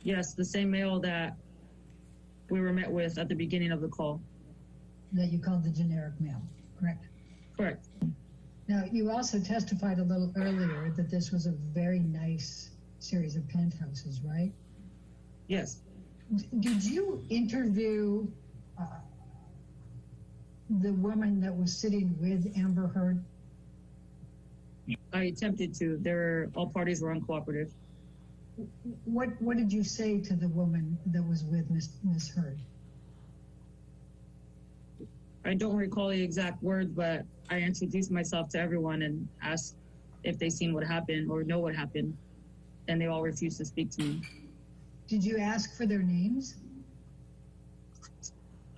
Yes, the same male that we were met with at the beginning of the call. That you called the generic male, correct? Correct. Now, you also testified a little earlier that this was a very nice series of penthouses, right? Yes. Did you interview the woman that was sitting with Amber Heard? I attempted to. All parties were uncooperative. What did you say to the woman that was with Miss Heard? I don't recall the exact words, but I introduced myself to everyone and asked if they seen what happened or know what happened, and they all refused to speak to me. Did you ask for their names?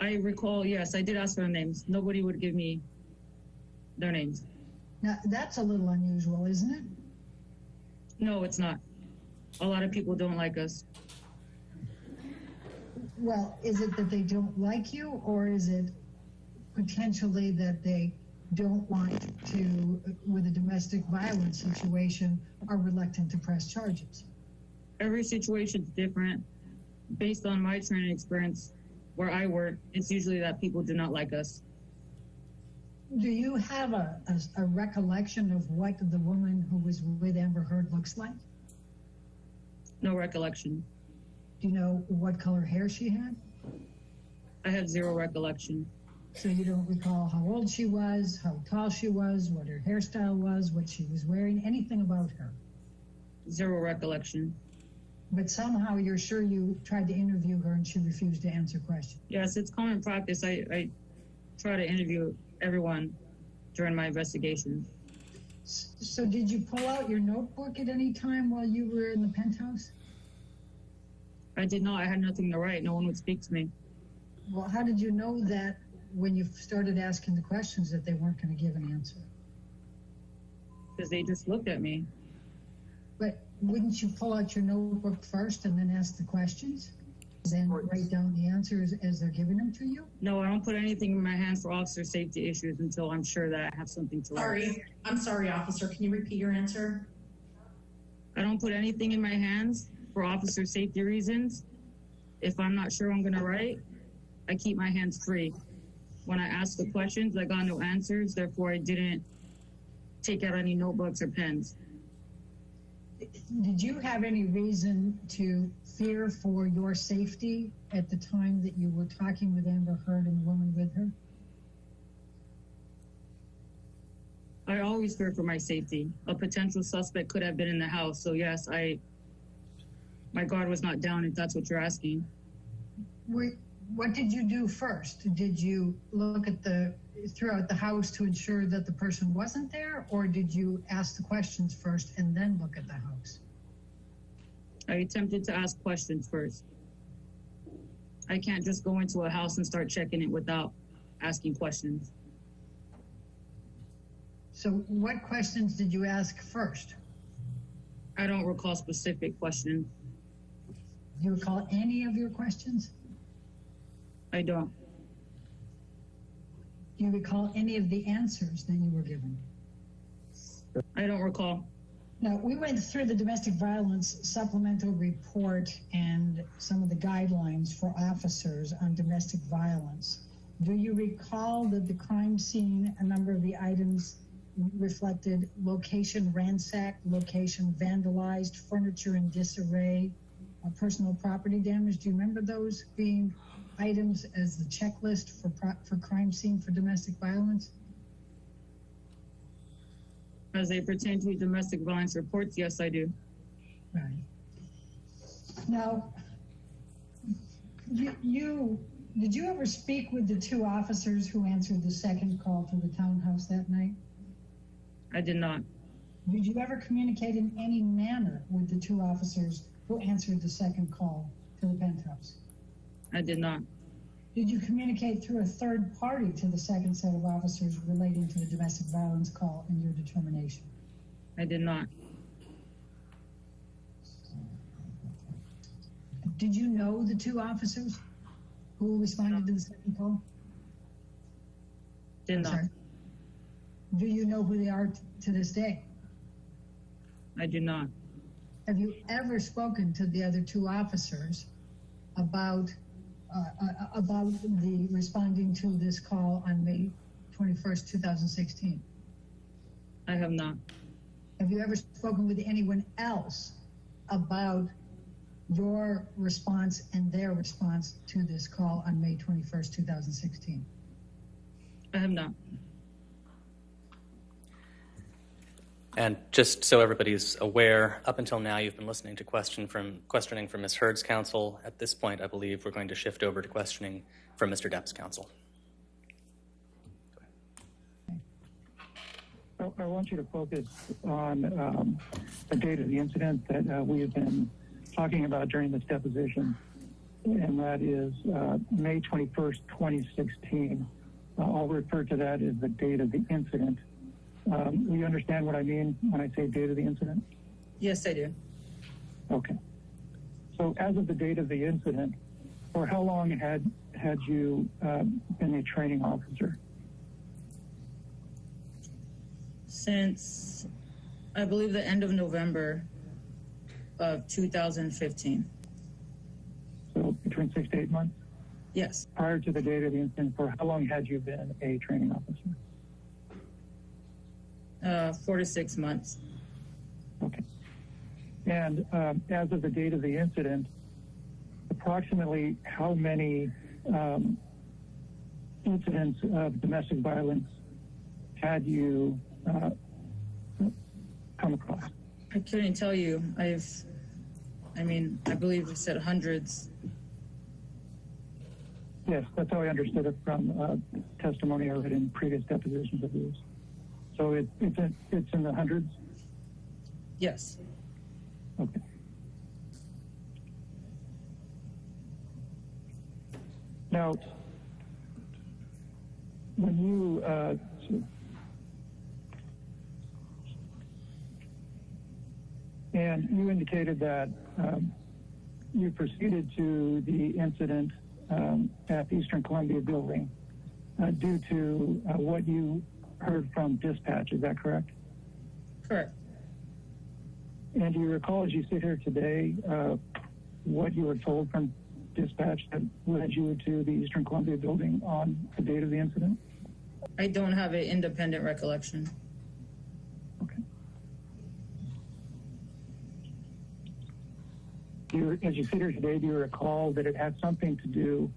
I recall, yes, I did ask for their names. Nobody would give me their names. Now, that's a little unusual, isn't it? No, it's not. A lot of people don't like us. Well, is it that they don't like you, or is it potentially that they don't want to, with a domestic violence situation, are reluctant to press charges? Every situation's different. Based on my training experience, where I work, it's usually that people do not like us. Do you have a recollection of what the woman who was with Amber Heard looks like? No recollection. Do you know what color hair she had? I have zero recollection. So you don't recall how old she was, how tall she was, what her hairstyle was, what she was wearing, anything about her. Zero recollection. But somehow you're sure you tried to interview her and she refused to answer questions. Yes, it's common practice. I try to interview everyone during my investigation. So did you pull out your notebook at any time while you were in the penthouse? I did not. I had nothing to write. No one would speak to me. Well, how did you know that when you started asking the questions that they weren't going to give an answer? Because they just looked at me. But wouldn't you pull out your notebook first and then ask the questions? Then write down the answers as they're giving them to you? No, I don't put anything in my hands for officer safety issues until I'm sure that I have something to write. I'm sorry, officer. Can you repeat your answer? I don't put anything in my hands for officer safety reasons. If I'm not sure I'm going to write, I keep my hands free. When I ask the questions, I got no answers. Therefore, I didn't take out any notebooks or pens. Did you have any reason to fear for your safety at the time that you were talking with Amber Heard and the woman with her? I always fear for my safety. A potential suspect could have been in the house. So yes, my guard was not down, if that's what you're asking. What did you do first? Did you look at throughout the house to ensure that the person wasn't there, or did you ask the questions first and then look at the house? I attempted to ask questions first. I can't just go into a house and start checking it without asking questions. So what questions did you ask first? I don't recall specific questions. Do you recall any of your questions? I don't. Do you recall any of the answers that you were given? I don't recall. Now, we went through the domestic violence supplemental report and some of the guidelines for officers on domestic violence. Do you recall that the crime scene, a number of the items reflected location ransacked, location vandalized, furniture in disarray, personal property damage? Do you remember those being items as the checklist for crime scene for domestic violence? As they pertain to domestic violence reports, yes, I do. Right. Now, did you ever speak with the two officers who answered the second call to the townhouse that night? I did not. Did you ever communicate in any manner with the two officers who answered the second call to the penthouse? I did not. Did you communicate through a third party to the second set of officers relating to the domestic violence call and your determination? I did not. Did you know the two officers who responded to the second call? Did not. Do you know who they are to this day? I do not. Have you ever spoken to the other two officers about the responding to this call on May 21st, 2016? I have not. Have you ever spoken with anyone else about your response and their response to this call on May 21st, 2016? I have not. And just so everybody's aware, up until now you've been listening to questioning from Ms. Heard's counsel. At this point, I believe we're going to shift over to questioning from Mr. Depp's counsel. I want you to focus on the date of the incident that we have been talking about during this deposition, and that is May 21st, 2016. I'll refer to that as the date of the incident. Will you understand what I mean when I say date of the incident? Yes, I do. Okay. So as of the date of the incident, for how long had you been a training officer? Since, I believe, the end of November of 2015. So between 6 to 8 months? Yes. Prior to the date of the incident, for how long had you been a training officer? 4 to 6 months. Okay. And as of the date of the incident, approximately how many incidents of domestic violence had you come across? I couldn't tell you. I believe you said hundreds. Yes, that's how I understood it from testimony I read in previous depositions of yours. So it's in the hundreds? Yes. Okay. Now, when you and you indicated that you proceeded to the incident at the Eastern Columbia building due to what you heard from dispatch, is that correct? Correct. And do you recall, as you sit here today, what you were told from dispatch that led you to the Eastern Columbia building on the date of the incident? I don't have an independent recollection. Okay. As you sit here today, do you recall that it had something to do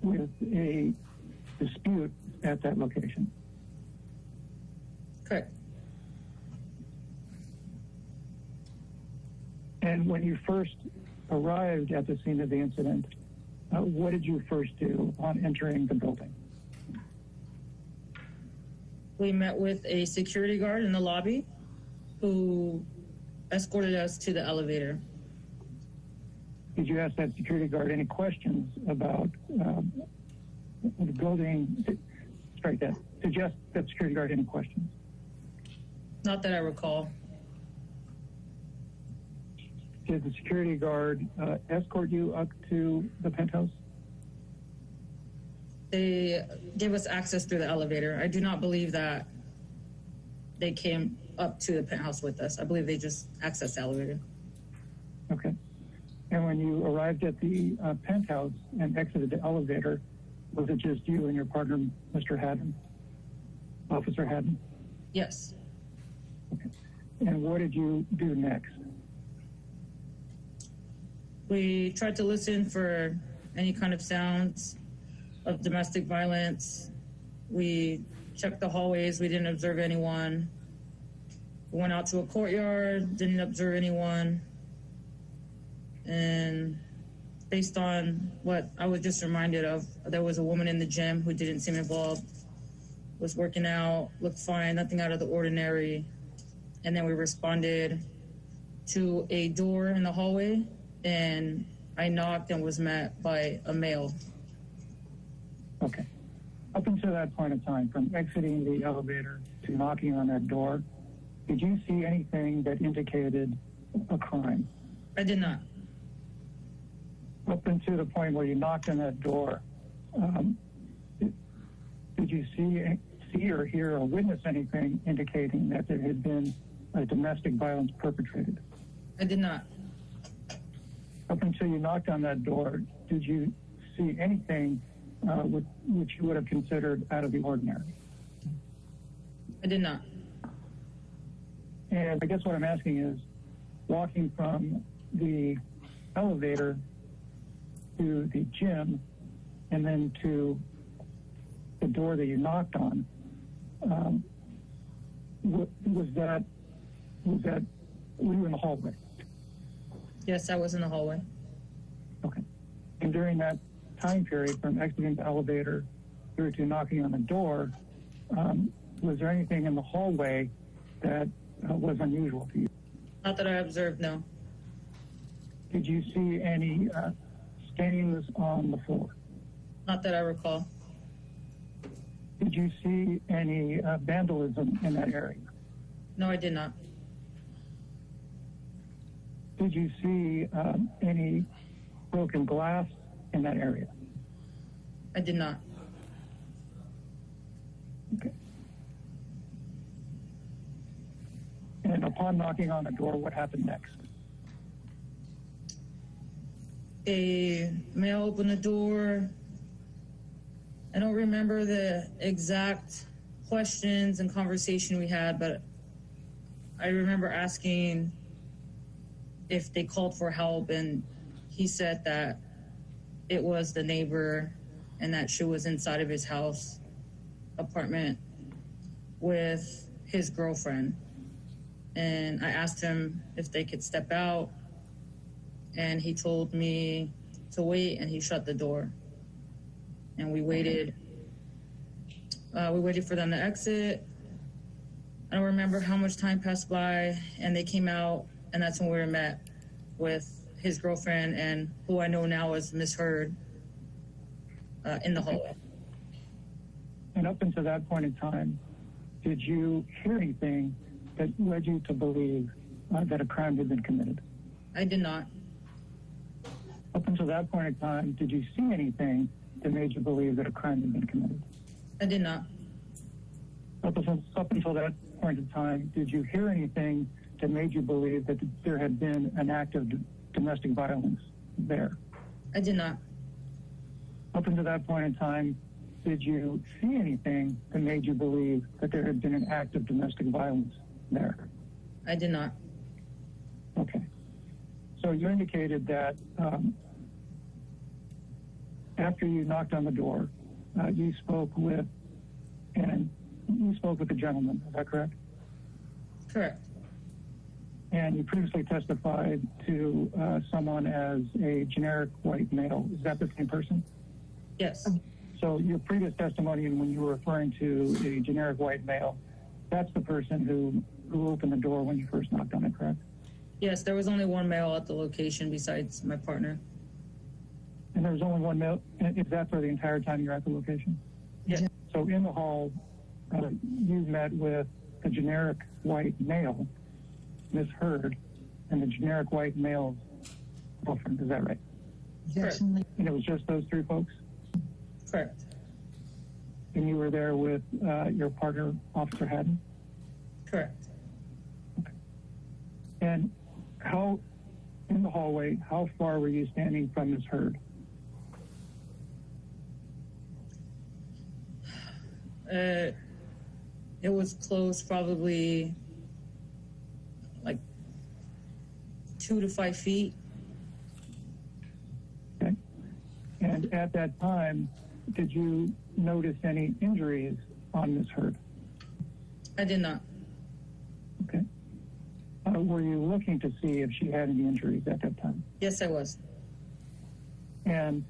with a dispute at that location? Correct. And when you first arrived at the scene of the incident, what did you first do on entering the building? We met with a security guard in the lobby who escorted us to the elevator. Did you ask that security guard any questions about the building? Strike that. Did you ask that security guard any questions? Not that I recall. Did the security guard escort you up to the penthouse? They gave us access through the elevator. I do not believe that they came up to the penthouse with us. I believe they just accessed the elevator. Okay. And when you arrived at the penthouse and exited the elevator, was it just you and your partner, Mr. Haddon, Officer Haddon? Yes. Okay. And what did you do next? We tried to listen for any kind of sounds of domestic violence. We checked the hallways. We didn't observe anyone. We went out to a courtyard, didn't observe anyone. And based on what I was just reminded of, there was a woman in the gym who didn't seem involved, was working out, looked fine, nothing out of the ordinary. And then we responded to a door in the hallway, and I knocked and was met by a male. Okay. Up until that point of time, from exiting the elevator to knocking on that door, did you see anything that indicated a crime? I did not. Up until the point where you knocked on that door, did you see or hear or witness anything indicating that there had been a domestic violence perpetrated? I did not. Up until you knocked on that door, did you see anything which you would have considered out of the ordinary? I did not. And I guess what I'm asking is, walking from the elevator to the gym and then to the door that you knocked on, were you in the hallway? Yes, I was in the hallway. Okay. And during that time period from exiting the elevator through to knocking on the door, was there anything in the hallway that was unusual to you? Not that I observed, no. Did you see any stains on the floor? Not that I recall. Did you see any vandalism in that area? No, I did not. Did you see any broken glass in that area? I did not. Okay. And upon knocking on the door, what happened next? A male opened the door. I don't remember the exact questions and conversation we had, but I remember asking if they called for help, and he said that it was the neighbor and that she was inside of his house apartment with his girlfriend. And I asked him if they could step out, and he told me to wait, and he shut the door. And we waited. We waited for them to exit. I don't remember how much time passed by, and they came out, and that's when we were met with his girlfriend and who I know now as Miss Heard in the hallway. And up until that point in time, did you hear anything that led you to believe that a crime had been committed? I did not. Up until that point in time, did you see anything that made you believe that a crime had been committed? I did not. Up until that point in time, did you hear anything that made you believe that there had been an act of domestic violence there? I did not. Up until that point in time, did you see anything that made you believe that there had been an act of domestic violence there? I did not. Okay. So you indicated that after you knocked on the door, you spoke with a gentleman. Is that correct? Correct. And you previously testified to someone as a generic white male. Is that the same person? Yes. So your previous testimony, and when you were referring to a generic white male, that's the person who opened the door when you first knocked on it, correct? Yes, there was only one male at the location besides my partner. And there was only one male? Is that for the entire time you're at the location? Yes. So in the hall, you met with a generic white male, Miss Heard, and the generic white male's girlfriend. Is that right? Correct. And it was just those three folks? Correct. And you were there with your partner, Officer Haddon? Correct. Okay. And how, in the hallway, how far were you standing from Miss Heard? It was close, probably like 2 to 5 feet. Okay. And at that time, did you notice any injuries on Miss Heard? I did not. Okay. Were you looking to see if she had any injuries at that time? Yes, I was. And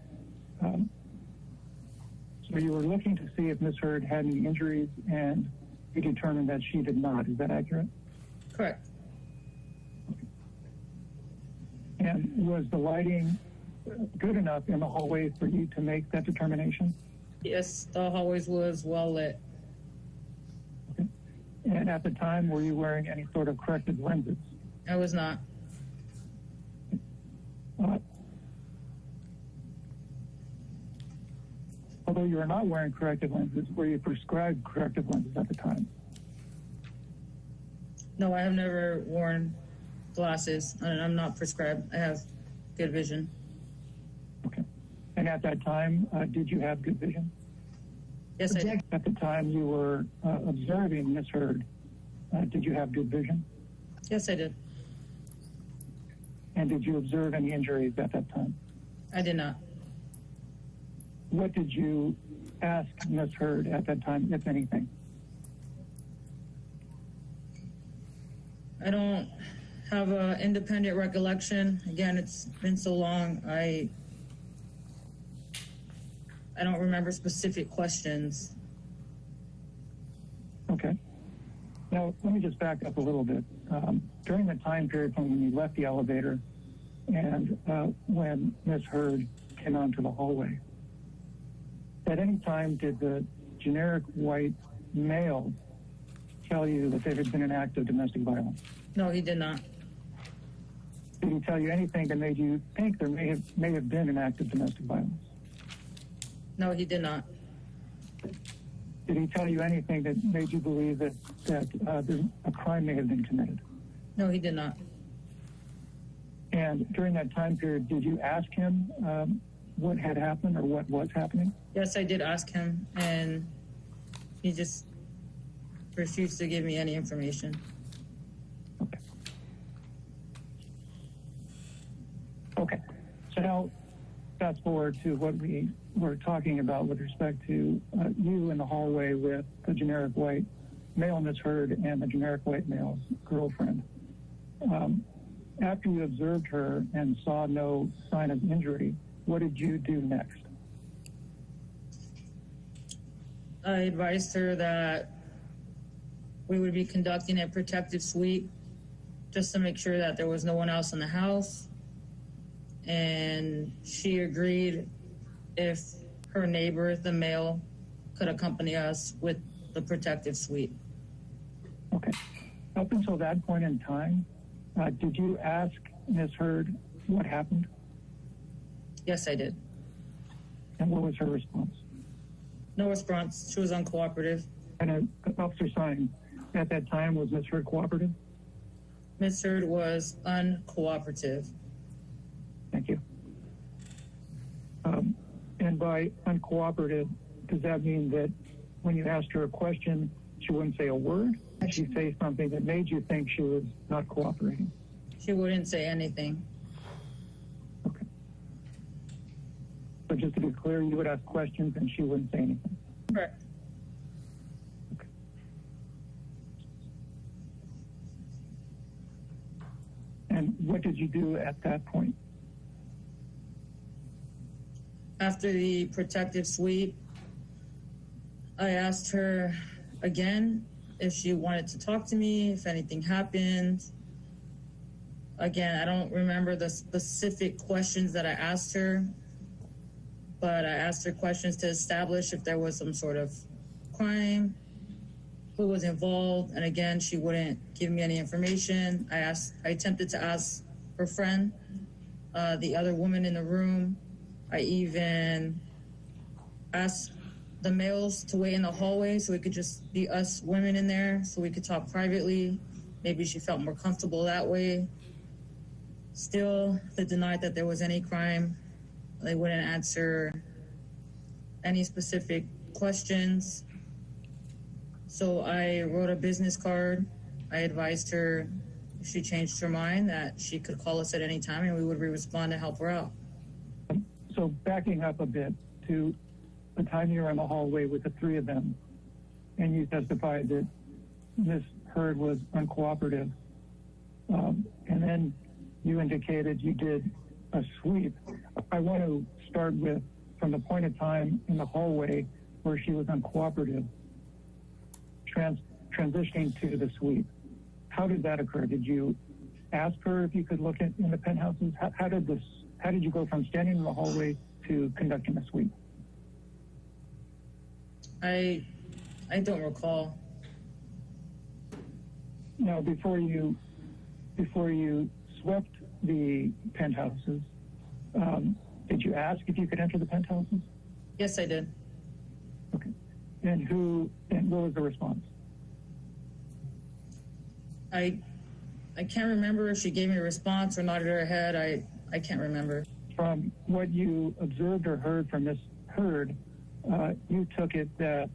so you were looking to see if Miss Heard had any injuries, and you determined that she did not. Is that accurate? Correct. And was the lighting good enough in the hallway for you to make that determination? Yes, the hallways was well lit. Okay. And at the time, were you wearing any sort of corrective lenses? I was not. Although you were not wearing corrective lenses, were you prescribed corrective lenses at the time? No, I have never worn glasses, and I'm not prescribed. I have good vision. Okay. And at that time, did you have good vision? Yes, I did. At the time you were observing Miss Heard, did you have good vision? Yes, I did. And did you observe any injuries at that time? I did not. What did you ask Miss Heard at that time, if anything? I don't have an independent recollection. Again, it's been so long. I don't remember specific questions. Okay. Now, let me just back up a little bit. During the time period from when you left the elevator and when Miss Heard came onto the hallway, at any time did the generic white male tell you that there had been an act of domestic violence? No, he did not. Did he tell you anything that made you think there may have been an act of domestic violence? No, he did not. Did he tell you anything that made you believe that a crime may have been committed? No, he did not. And during that time period, did you ask him what had happened or what was happening? Yes, I did ask him, and he just refused to give me any information. Okay. So now, fast forward to what we were talking about with respect to you in the hallway with the generic white male Ms. Heard and the generic white male's girlfriend. After you observed her and saw no sign of injury, what did you do next? I advised her that we would be conducting a protective sweep just to make sure that there was no one else in the house. And she agreed if her neighbor, the male, could accompany us with the protective sweep. Okay. Up until that point in time, did you ask Ms. Heard what happened? Yes, I did. And what was her response? No response. She was uncooperative. And Officer Sign, at that time, was Ms. Heard cooperative? Ms. Heard was uncooperative. Thank you. And by uncooperative, does that mean that when you asked her a question, she wouldn't say a word? Did she say something that made you think she was not cooperating? She wouldn't say anything. Okay. So just to be clear, you would ask questions and she wouldn't say anything? Correct. Okay. And what did you do at that point? After the protective sweep, I asked her again if she wanted to talk to me, if anything happened. Again, I don't remember the specific questions that I asked her, but I asked her questions to establish if there was some sort of crime, who was involved, and again, she wouldn't give me any information. I attempted to ask her friend, the other woman in the room. I even asked the males to wait in the hallway so it could just be us women in there so we could talk privately. Maybe she felt more comfortable that way. Still, they denied that there was any crime. They wouldn't answer any specific questions. So I wrote a business card. I advised her if she changed her mind that she could call us at any time and we would respond to help her out. So backing up a bit to the time you were in the hallway with the three of them, and you testified that Ms. Heard was uncooperative, and then you indicated you did a sweep. I want to start with from the point of time in the hallway where she was uncooperative, transitioning to the sweep. How did that occur? Did you ask her if you could look in the penthouses? How did you go from standing in the hallway to conducting a sweep? I don't recall. Now, before you swept the penthouses, did you ask if you could enter the penthouses? Yes, I did. Okay. And what was the response? I can't remember if she gave me a response or nodded her head. I can't remember. From what you observed or heard from Ms. Heard, you took it that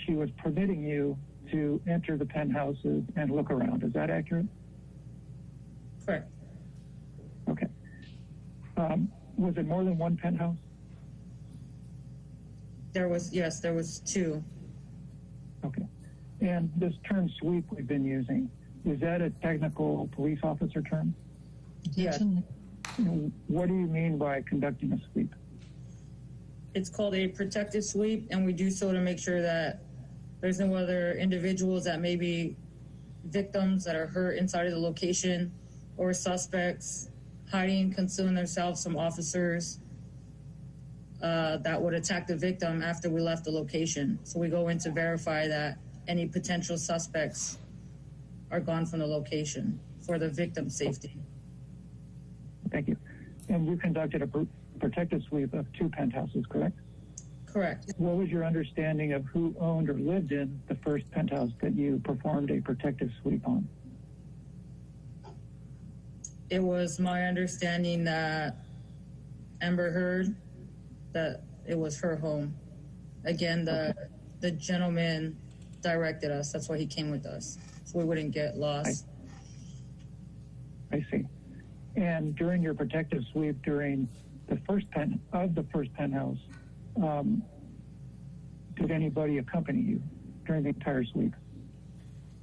she was permitting you to enter the penthouses and look around. Is that accurate? Correct. Okay. Was it more than one penthouse? There was two. Okay. And this term sweep we've been using, is that a technical police officer term? Yes. What do you mean by conducting a sweep? It's called a protective sweep, and we do so to make sure that there's no other individuals that may be victims that are hurt inside of the location or suspects hiding, concealing themselves from officers that would attack the victim after we left the location. So we go in to verify that any potential suspects are gone from the location for the victim's safety. Thank you. And you conducted a protective sweep of two penthouses, correct? Correct. What was your understanding of who owned or lived in the first penthouse that you performed a protective sweep on? It was my understanding that Amber Heard, that it was her home. Again, the gentleman directed us. That's why he came with us, so we wouldn't get lost. I see. And during your protective sweep during the first penthouse, did anybody accompany you during the entire sweep?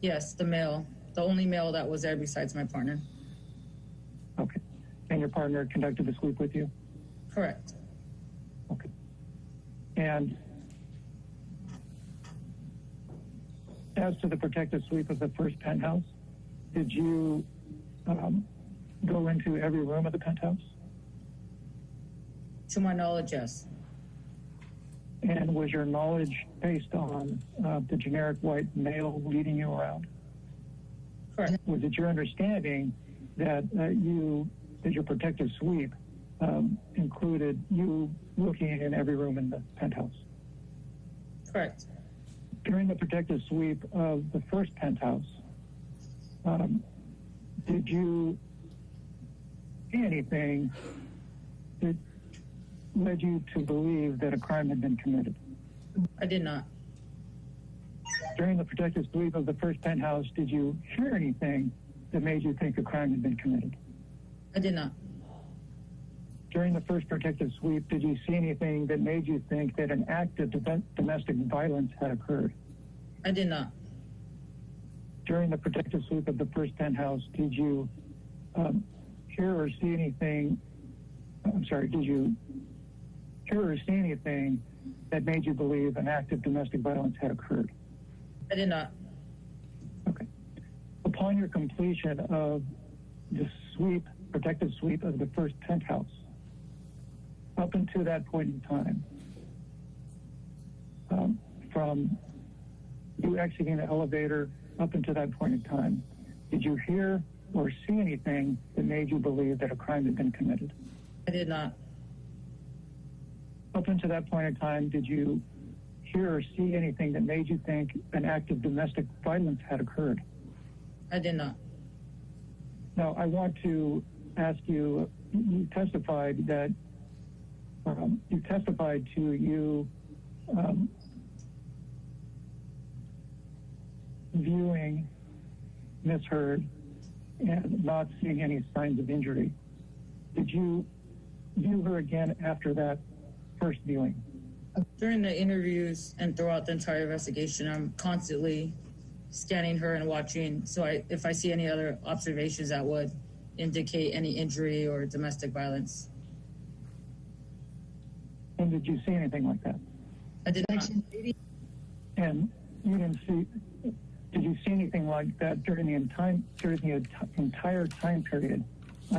Yes, the only male that was there besides my partner. Okay. And your partner conducted the sweep with you? Correct. Okay. And as to the protective sweep of the first penthouse, did you go into every room of the penthouse? To my knowledge, yes. And was your knowledge based on the generic white male leading you around? Correct. Was it your understanding that your protective sweep included you looking in every room in the penthouse? Correct. During the protective sweep of the first penthouse, did you see anything that led you to believe that a crime had been committed? I did not. During the protective sweep of the first penthouse, did you hear anything that made you think a crime had been committed? I did not. During the first protective sweep, did you see anything that made you think that an act of domestic violence had occurred? I did not. During the protective sweep of the first penthouse, did you hear or see anything? Did you hear or see anything that made you believe an act of domestic violence had occurred? I did not. Okay. Upon your completion of the protective sweep of the first penthouse, up until that point in time, from you exiting the elevator up until that point in time, did you hear or see anything that made you believe that a crime had been committed? I did not. Up until that point in time, did you hear or see anything that made you think an act of domestic violence had occurred? I did not. Now, I want to ask you, you testified to you viewing Miss Heard and not seeing any signs of injury. Did you view her again after that first viewing? During the interviews and throughout the entire investigation, I'm constantly scanning her and watching. So if I see any other observations that would indicate any injury or domestic violence. And did you see anything like that? I did not. And you didn't see, did you see anything like that during the entire time period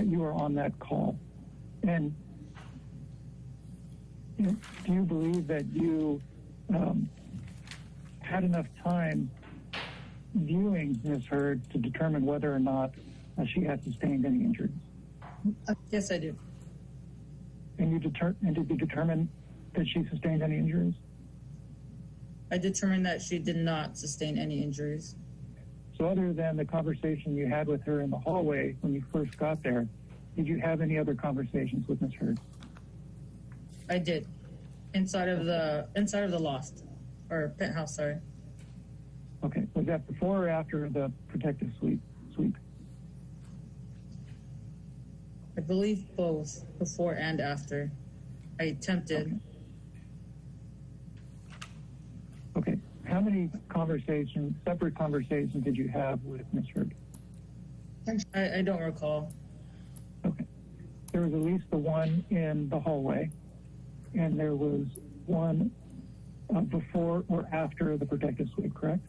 you were on that call? And do you believe that you had enough time viewing Ms. Heard to determine whether or not she had sustained any injuries? Yes, I do. And did you determine that she sustained any injuries? I determined that she did not sustain any injuries. So other than the conversation you had with her in the hallway when you first got there, did you have any other conversations with Ms. Heard? I did. Inside of the loft or penthouse, sorry. Okay. Was that before or after the protective sweep? I believe both, before and after. I attempted. Okay. How many separate conversations did you have with Ms. Heard? I don't recall. Okay. There was at least the one in the hallway, and there was one before or after the protective sweep, correct?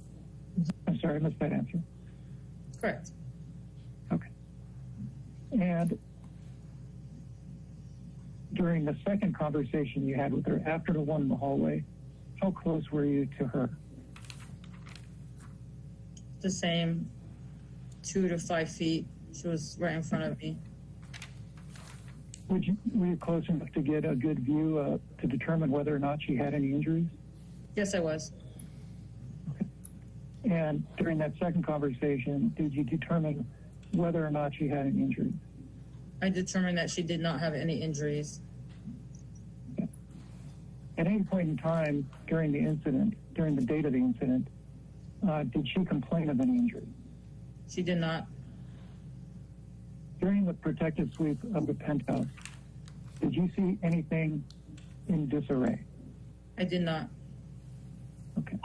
I'm sorry, I missed that answer. Correct. Okay. And during the second conversation you had with her after the one in the hallway, how close were you to her? The same, 2 to 5 feet. She was right in front of me. Were you close enough to get a good view to determine whether or not she had any injuries? Yes, I was. Okay. And during that second conversation, did you determine whether or not she had any injuries? I determined that she did not have any injuries. Okay. At any point in time during the incident, during the date of the incident, did she complain of any injuries? She did not. During the protective sweep of the penthouse, did you see anything in disarray? I did not. Okay.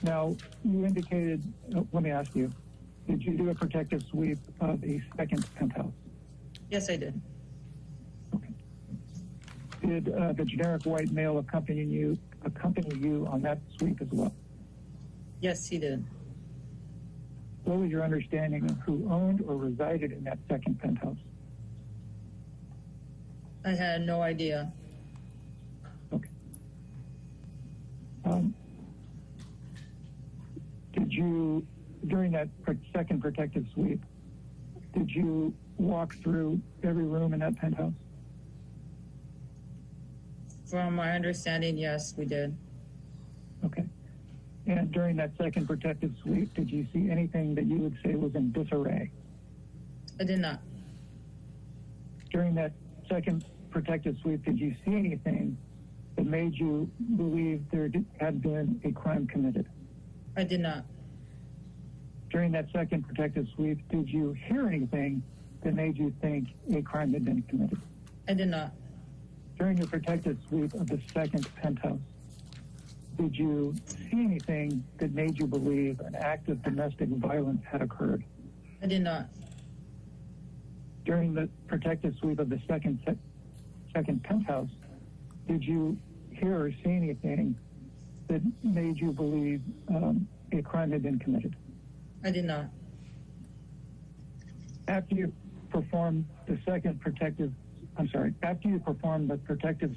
Now, you indicated, let me ask you, did you do a protective sweep of a second penthouse? Yes, I did. Okay. Did the generic white male accompany you on that sweep as well? Yes, he did. What was your understanding of who owned or resided in that second penthouse? I had no idea. Okay. Did you, during that second protective sweep, did you walk through every room in that penthouse? From my understanding, yes, we did. Okay. And during that second protective sweep, did you see anything that you would say was in disarray? I did not. During that second protective sweep, did you see anything that made you believe there had been a crime committed? I did not. During that second protective sweep, did you hear anything that made you think a crime had been committed? I did not. During your protective sweep of the second penthouse, did you see anything that made you believe an act of domestic violence had occurred? I did not. During the protective sweep of the second penthouse, did you hear or see anything that made you believe a crime had been committed? I did not. After you performed the protective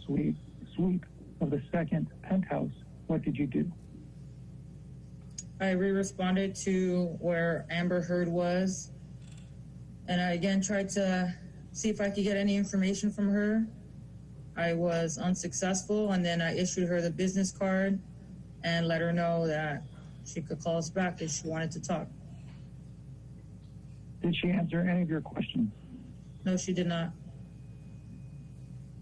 sweep of the second penthouse, what did you do? I responded to where Amber Heard was, and I again tried to see if I could get any information from her. I was unsuccessful, and then I issued her the business card and let her know that she could call us back if she wanted to talk. Did she answer any of your questions? No, she did not.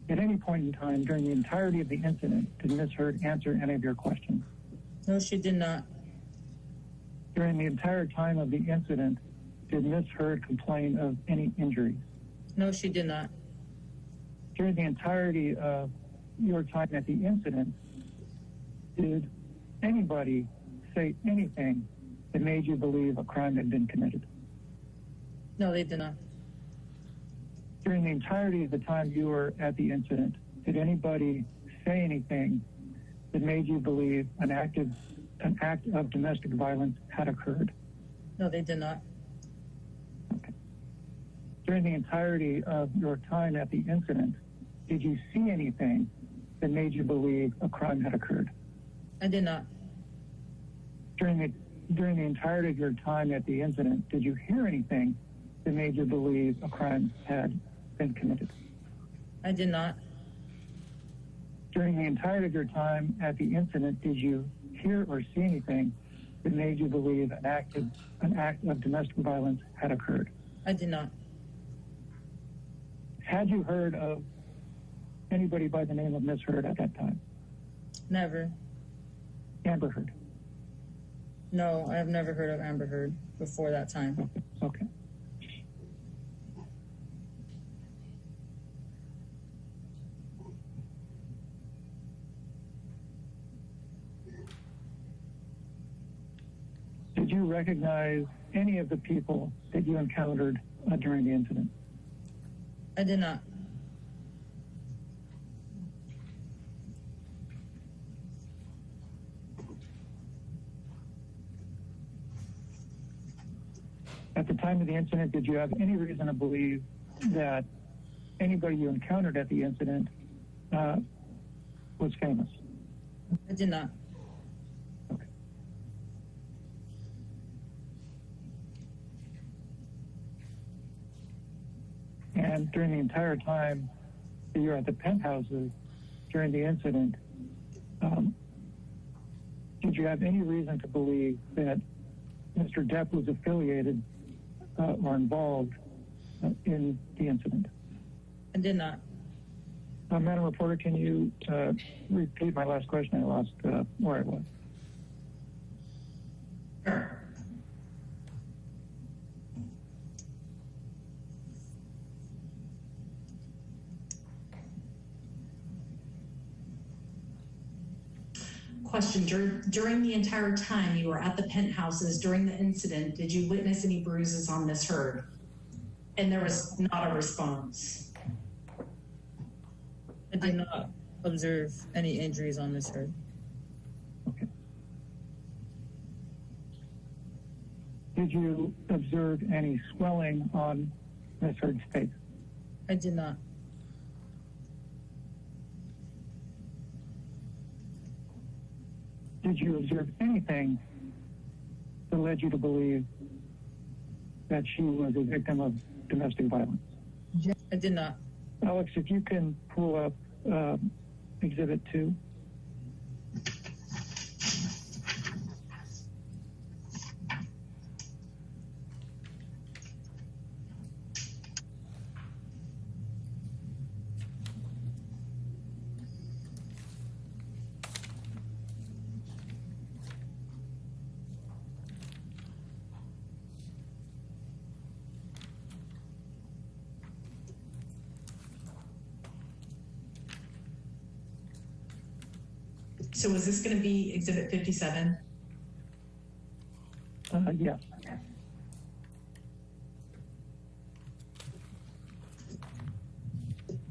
At any point in time during the entirety of the incident, did Ms. Heard answer any of your questions? No, she did not. During the entire time of the incident, did Ms. Heard complain of any injuries? No, she did not. During the entirety of your time at the incident, did anybody say anything that made you believe a crime had been committed? No, they did not. During the entirety of the time you were at the incident, did anybody say anything that made you believe an act of domestic violence had occurred? No, they did not. Okay. During the entirety of your time at the incident, did you see anything that made you believe a crime had occurred? I did not. During the entirety of your time at the incident, did you hear anything that made you believe a crime had been committed? I did not. During the entirety of your time at the incident, did you hear or see anything that made you believe an act of domestic violence had occurred? I did not. Had you heard of anybody by the name of Ms. Heard at that time? Never. Amber Heard? No, I have never heard of Amber Heard before that time. Okay. Did you recognize any of the people that you encountered during the incident? I did not. At the time of the incident, did you have any reason to believe that anybody you encountered at the incident was famous? I did not. Okay. And during the entire time that you were at the penthouses during the incident, did you have any reason to believe that Mr. Depp was affiliated or involved in the incident? I did not. Madam Reporter, can you repeat my last question? I lost where I was. Question, during the entire time you were at the Penthouses during the incident, did you witness any bruises on Miss Heard? And there was not a response. I did not observe any injuries on Miss Heard. Okay. Did you observe any swelling on Miss Heard's face? I did not. Did you observe anything that led you to believe that she was a victim of domestic violence? I did not. Alex, if you can pull up Exhibit 2. So was this going to be Exhibit 57? Yes.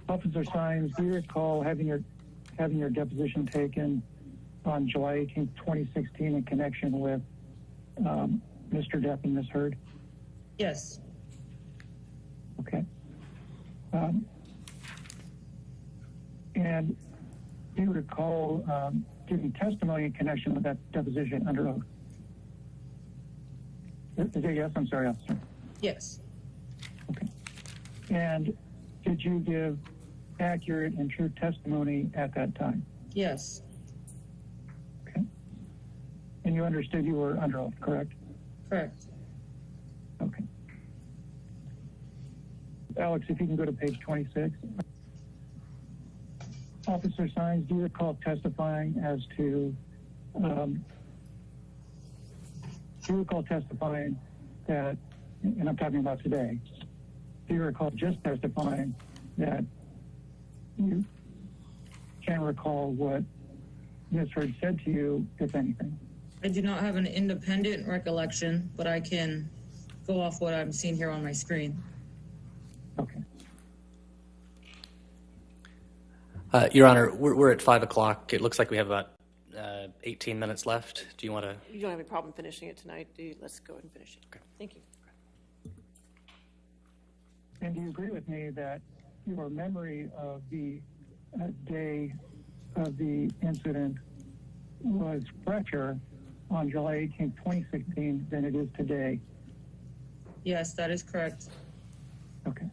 Officer Sines, do you recall having your deposition taken on July 18, 2016 in connection with Mr. Depp and Ms. Heard? Yes. Okay. And do you recall giving testimony in connection with that deposition under oath? Is it yes? I'm sorry, officer. Yes. Okay. And did you give accurate and true testimony at that time? Yes. Okay. And you understood you were under oath, correct? Correct. Okay. Alex, if you can go to page 26. Officer Sines, do you recall testifying as to, that, and I'm talking about today, do you recall just testifying that you can recall what Ms. Heard said to you, if anything? I do not have an independent recollection, but I can go off what I'm seeing here on my screen. Okay. Your Honor, we're at 5 o'clock. It looks like we have about 18 minutes left. Do you want to? You don't have any problem finishing it tonight, do you? Let's go ahead and finish it. Okay. Thank you. And do you agree with me that your memory of the day of the incident was fresher on July 18, 2016 than it is today? Yes, that is correct. Okay.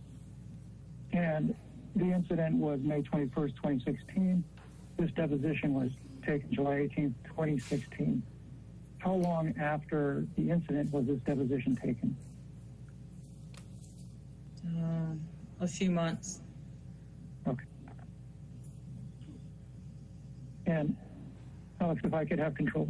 And the incident was May 21st, 2016. This deposition was taken July 18th, 2016. How long after the incident was this deposition taken? A few months. Okay. And Alex, if I could have control.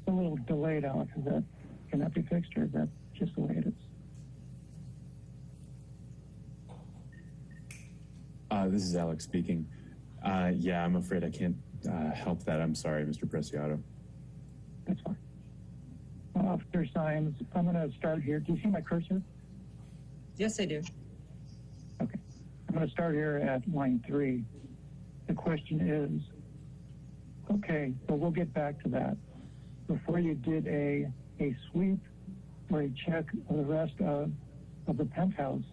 A little delayed, Alex. Can that be fixed, or is that just the way it is? This is Alex speaking. Yeah, I'm afraid I can't help that. I'm sorry, Mr. Preciado. That's fine. Officer Sines, I'm going to start here. Do you see my cursor? Yes, I do. Okay. I'm going to start here at line 3. The question is, okay, so we'll get back to that. Before you did a sweep or a check of the rest of the penthouse,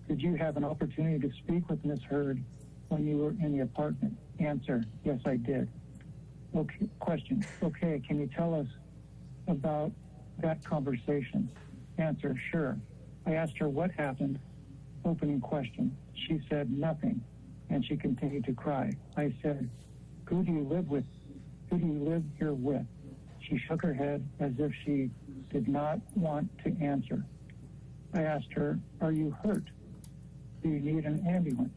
did you have an opportunity to speak with Ms. Heard when you were in the apartment? Answer, yes, I did. Okay. Question, okay, can you tell us about that conversation? Answer, sure. I asked her what happened. Opening question. She said nothing, and she continued to cry. I said, who do you live with? Who do you live here with? She shook her head as if she did not want to answer. I asked her, "Are you hurt? Do you need an ambulance?"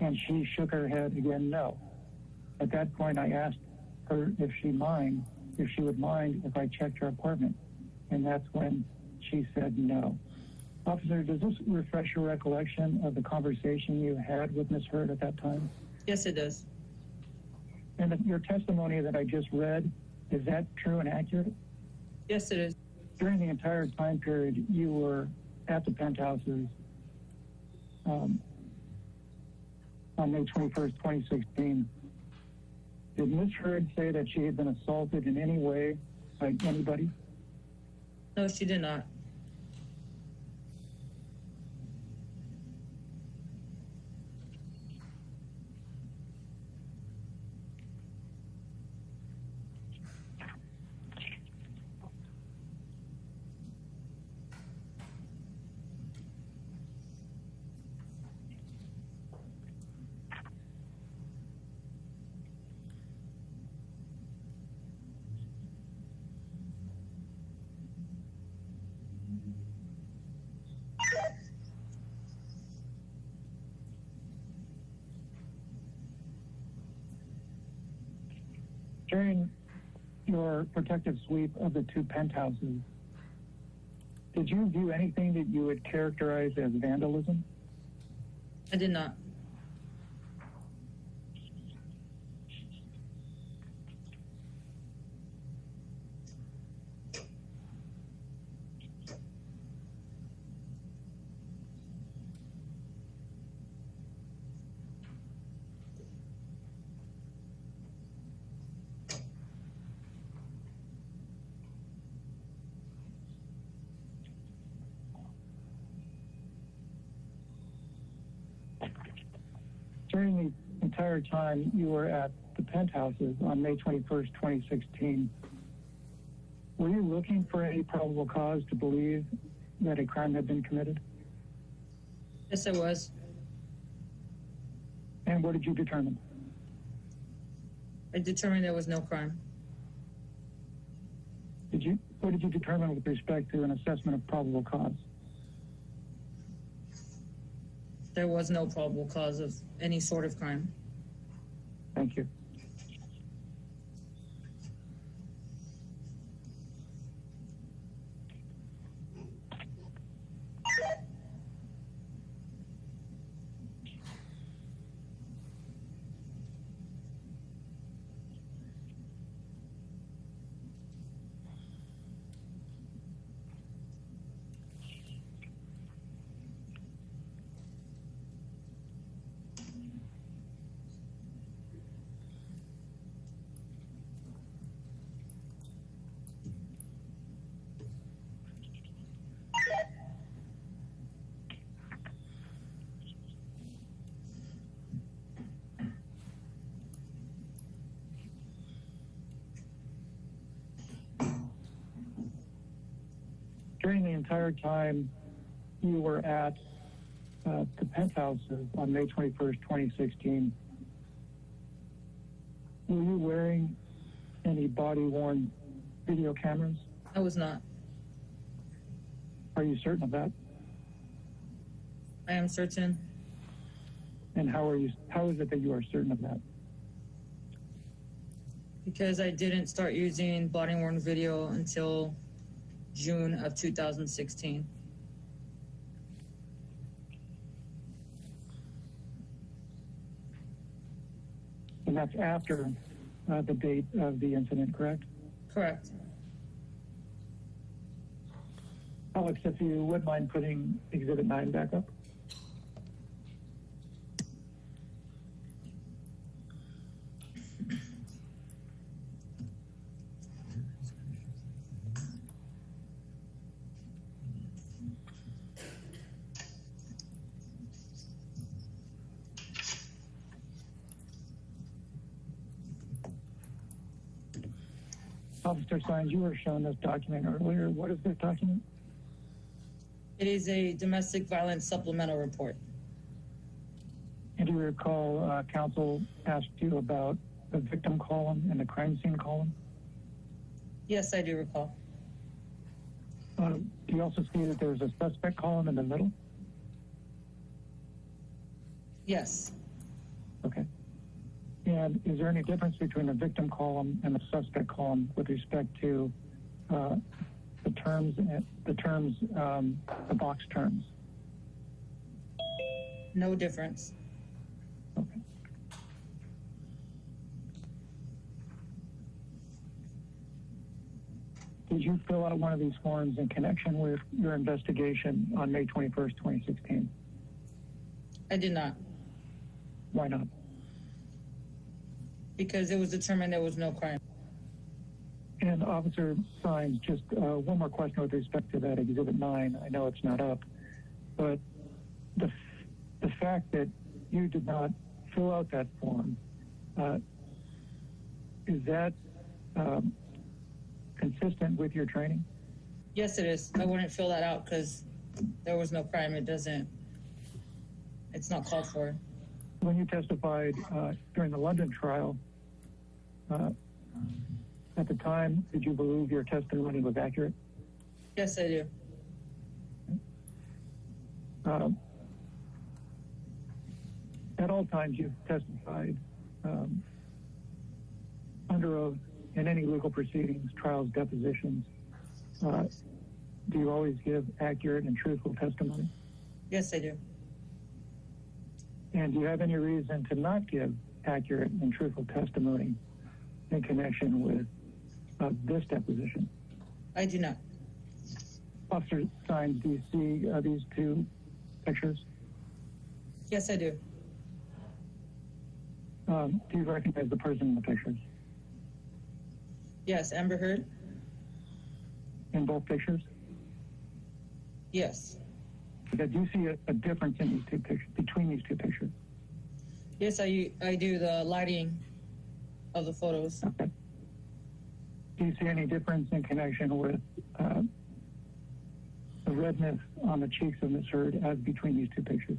And she shook her head again, no. At that point, I asked her if she would mind if I checked her apartment. And that's when she said no. Officer, does this refresh your recollection of the conversation you had with Ms. Hurd at that time? Yes, it does. And your testimony that I just read, is that true and accurate? Yes, it is. During the entire time period you were at the Penthouses on May 21st, 2016, did Ms. Hurd say that she had been assaulted in any way by anybody? No, she did not. During your protective sweep of the two penthouses, did you view anything that you would characterize as vandalism? I did not. During the entire time you were at the Penthouses on May 21st, 2016, were you looking for any probable cause to believe that a crime had been committed? Yes, I was. And what did you determine? I determined there was no crime. What did you determine with respect to an assessment of probable cause? There was no probable cause of any sort of crime. Thank you. During the entire time you were at the Penthouses on May 21st, 2016, were you wearing any body-worn video cameras? I was not. Are you certain of that? I am certain. And how is it that you are certain of that? Because I didn't start using body-worn video until June of 2016. And that's after the date of the incident, correct? Correct. Alex, if you would mind putting Exhibit 9 back up. Officer Sines, you were shown this document earlier. What is this document? It is a domestic violence supplemental report. And do you recall counsel asked you about the victim column and the crime scene column? Yes, I do recall. Do you also see that there was a suspect column in the middle? Yes. Okay. And is there any difference between the victim column and the suspect column with respect to the box terms? No difference. Okay. Did you fill out one of these forms in connection with your investigation on May 21st, 2016? I did not, Why not? because it was determined there was no crime. And Officer Sines, just one more question with respect to that Exhibit 9. I know it's not up, but the fact that you did not fill out that form, is that consistent with your training? Yes, it is. I wouldn't fill that out because there was no crime. It's not called for. When you testified during the London trial, at the time, did you believe your testimony was accurate? Yes, I do. At all times you've testified under oath in any legal proceedings, trials, depositions. Do you always give accurate and truthful testimony? Yes, I do. And do you have any reason to not give accurate and truthful testimony in connection with this deposition? I do not. Officer Sines, do you see these two pictures? Yes, I do. Do you recognize the person in the pictures? Yes, Amber Heard? In both pictures? Yes. Okay, do you see a difference in these two pictures, between these two pictures? Yes, I do the lighting of the photos. Okay. Do you see any difference in connection with the redness on the cheeks of Ms. Heard as between these two pictures?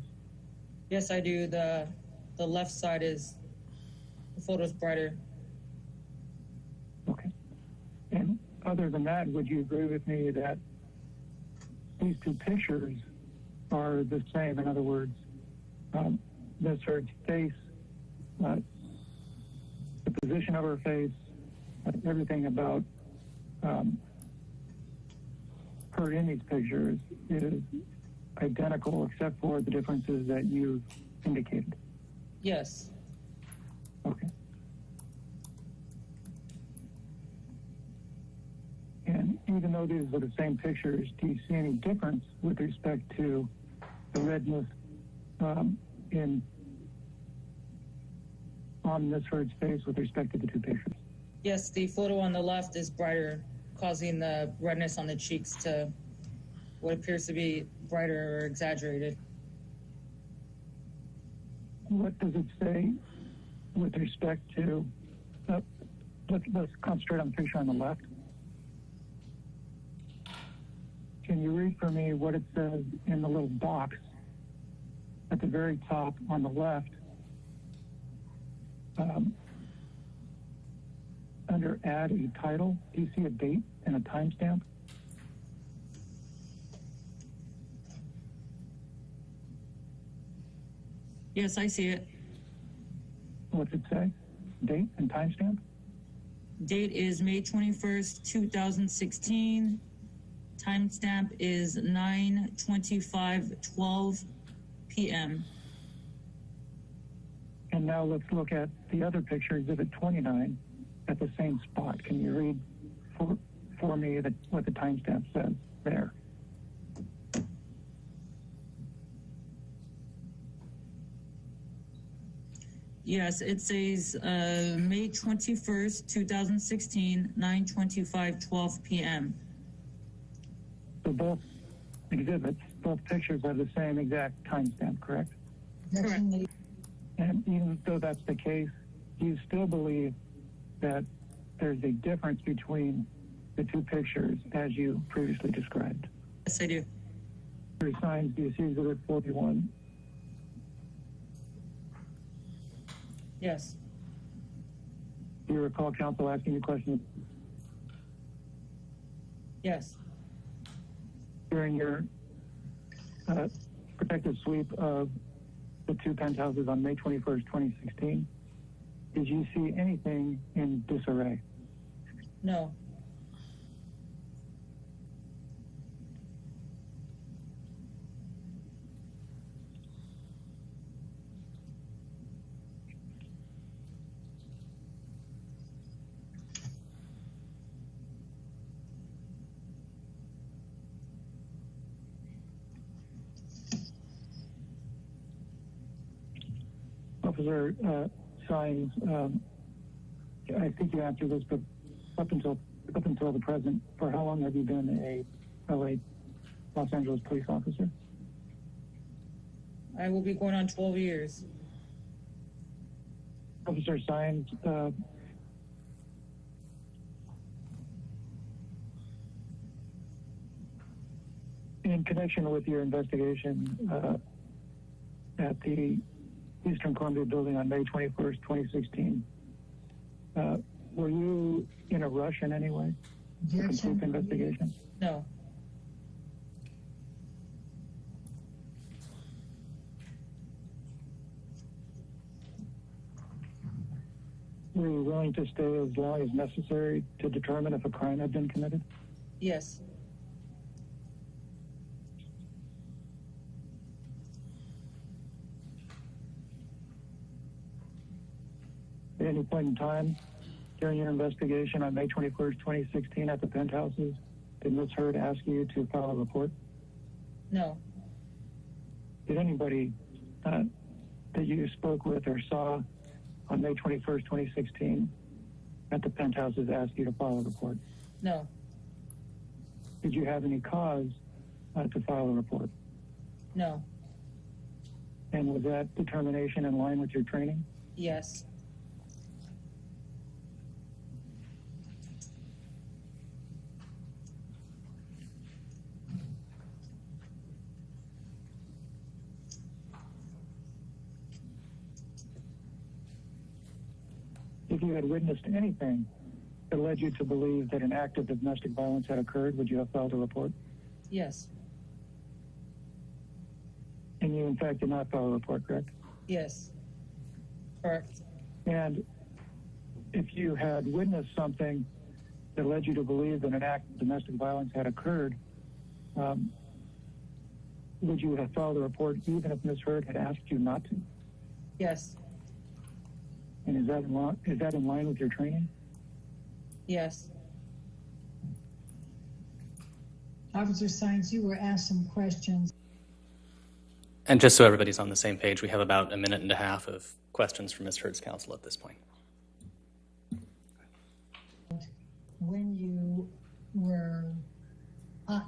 Yes, I do. The left side the photo's brighter. Okay. And other than that, would you agree with me that these two pictures are the same? In other words, Ms. Heard's face, the position of her face, everything about her in these pictures is identical except for the differences that you've indicated? Yes. Okay. And even though these are the same pictures, do you see any difference with respect to the redness on Ms. Heard's face with respect to the two pictures? Yes, the photo on the left is brighter, causing the redness on the cheeks to what appears to be brighter or exaggerated. What does it say with respect to, let's concentrate on the picture on the left. Can you read for me what it says in the little box at the very top on the left under add a title? Do you see a date and a timestamp? Yes, I see it. What's it say? Date and timestamp? Date is May 21st, 2016. Timestamp is 9:25:12 p.m. And now let's look at the other picture, Exhibit 29, at the same spot. Can you read for me what the timestamp says there? Yes, it says May 21st, 2016, 9:25:12 p.m. So both exhibits, both pictures have the same exact timestamp, correct? Correct. And even though that's the case, do you still believe that there's a difference between the two pictures as you previously described? Yes, I do. For signs, do you see Exhibit 41? Yes. Do you recall counsel asking you questions Yes. during your protective sweep of the two penthouses on May 21st, 2016? Did you see anything in disarray? No. Officer Sines, I think you answered this, but up until the present, for how long have you been a Los Angeles police officer? I will be going on 12 years. Officer Sines, in connection with your investigation at the Eastern Columbia building on May 21st, 2016, were you in a rush in any way to complete the investigation? No. Were you willing to stay as long as necessary to determine if a crime had been committed? Yes. At any point in time during your investigation on May 21st, 2016 at the penthouses, did Ms. Heard ask you to file a report? No. Did anybody that you spoke with or saw on May 21st, 2016 at the penthouses ask you to file a report? No. Did you have any cause to file a report? No. And was that determination in line with your training? Yes. If you had witnessed anything that led you to believe that an act of domestic violence had occurred, would you have filed a report? Yes. And you, in fact, did not file a report, correct? Yes. Correct. And if you had witnessed something that led you to believe that an act of domestic violence had occurred, would you have filed a report even if Ms. Heard had asked you not to? Yes. And is that in line with your training? Yes. Officer Sines, you were asked some questions. And just so everybody's on the same page, we have about a minute and a half of questions from Ms. Heard's counsel at this point. When you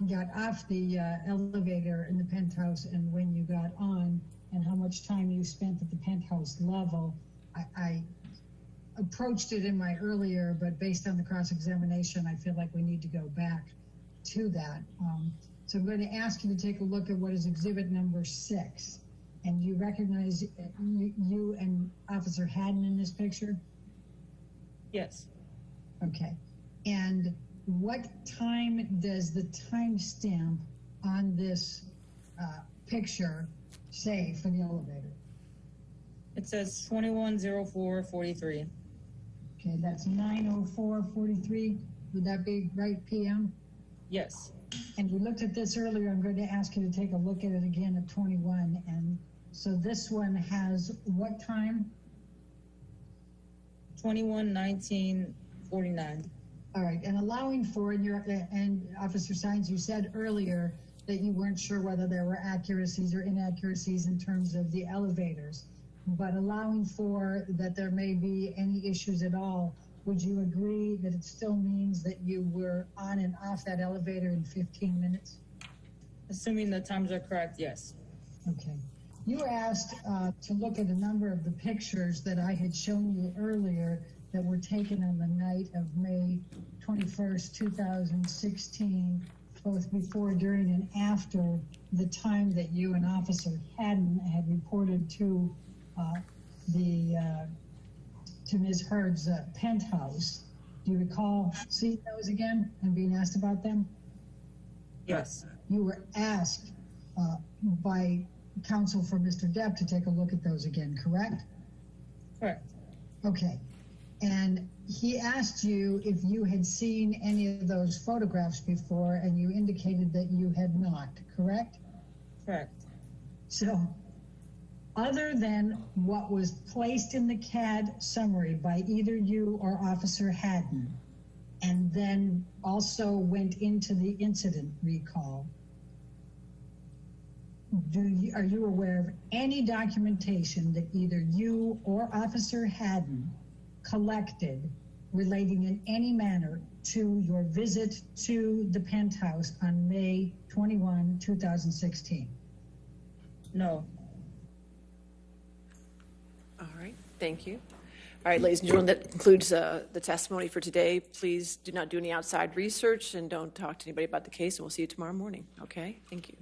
got off the elevator in the penthouse and when you got on, and how much time you spent at the penthouse level, I approached it in my earlier, but based on the cross-examination, I feel like we need to go back to that. So I'm going to ask you to take a look at what is exhibit number 6. And you recognize you and Officer Haddon in this picture? Yes. Okay. And what time does the timestamp on this picture say for the elevator? It says 21:04:43. Okay, that's 9:04:43. Would that be right, PM? Yes. And we looked at this earlier. I'm going to ask you to take a look at it again at 21. And so this one has what time? 21:19:49. All right, and allowing for, and Officer Sines, you said earlier that you weren't sure whether there were accuracies or inaccuracies in terms of the elevators, but allowing for that there may be any issues at all, would you agree that it still means that you were on and off that elevator in 15 minutes? Assuming the times are correct, yes. Okay. You were asked to look at a number of the pictures that I had shown you earlier that were taken on the night of May 21st, 2016, both before, during, and after the time that you and Officer Haddon had reported to the to Ms. Heard's penthouse. Do you recall seeing those again and being asked about them? Yes. You were asked by counsel for Mr. Depp to take a look at those again, correct? Correct. Okay. And he asked you if you had seen any of those photographs before, and you indicated that you had not, correct? Correct. So, other than what was placed in the CAD summary by either you or Officer Haddon, and then also went into the incident recall, are you aware of any documentation that either you or Officer Haddon collected relating in any manner to your visit to the Penthouse on May 21, 2016? No. All right, thank you. All right, ladies and gentlemen, that concludes the testimony for today. Please do not do any outside research and don't talk to anybody about the case, and we'll see you tomorrow morning. Okay, thank you.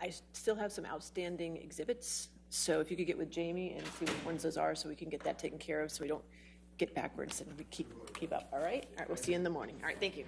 I still have some outstanding exhibits, so if you could get with Jamie and see which ones those are so we can get that taken care of so we don't get backwards and we keep up, all right? All right, we'll see you in the morning. All right, thank you.